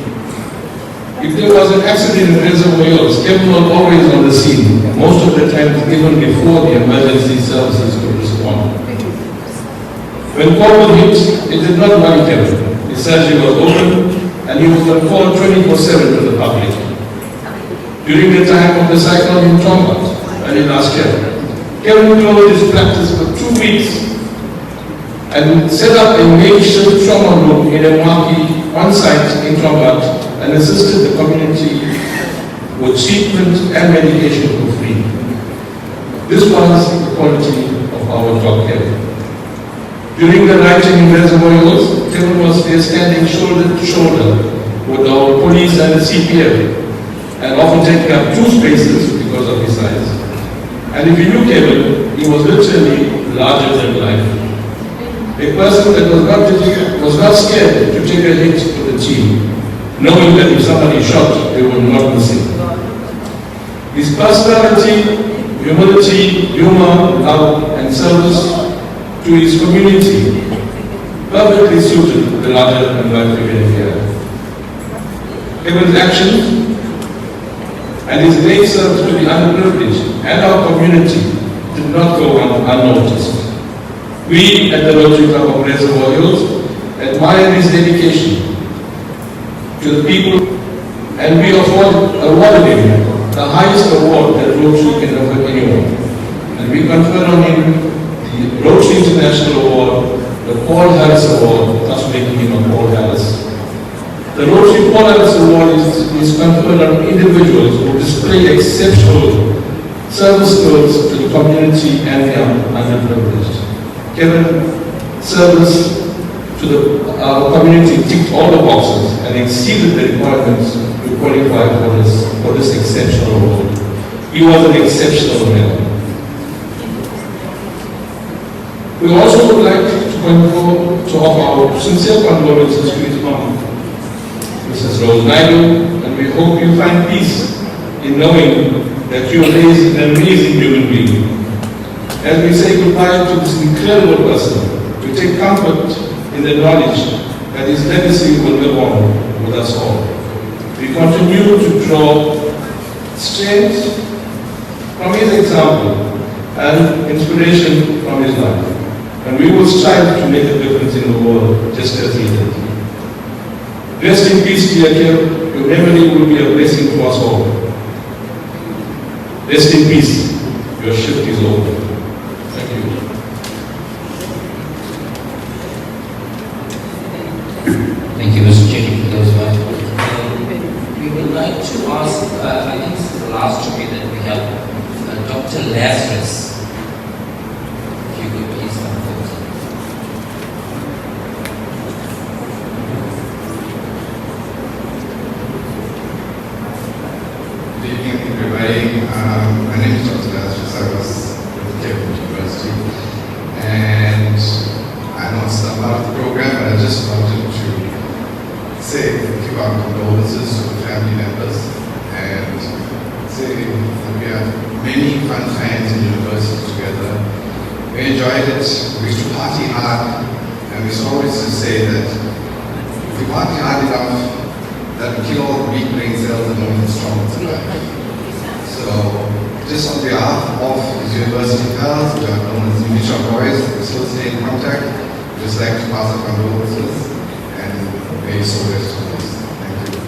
If there was an accident in Reservoirs, Kevin was always on the scene, most of the time even before the emergency services could respond. When COVID hit, it did not worry Kevin. His surgery was open and he was on call 24/7 to the public. During the time of the cyclone in Trombat, early last year, Kevin closed his practice for 2 weeks and set up a makeshift trauma room in a marquee on-site in Trombat and assisted the community with treatment and medication for free. This was the quality of our job here. During the rioting in Reservoirs, Kevin was there standing shoulder to shoulder with our police and the CPF, and often taking up 2 spaces because of his size. And if you knew Kevin, he was literally larger than life. A person that was not scared to take a hit to the team, knowing that if somebody shot, they would not miss it. His personality, humility, humor, love, and service to his community perfectly suited the larger than life figure here. Kevin's actions and his great service to the underprivileged and our community did not go unnoticed. We at the Rotary Club of Reservoir Hills admire his dedication to the people, and we awarded him the highest award that Rotary can offer anyone. And we conferred on him the Rotary International Award, the Paul Harris Award, thus making him a Paul Harris. The Rotary Paul Harris Award is conferred on individuals who display exceptional service skills to the community and the underprivileged. Kevin's service to our community ticked all the boxes and exceeded the requirements to qualify for this exceptional award. He was an exceptional man. We also would like to offer our sincere condolences to his mom, Mrs. Rose Naidu, and we hope you find peace in knowing that you raised an amazing human being. As we say goodbye to this incredible person, we take comfort in the knowledge that his legacy will live on with us all. We continue to draw strength from his example and inspiration from his life. And we will strive to make a difference in the world just as he did. Rest in peace, dear Kev. Your memory will be a blessing for us all. Rest in peace. Your shift is over. Thank you. Thank you, Mr. Chetty, for those words. We would like to ask, I think this is the last topic that we have, Dr. Lazarus. If you could please come forward. Good evening, everybody. My name is Dr. Lazarus. I was with Cambridge University, and I know it's not part of the program, but I just wanted to say give our condolences to the family members and say that we have many fun times in university together. We enjoyed it. We used to party hard, and we used always to say that if we party hard enough, that will kill all the weak brain cells and only the strong will survive. So, just on behalf of his university pals, which are known as Unishop Boys, we still stay in contact. We'd just like to pass our condolences and may so rest in peace. Thank you.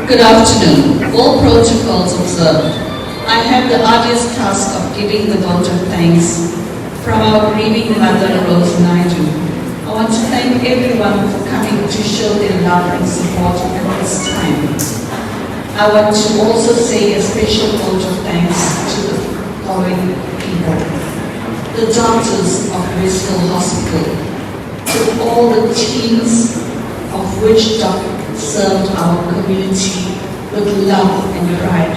Good afternoon. All protocols observed. I have the arduous task of giving the vote of thanks from our grieving mother, Rose Naidu. I want to thank everyone for coming to show their love and support at this time. I want to also say a special vote of thanks to the following people. The doctors of Bristol Hospital, to all the teams of which doctors served our community with love and pride,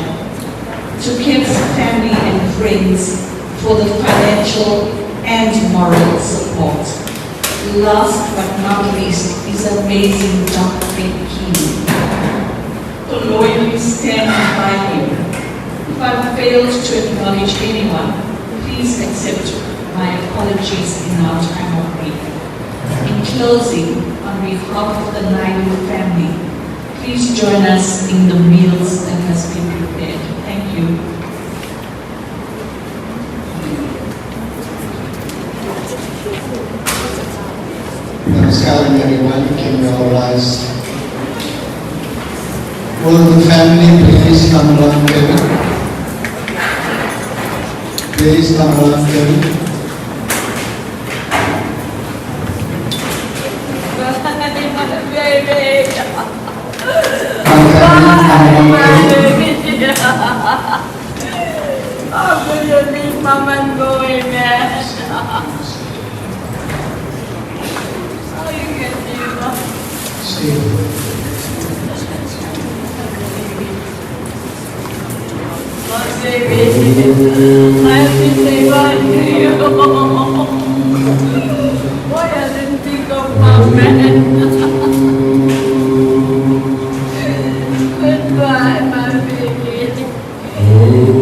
to Kim's family and friends for the financial and moral support. Last but not least is amazing Dr. Kim, for loyally standing by him. If I failed to acknowledge anyone, please accept my apologies in our time of grief. In closing, on behalf of the Naidu family, please join us in the meals that has been prepared. Thank you. Namaskaram everyone, can you all rise? Will the family please come around Kevin? Please come around Kevin. I'm gonna leave Mama and go in there. Oh, you can see Mama. Oh, baby, I have to say bye to you. Why I didn't think of Mama? Goodbye, my baby.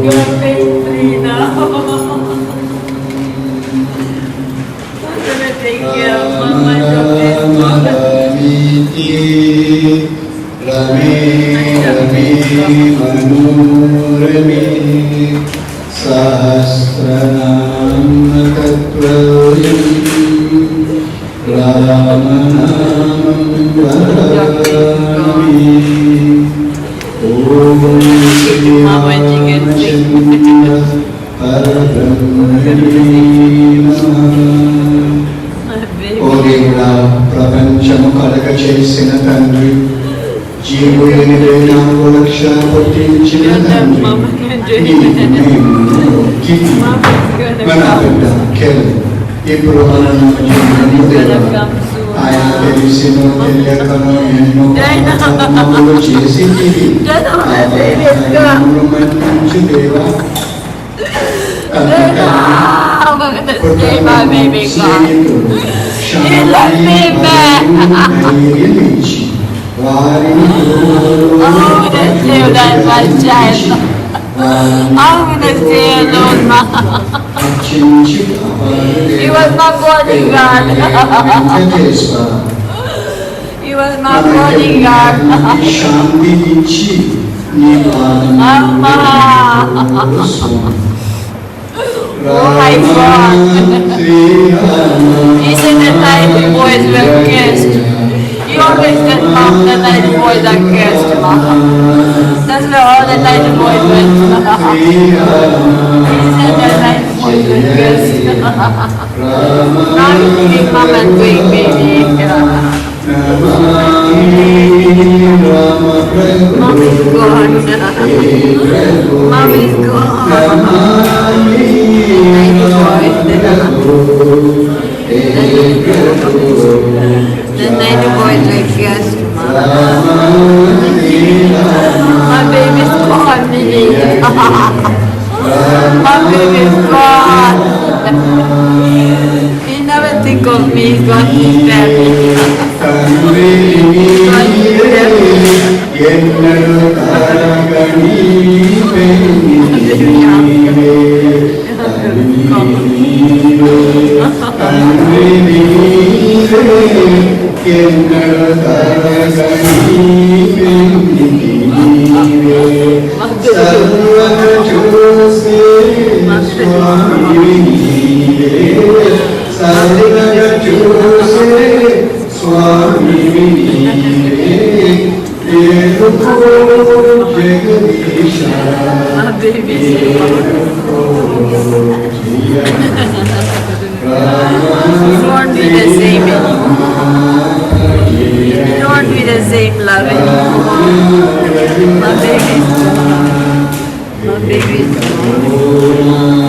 You're big free now. I'm gonna take care of Mama. ప్రపంచము కలగ చేసిన తండ్రి, జీవుని వేలాకు రక్ష పుట్టించిన తండ్రి, మన బిడ్డ కెల్ ఇప్పుడు మనము ఆయన తెలిసినో తెలియకనో ఎన్నో పాపములు చేసి మంచి దేవా He was my bodyguard. He was my bodyguard. Oh my God. He said the Naidu boys were cursed. He always said, Mom, the Naidu boys are cursed, Mom. That's where all the Naidu boys went. He said the Naidu boys were cursed. Now he's giving Mom and doing baby. Mom is gone. Mom is gone. The Naidu boys were cursed, Mom. My baby's gone, Mimi. My baby's gone. He never think of me, he's gone to his family. Swami won't be the same anymore. It won't be the same love anymore. My baby's gone. My baby's gone.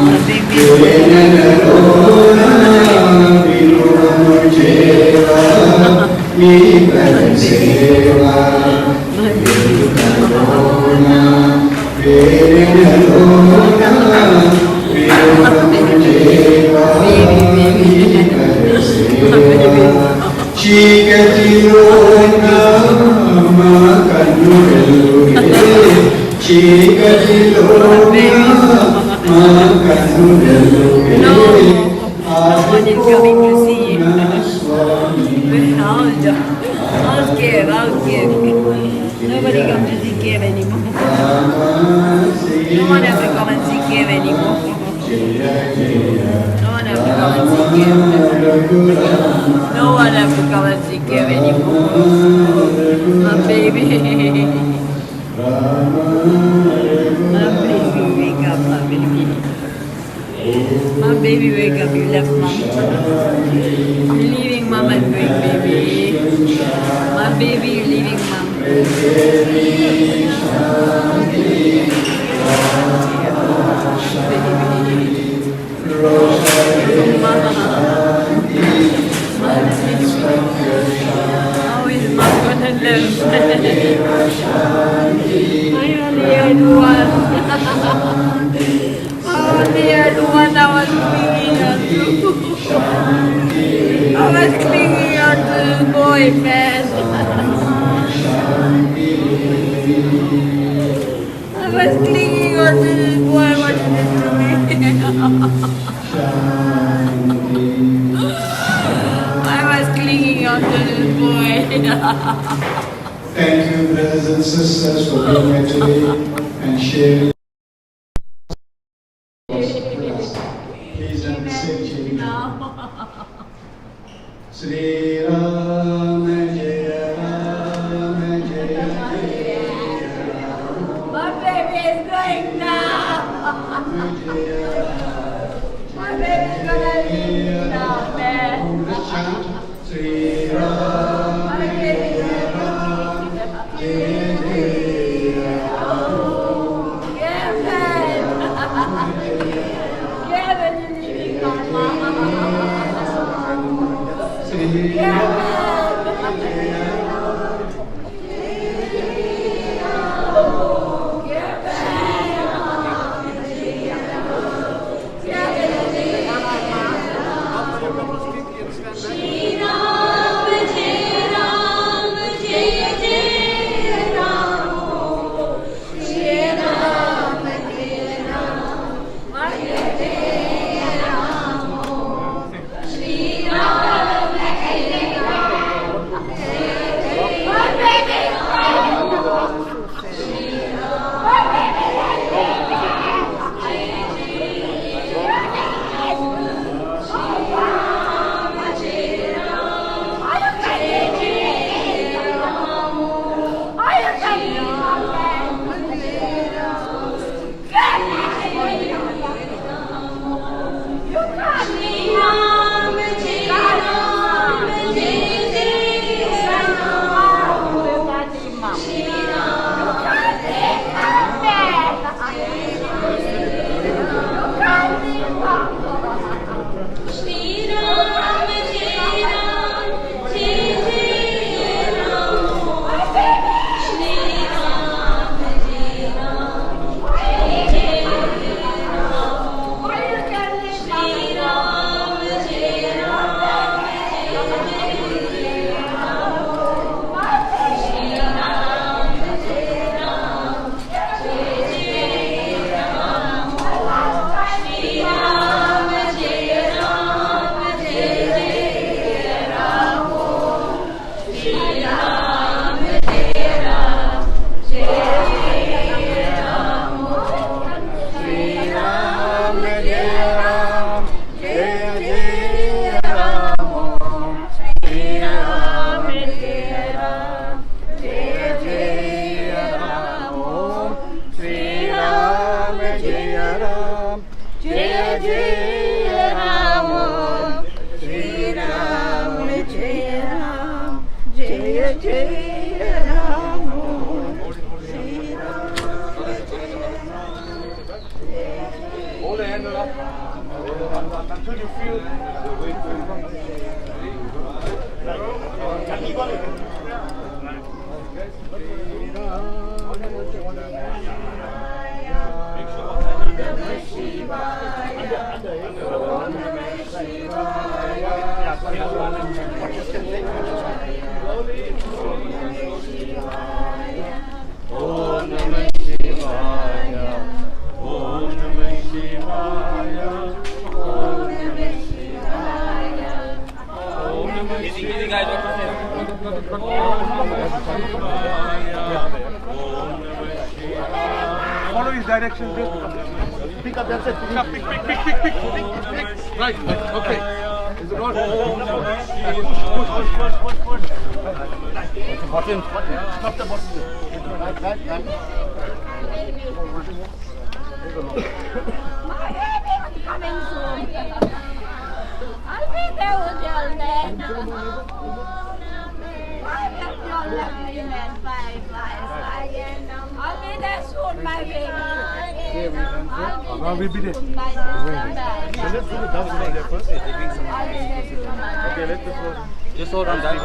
My baby's Nobody comes to see Kev anymore. No one has to come and see Kev anymore. No one has to come and see Kev. No one has to come and see Kev anymore. My baby. My baby, wake up, my baby. My baby, wake up, you left mom. You're leaving mom and going, baby. My baby, you're leaving mom. How is mom gonna live? I only had one. I only had one I was clinging onto. I was clinging onto the boy, man. I was clinging onto this boy. What did it do me? I was clinging onto this boy. Thank you, brothers and sisters, for being here today and sharing. Please don't be sick, Sri Ram Jaya Ram Jaya Jaya. My baby is going now. My baby is gonna leave now, man. Sri Ram My baby is Kevin, you're leaving mama. Ram, Jaya Jaya Ram, Shri Ram, Jaya Ram, Jaya Jaya Ram, Shri Ram. Hold the handle up until you feel the weight going on. Easy guys, follow his direction. Just pick up. That's it. Pick. Right. Okay. Is it on? Push. Button. Stop the button. Right. My baby is coming soon. I'll be there with your leg. I'll be there soon, my baby. We'll be there. Let's do the dance there first. Okay, let's just hold on that.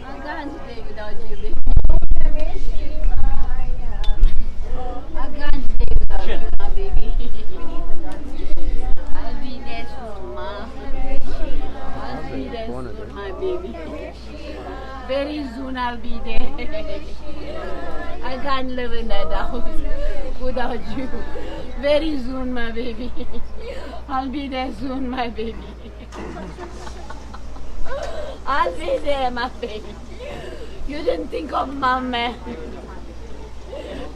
I can't stay without you, baby. I can't stay without you, my baby. I'll be there soon, ma. I'll be there soon, my baby. Very soon I'll be there. I can't live in that house without you. Very soon, my baby. I'll be there soon, my baby. I'll be there, my baby. You didn't think of mom, man.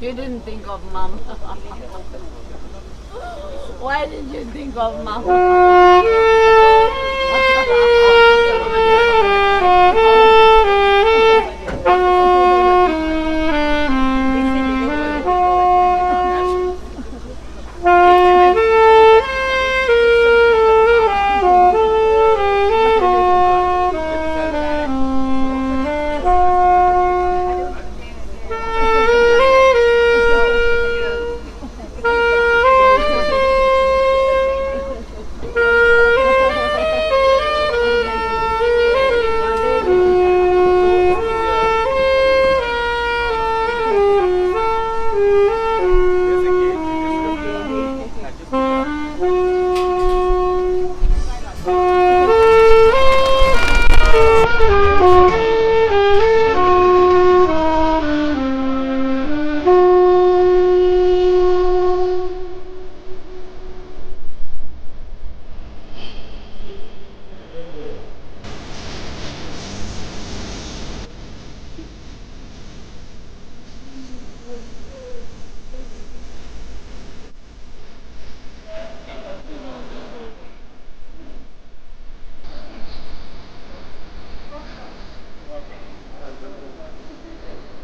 You didn't think of mom. Why did you think of mom?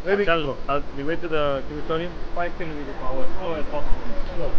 Maybe we went to the crematorium. 5 kilometers per hour, slow as possible. Slow.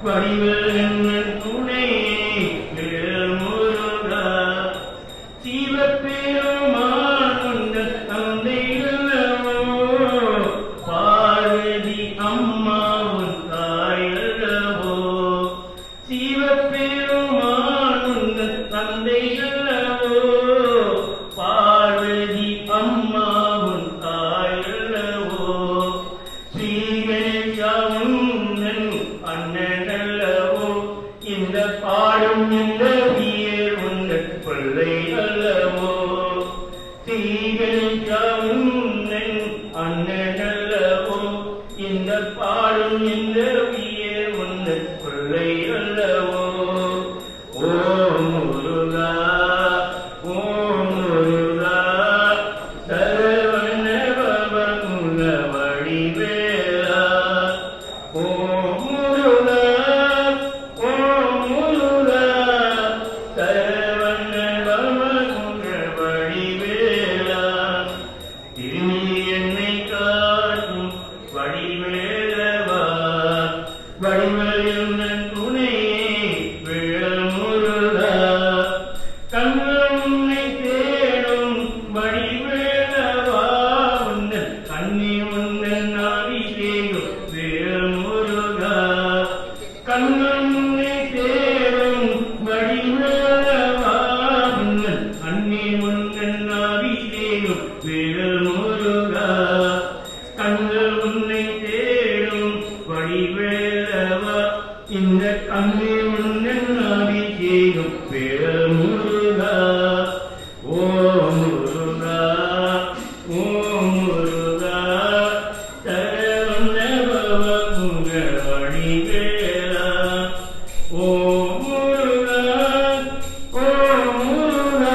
வடிவில் என்ன துணை முருகா சிவபெருமான் உந்தன் தந்தை அல்லவோ பார்வதி அம்மா உன் தாய் அல்லவோ சிவபெருமான் உந்தன் தந்தை அல்லவோ பார்வதி அம்மா உன் தாய் அல்லவோ ஸ்ரீகணேசா உந்தன் அண்ணன் அல்லவோ இந்த பாடும் இந்த வீர் உந்தன் பிள்ளை அல்லவோ ஸ்ரீகணேசா உந்தன் அண்ணன் அல்லவோ இந்த பாடும் இந்த வீர் உந்தன் பிள்ளை அல்லவோ ஓம் முருகா ஓம் முருகா சரவண பவமுல வடிவேலா ஓம் முருகா ஓம் முருகா சரவண பவமுல வடிவேலா திரும்பி என்னை காட்டும் வடிவேலவா வடிவேல் துணையே வேல் முருகா கண்கள் உன்னை தேடும் வடிவேலவா உந்தன் கண்ணி உந்தன் அபிஷேகம் வேல் முருகா கண்கள் உன்னை தேடும் வடிவேலவா உந்தன் கண்ணி உந்தன் அபிஷேகம் வேல் முருகா கண்கள் உன்னை தேடும் வடிவேலவா இந்த கண்ணி உந்தன் அபிஷேகம் வேல் முருகா ஓம் முருகா ஓம் முருகா சரவண பவமுக வடிவேலா ஓம் முருகா ஓம் முருகா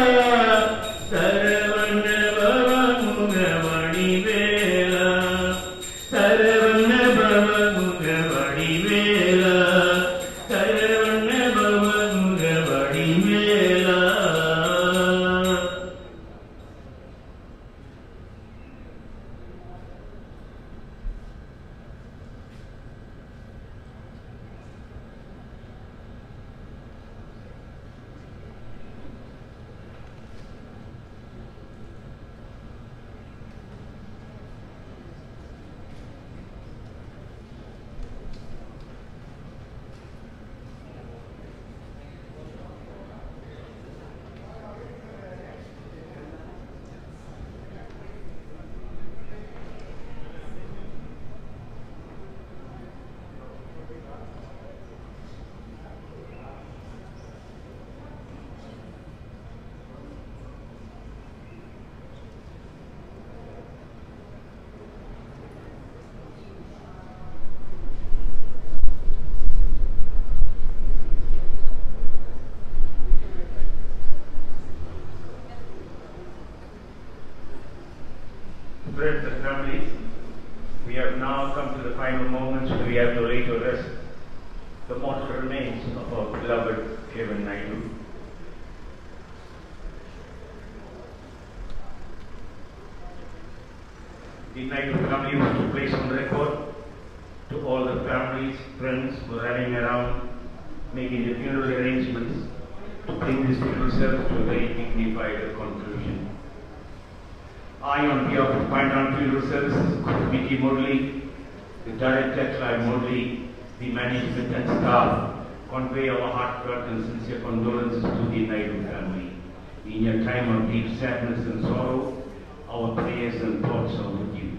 சரவண பவமுக வடிவேலா சரவண பவமுக வடிவேலா சரவண பவமுக வடிவேலா. Friends and families, we have now come to the final moments where we have to lay to rest the mortal remains of our beloved Kevin Naidu. The Naidu family was to place on record to all the families, friends who are rallying around, making the funeral arrangements to bring this funeral service to a very dignified conclusion. I, on behalf of Pandaan Funeral Services, Vicky Murli, the Director Clive Murli, the management and staff, convey our heartfelt and sincere condolences to the Naidu family. In your time of deep sadness and sorrow, our prayers and thoughts are with you.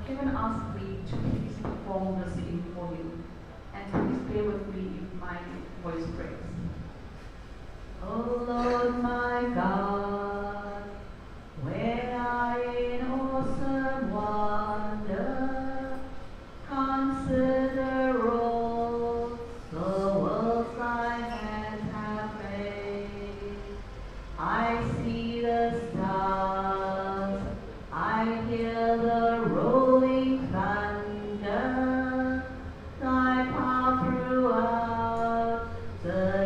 Kevin asked me to please perform the singing for you, and please bear with me if my voice breaks. Oh Lord my God, when I in awesome wonder consider all the worlds thy hands have made, I see the stars, I hear the rolling thunder, thy power throughout the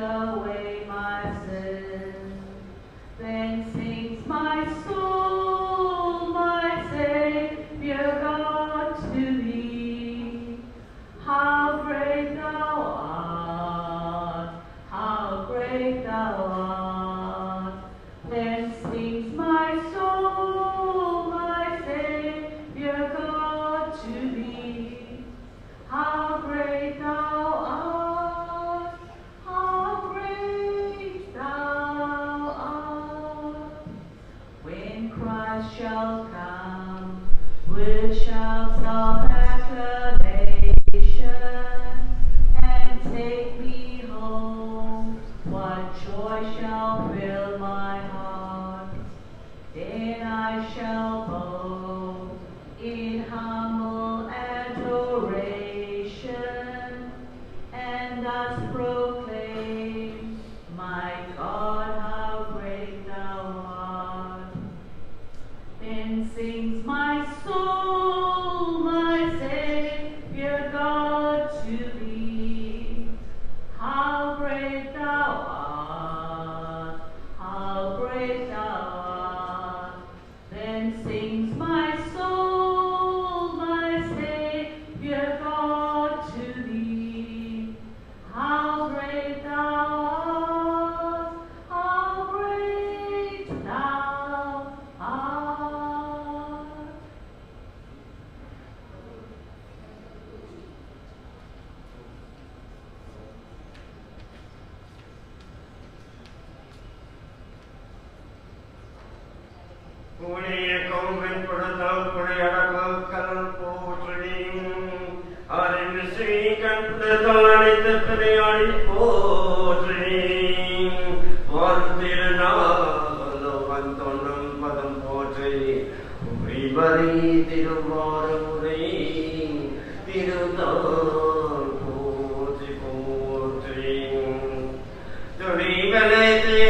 away my sin. Then sings my soul, my Savior God to thee. How great thou art, how great thou art. Then sings my soul, my Savior God to thee. How great thou art, how great thou art. When Christ shall come with shouts of acclamation and take me home, what joy shall fill my heart. Then I shall bow in humble adoration and thus proclaim, my God, how great thou art. Then sings my soul, my Savior God to thee. How great thou art, how great thou art. Then sings my soul, my Savior God to thee. How great thou art, how great thou art. Punya konven pradal pradal kalan potring, hari mesikan pradal itu pradal potring, wartirna lokantonam padam potring, pribadi tiruvaramuri tirudal potring, turi balete.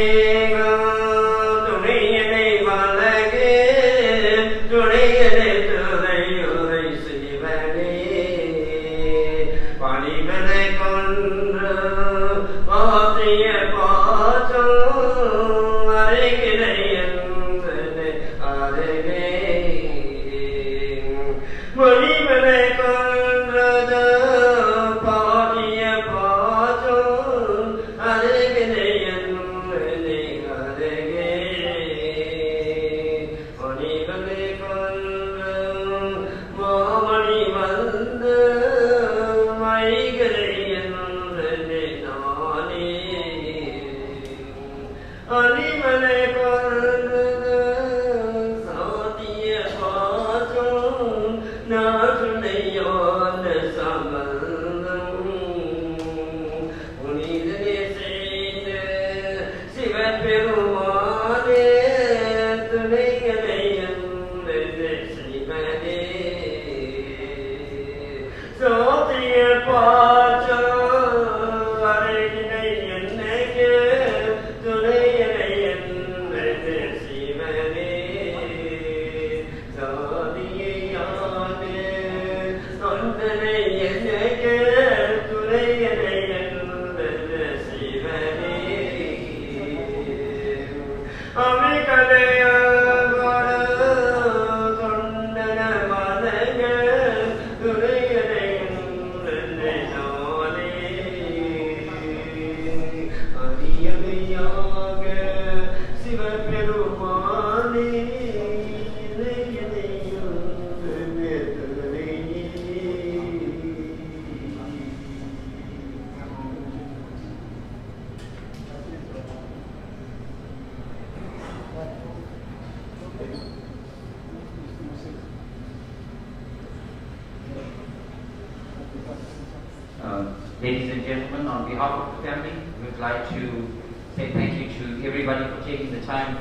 Ladies and gentlemen, on behalf of the family, we would like to say thank you to everybody for taking the time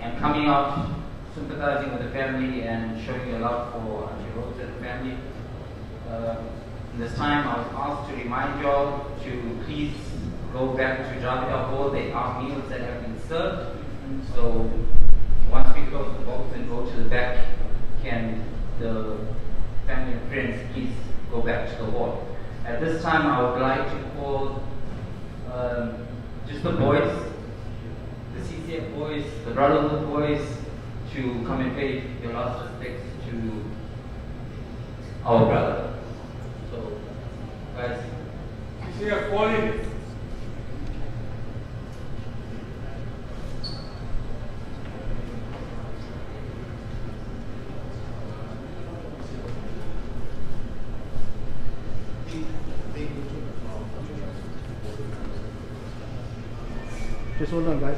and coming out, sympathizing with the family and showing your love for Auntie Rose and the family. In this time, I was asked to remind you all to please go back to Javida Hall. There are meals that have been served. So once we close the box and go to the back, can the family and friends please go back to the hall. At this time, I would like to call just the boys, the CCF boys, the Brotherhood boys, to come and pay your last respects to our brother. So, guys. CCF calling. Just hold on, guys.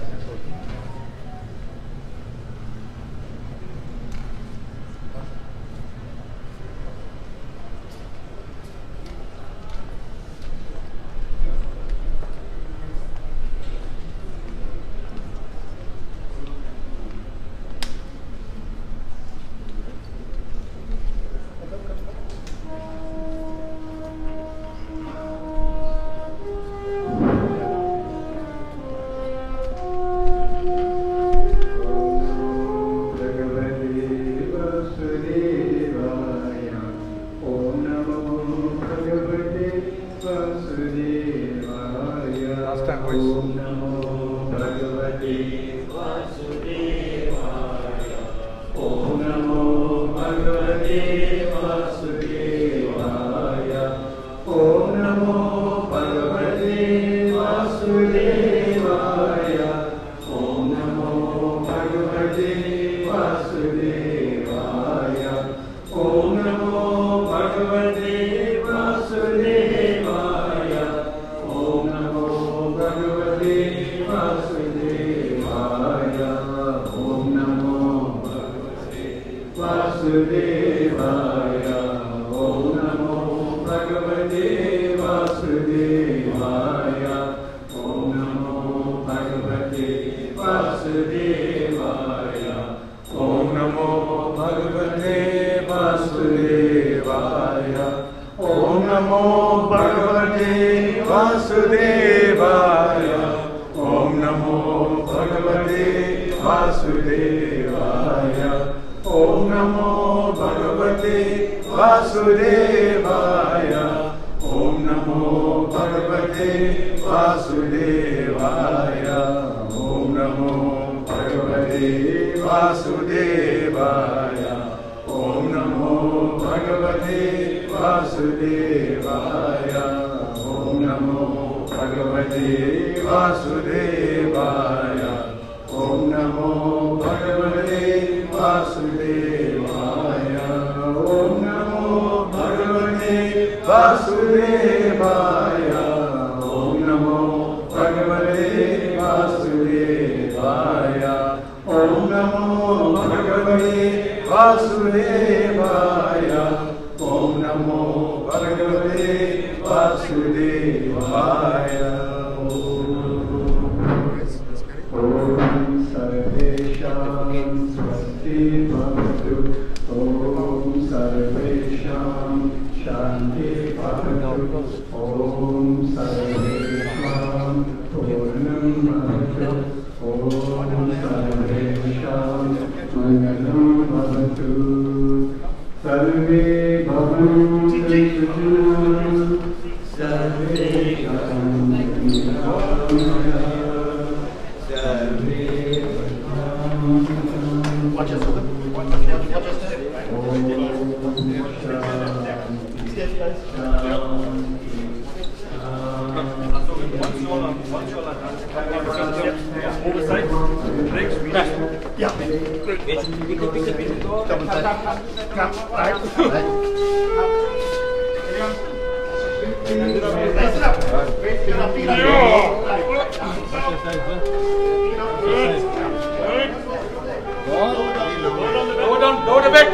Go down a bit.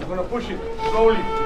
I'm going to push it slowly.